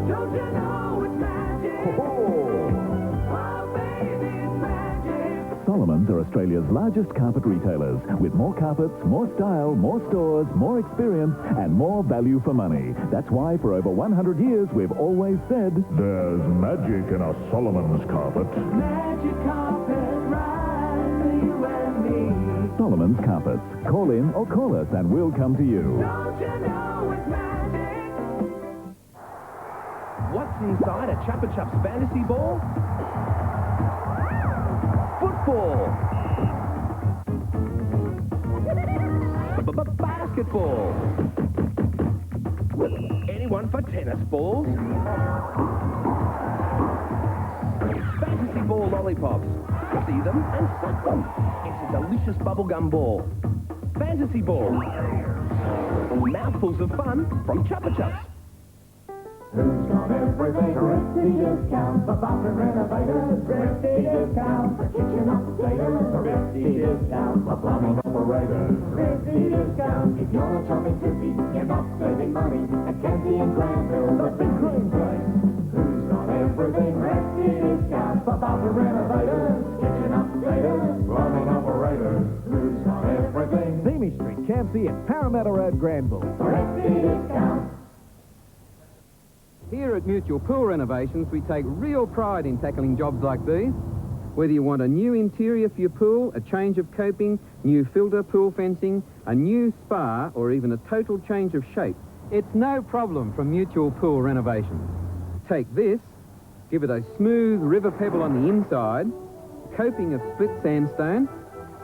S17: Don't you know it's magic? Oh, baby, it's magic.
S19: Solomon's are Australia's largest carpet retailers, with more carpets, more style, more stores, more experience, and more value for money. That's why for over 100 years we've always said,
S14: there's magic in a Solomon's carpet.
S17: Magic carpet ride for you and me.
S19: Solomon's Carpets. Call in or call us and we'll come to you.
S1: What's inside a Chupa Chups fantasy ball? Football. Basketball. Anyone for tennis balls? Fantasy ball lollipops. See them and suck them. It's a delicious bubblegum ball. Fantasy ball. Mouthfuls of fun from Chupa Chups.
S17: Who's got everything? Thrifty discount for bathroom renovators. Thrifty discount for kitchen updaters. Thrifty discount for plumbing operators. Thrifty discount if you're shopping thrifty. You're not saving money at Candy and Granville, the big green place. Who's got everything? Thrifty discount for bathroom renovators. Kitchen updaters. Plumbing operators. Who's got everything?
S14: Simi Street, Campsie and Parramatta Road, Granville.
S17: Thrifty discount.
S4: Here at Mutual Pool Renovations, we take real pride in tackling jobs like these. Whether you want a new interior for your pool, a change of coping, new filter pool fencing, a new spa, or even a total change of shape, it's no problem from Mutual Pool Renovations. Take this, give it a smooth river pebble on the inside, coping of split sandstone,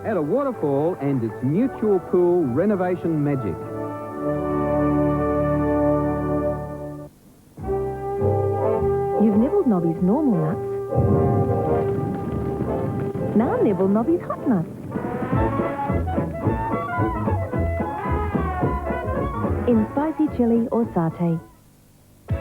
S4: add a waterfall, and it's Mutual Pool Renovation magic.
S15: You've nibbled Nobby's normal nuts. Now nibble Nobby's hot nuts. In spicy chili or satay.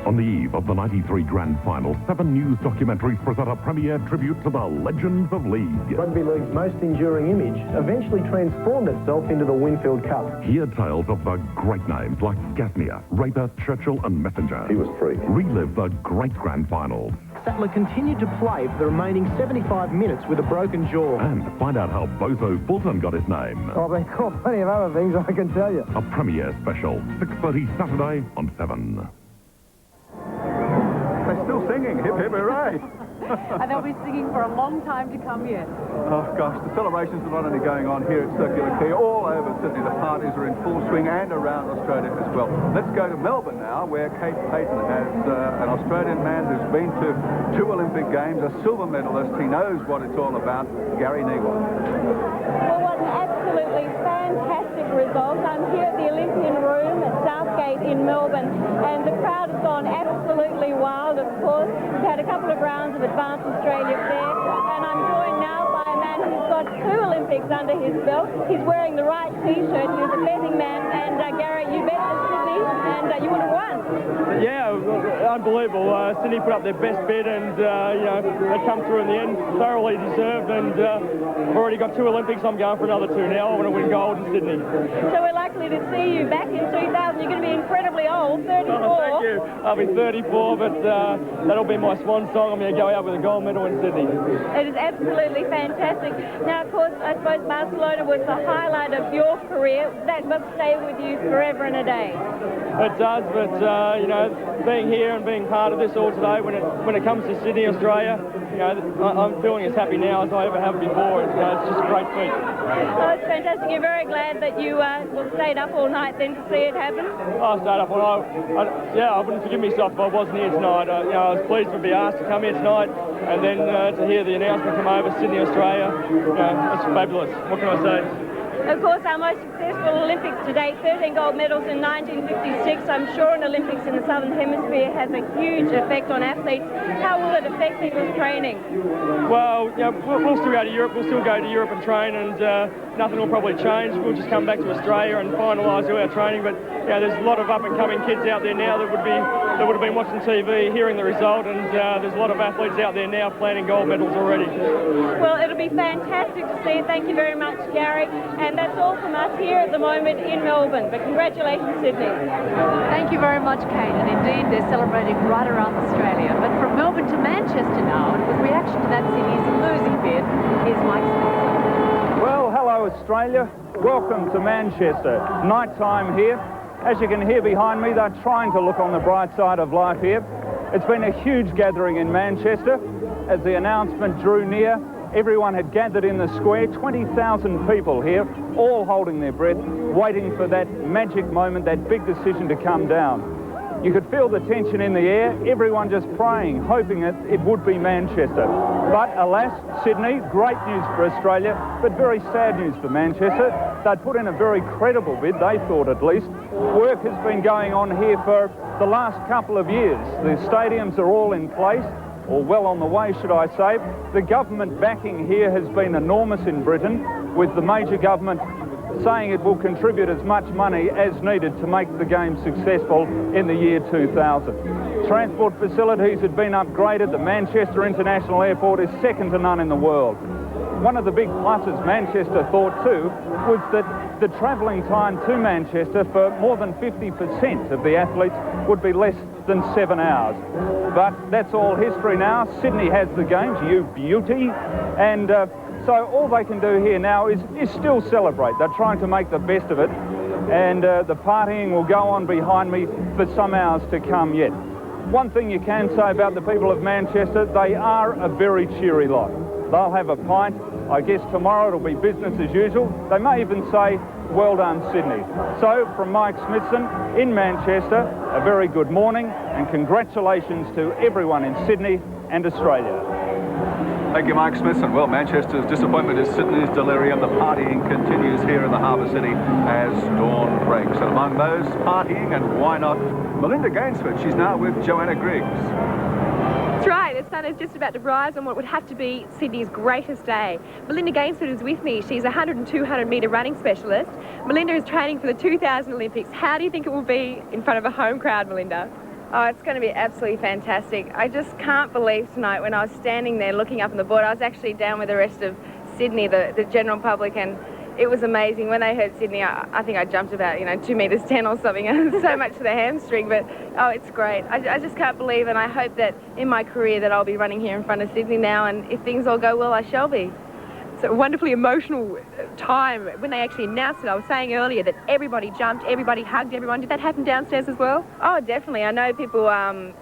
S21: On the eve of the 93 Grand Final, 7 news documentaries present a premiere tribute to the legends of league.
S22: Rugby League's most enduring image eventually transformed itself into the Winfield Cup.
S21: Hear tales of the great names like Gasnier, Raper, Churchill and Messenger.
S22: He was free.
S21: Relive the great Grand Finals.
S22: Sattler continued to play for the remaining 75 minutes with a broken jaw.
S21: And find out how Bozo Fulton got his name.
S28: I've been called plenty of other things, I can tell you.
S21: A premiere special, 6:30 Saturday on 7.
S10: They're still singing, hip hip hooray!
S13: And they'll be singing for a long time to come yet.
S10: Oh gosh, the celebrations are not only going on here at Circular Quay, all over Sydney. The parties are in full swing and around Australia as well. Let's go to Melbourne now, where Kate Payton has an Australian man who's been to 2 Olympic Games, a silver medalist. He knows what it's all about, Gary Neiwand.
S23: Well, what an absolutely fantastic result. I'm here at the Olympian Room at Southgate in Melbourne, and the crowd has gone absolutely wild, of course. We've had a couple of rounds of Advanced Australia there, and I'm joined now by a man who's got 2 Olympics under his belt. He's wearing the right T-shirt. He's a betting man, and Gary, you bet for Sydney, and you would have won.
S28: Yeah, unbelievable. Sydney put up their best bid, and they come through in the end, thoroughly deserved. And I've already got 2 Olympics. I'm going for another 2 now. I want to win gold in Sydney.
S23: So we're likely to see you back in 2000. You're going to be incredibly old, 34.
S28: Oh, thank you. I'll be 34, but that'll be my swan song. I'm going to go out with a gold medal in Sydney.
S23: It is absolutely fantastic. Now, of course, I suppose Barcelona was the highlight of your career. That must stay with you forever and a day.
S28: It does, but being here and being part of this all today, when it comes to Sydney, Australia, I'm feeling as happy now as I ever have before. It's just a great feat.
S23: Oh, it's fantastic. You're very glad that you stayed up all night then to see it happen?
S28: I stayed up all night. I wouldn't forgive myself if I wasn't here tonight. I was pleased to be asked to come here tonight, and then to hear the announcement come over Sydney, Australia. It's fabulous. What can I say?
S23: Of course, our most successful Olympics to date, 13 gold medals in 1956. I'm sure an Olympics in the Southern Hemisphere has a huge effect on athletes. How will it affect people's training?
S28: Well, we'll still go to Europe. We'll still go to Europe and train, and nothing will probably change. We'll just come back to Australia and finalise all our training. But there's a lot of up-and-coming kids out there now that would have been watching TV, hearing the result, and there's a lot of athletes out there now planning gold medals already.
S23: Well, it'll be fantastic to see. Thank you very much, Gary. And that's all from us here at the moment in Melbourne. But congratulations, Sydney.
S13: Thank you very much, Kate. And indeed, they're celebrating right around Australia. But from Melbourne to Manchester now, and with reaction to that city's losing bid, here's Mike Smith.
S24: Well, hello, Australia. Welcome to Manchester. Night time here. As you can hear behind me, they're trying to look on the bright side of life here. It's been a huge gathering in Manchester as the announcement drew near. Everyone had gathered in the square, 20,000 people here, all holding their breath, waiting for that magic moment, that big decision to come down. You could feel the tension in the air, everyone just praying, hoping that it would be Manchester. But alas, Sydney, great news for Australia, but very sad news for Manchester. They'd put in a very credible bid, they thought at least. Work has been going on here for the last couple of years. The stadiums are all in place, or well on the way, should I say. The government backing here has been enormous in Britain, with the major government saying it will contribute as much money as needed to make the game successful in the year 2000. Transport facilities had been upgraded. The Manchester International Airport is second to none in the world. One of the big pluses Manchester thought too was that the travelling time to Manchester for more than 50% of the athletes would be less than 7 hours. But that's all history now. Sydney has the games, you beauty, and so all they can do here now is still celebrate. They're trying to make the best of it, and the partying will go on behind me for some hours to come yet. One thing you can say about the people of Manchester, they are a very cheery lot. They'll have a pint. I guess tomorrow it'll be business as usual. They may even say, well done, Sydney. So, from Mike Smithson in Manchester, a very good morning and congratulations to everyone in Sydney and Australia.
S10: Thank you, Mike Smithson. Well, Manchester's disappointment is Sydney's delirium. The partying continues here in the Harbour City as dawn breaks. And among those partying, and why not, Melinda Gainsford. She's now with Joanna Griggs.
S5: That's right, the sun is just about to rise on what would have to be Sydney's greatest day. Melinda Gainsford is with me. She's a 100 and 200 metre running specialist. Melinda is training for the 2000 Olympics. How do you think it will be in front of a home crowd, Melinda?
S6: Oh, it's going to be absolutely fantastic. I just can't believe tonight when I was standing there looking up on the board. I was actually down with the rest of Sydney, the general public, and it was amazing. When they heard Sydney, I think I jumped about, 2 metres 10 or something, so much to the hamstring, but oh, it's great. I just can't believe, and I hope that in my career that I'll be running here in front of Sydney now, and if things all go well, I shall be.
S5: It's a wonderfully emotional time. When they actually announced it, I was saying earlier that everybody jumped, everybody hugged everyone. Did that happen downstairs as well?
S6: Oh, definitely. I know people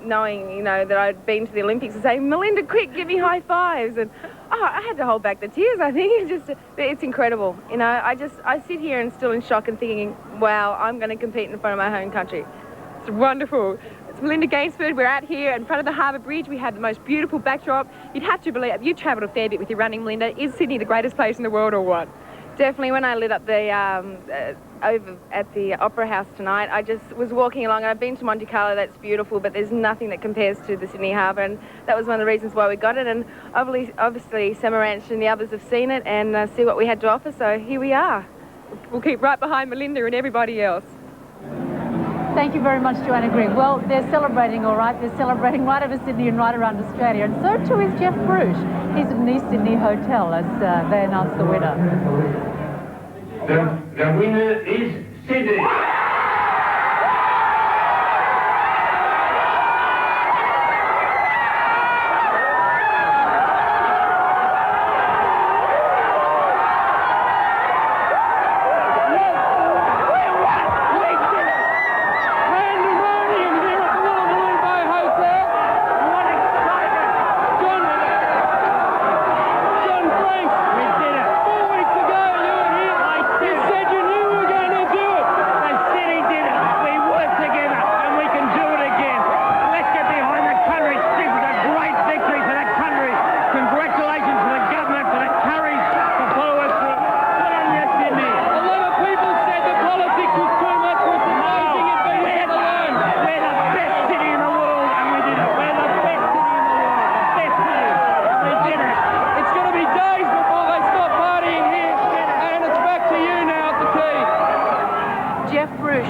S6: knowing, that I'd been to the Olympics and saying, Melinda, quick, give me high fives. And I had to hold back the tears, I think. It's incredible. I sit here and still in shock and thinking, wow, I'm going to compete in front of my home country.
S5: It's wonderful. It's Melinda Gainsford. We're out here in front of the Harbour Bridge. We have the most beautiful backdrop. You'd have to believe, you travelled a fair bit with your running, Melinda. Is Sydney the greatest place in the world or what?
S6: Definitely. When I lit up the over at the Opera House tonight, I just was walking along, and I've been to Monte Carlo, that's beautiful, but there's nothing that compares to the Sydney Harbour, and that was one of the reasons why we got it. And obviously Samaranch and the others have seen it and see what we had to offer, so here we are.
S5: We'll keep right behind Melinda and everybody else.
S13: Thank you very much, Joanna Grigg. Well, they're celebrating all right. They're celebrating right over Sydney and right around Australia. And so too is Jeff Bruce. He's at an East Sydney hotel as they announce the winner.
S12: The winner is Sydney.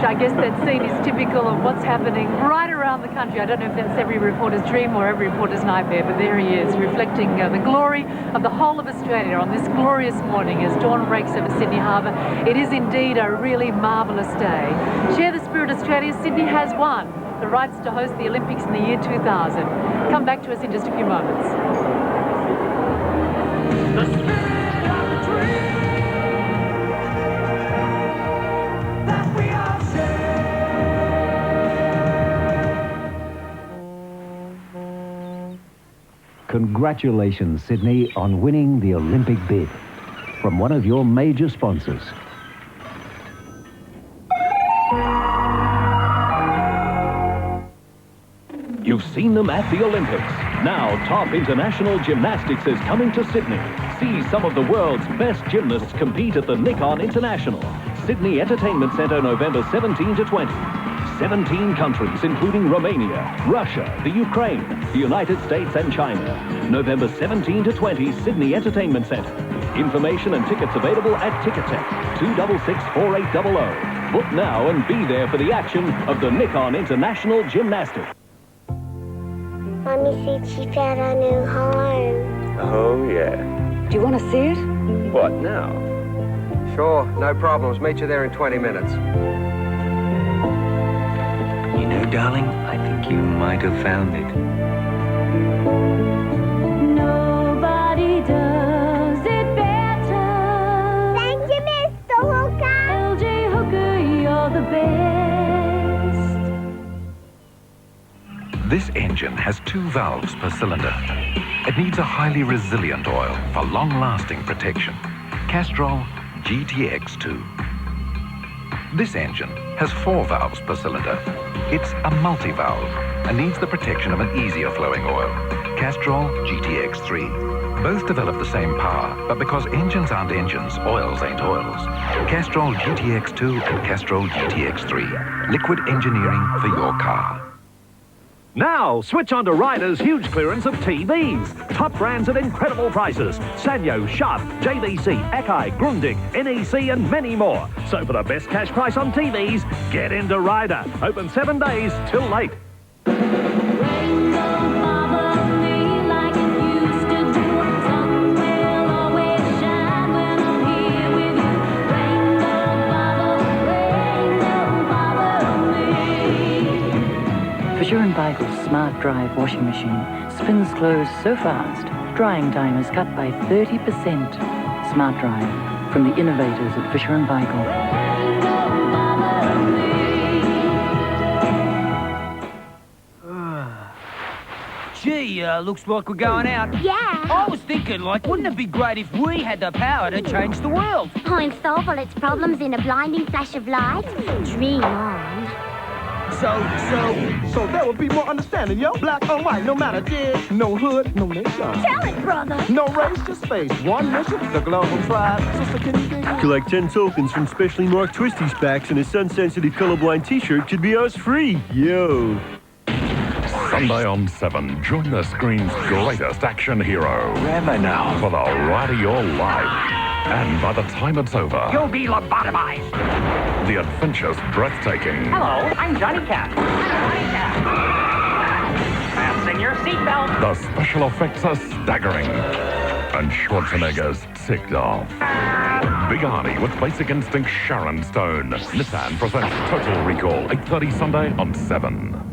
S13: I guess that scene is typical of what's happening right around the country. I don't know if that's every reporter's dream or every reporter's nightmare, but there he is, reflecting the glory of the whole of Australia on this glorious morning as dawn breaks over Sydney Harbour. It is indeed a really marvellous day. Share the spirit, Australia. Sydney has won the rights to host the Olympics in the year 2000. Come back to us in just a few moments.
S25: Congratulations, Sydney, on winning the Olympic bid from one of your major sponsors.
S1: You've seen them at the Olympics. Now, top international gymnastics is coming to Sydney. See some of the world's best gymnasts compete at the Nikon International, Sydney Entertainment Centre, November 17 to 20. 17 countries, including Romania, Russia, the Ukraine, the United States and China. November 17 to 20, Sydney Entertainment Centre. Information and tickets available at Ticketek, 266-4800. Book now and be there for the action of the Nikon International Gymnastics.
S2: Mommy said she found our new home.
S3: Oh, yeah.
S7: Do you want to see it?
S3: What now?
S9: Sure, no problems. Meet you there in 20 minutes.
S3: You know, darling, I think you might have found it.
S17: Nobody does it better.
S2: Thank you, Mr. Hooker.
S17: LJ Hooker, you're the best.
S16: This engine has 2 valves per cylinder. It needs a highly resilient oil for long-lasting protection. Castrol GTX2. This engine has 4 valves per cylinder. It's a multi-valve and needs the protection of an easier flowing oil. Castrol GTX3. Both develop the same power, but because engines aren't engines, oils ain't oils. Castrol GTX2 and Castrol GTX3. Liquid engineering for your car.
S20: Now, switch on to Ryder's huge clearance of TVs. Top brands at incredible prices. Sanyo, Sharp, JVC, Akai, Grundig, NEC and many more. So for the best cash price on TVs, get into Ryder. Open 7 days till late.
S7: Fisher & Paykel's Smart Drive washing machine spins clothes so fast, drying time is cut by 30%. Smart Drive, from the innovators at Fisher & Paykel.
S11: Gee, looks like we're going out.
S2: Yeah.
S11: I was thinking, like, wouldn't it be great if we had the power to change the world?
S2: Oh, and solve all its problems in a blinding flash of light? Dream on.
S8: So there will be more understanding, yo. Black or white, no matter this, no hood, no nation.
S2: Tell it, brother.
S8: No race, just space. One mission, the global tribe. Sister, can you dig it?
S26: Collect 10 tokens from specially marked Twisties packs, and a sun-sensitive colorblind t-shirt could be ours free. Yo.
S21: Sunday on 7, join the screen's greatest action hero.
S3: Rambo now.
S21: For the ride of your life. And by the time it's over,
S11: You'll be lobotomized.
S21: the adventure's breathtaking.
S11: Hello, I'm Johnny Cat. Fasten your seatbelt.
S21: The special effects are staggering. And Schwarzenegger's ticked off. Big Arnie with Basic Instinct Sharon Stone. Nissan presents Total Recall, 8:30 Sunday on 7.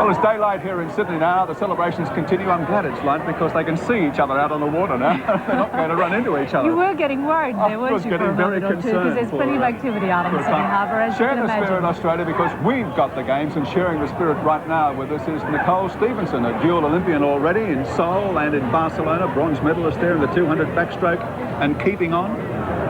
S10: Well, it's daylight here in Sydney now. The celebrations continue. I'm glad it's light because they can see each other out on the water now. They're not going to run into each other.
S13: You were getting worried there, weren't you, for a moment or two? Because there's plenty of activity out on the Sydney Harbour, as you
S10: Share
S13: can
S10: the
S13: imagine.
S10: spirit, Australia, because we've got the games, and sharing the spirit right now with us is Nicole Stevenson, a dual Olympian already in Seoul and in Barcelona, bronze medalist there in the 200 backstroke, and keeping on.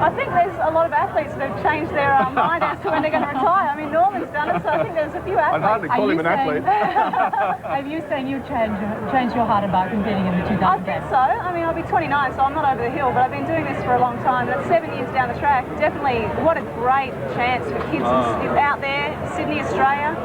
S6: I think there's a lot of athletes that have changed their mind as to when they're going to retire. I mean, Norman's done it, so I think there's a few athletes.
S10: I'd hardly call him an athlete.
S13: Have you saying you've changed your heart about competing in the 2000
S6: I think so. I mean, I'll be 29, so I'm not over the hill, but I've been doing this for a long time. That's 7 years down the track. Definitely, what a great chance for kids out there, Sydney, Australia.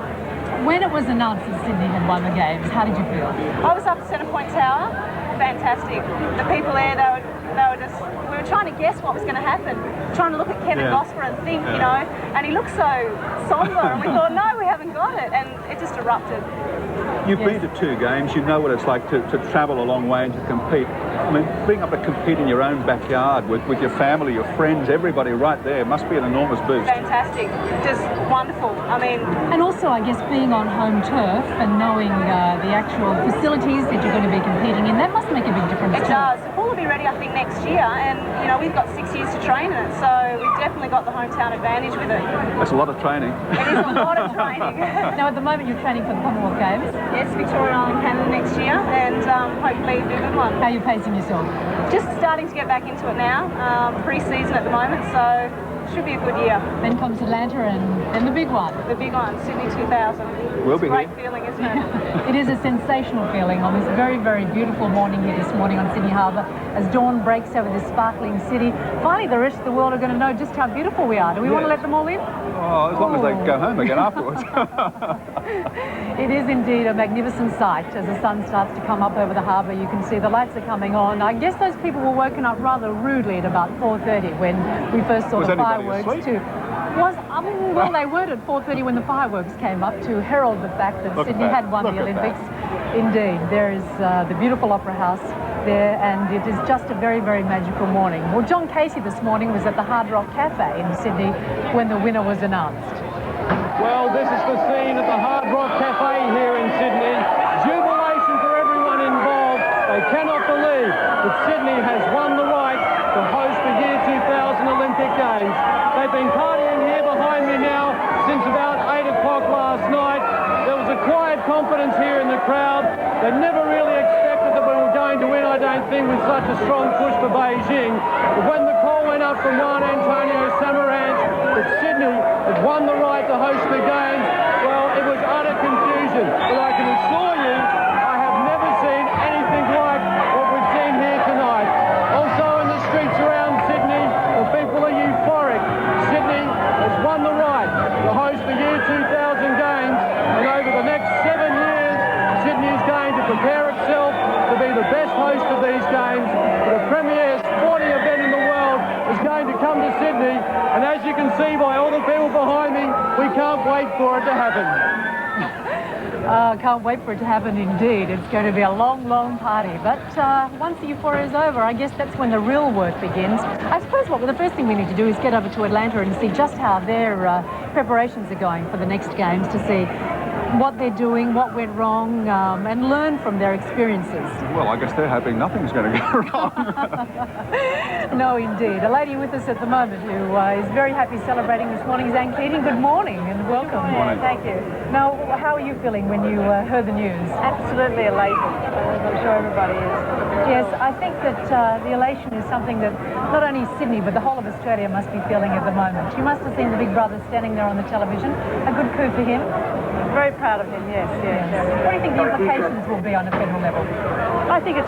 S13: When it was announced that Sydney had won the Games, how did you feel?
S6: I was up at Centre Point Tower. Fantastic. The people there, they were just, we were trying to guess what was going to happen. Trying to look at Kevin Gosper and think, you know, and he looked so somber, and we thought, no, we haven't got it, and it just erupted.
S10: You've been to 2 games, you know what it's like to travel a long way and to compete. I mean, being able to compete in your own backyard with your family, your friends, everybody right there must be an enormous boost.
S6: Fantastic. Just wonderful. I mean...
S13: And also, I guess, being on home turf and knowing the actual facilities that you're going to be competing in, that must make a big difference
S6: too. It does. The pool will be ready, I think, next year, and, you know, we've got 6 years to train in it, so we've definitely got the hometown advantage with it.
S10: That's a lot of training.
S6: It is a lot of training.
S13: Now, at the moment, you're training training for the Commonwealth Games.
S4: Yes, Victoria Island, Canada next year, and hopefully do a good one.
S13: How are you pacing yourself?
S4: Just starting to get back into it now. Pre-season at the moment, so should be a good year.
S13: Then comes Atlanta and the big one.
S4: The big one, Sydney 2000.
S10: We'll be
S4: Great feeling, isn't it?
S13: It is a sensational feeling on this very, very beautiful morning here this morning on Sydney Harbour as dawn breaks over this sparkling city. Finally, the rest of the world are going to know just how beautiful we are. Do we want to let them all in?
S10: Oh, as long as they go home again afterwards.
S13: It is indeed a magnificent sight. As the sun starts to come up over the harbour, you can see the lights are coming on. I guess those people were woken up rather rudely at about 4:30 when we first saw the fireworks too. Well, they weren't at 4:30 when the fireworks came up to herald the fact that Sydney had won the Olympics. Indeed, there is the beautiful Opera House there, and it is just a very, very magical morning. Well, John Casey this morning was at the Hard Rock Cafe in Sydney when the winner was announced.
S24: Well, this is the scene at the Hard Rock Cafe here in Sydney. Jubilation for everyone involved. They cannot believe that Sydney has won the right to host the year 2000 Olympic Games. They've been partying here behind me now since about 8 o'clock last night. There was a quiet confidence here in the crowd. They never really expected that we were going to win, I don't think, with such a strong push for Beijing. But when the call went up from Juan Antonio Samaranch that Sydney had won the right to host the Games, well, it was utter confusion. But I can assure you, I have never seen anything like what we've seen here tonight. Also in the streets around Sydney, the people are euphoric. Sydney has won the right to host the year 2000 Games, and over the next 7 years, Sydney is going to prepare itself to be the best host of these Games. The premier sporting event in the world is going to come to Sydney, and as you can see by all the people behind me, we can't wait for it to happen.
S13: Can't wait for it to happen indeed. It's going to be a long, long party. But once the euphoria is over, I guess that's when the real work begins. I suppose the first thing we need to do is get over to Atlanta and see just how their preparations are going for the next Games, to see what they're doing, what went wrong, and learn from their experiences.
S10: Well, I guess they're hoping nothing's going to go wrong.
S13: No, indeed. A lady with us at the moment who is very happy celebrating this morning is Anne Keating. Good morning and welcome.
S4: Good morning. Thank you.
S13: Now, how are you feeling when you heard the news?
S4: Absolutely elated, as I'm sure everybody is.
S13: Yes, I think that the elation is something that not only Sydney but the whole of Australia must be feeling at the moment. You must have seen the big brother standing there on the television. A good coup for him.
S4: Very proud of him, yes.
S13: What do you think the implications will be on a federal level?
S4: I think it's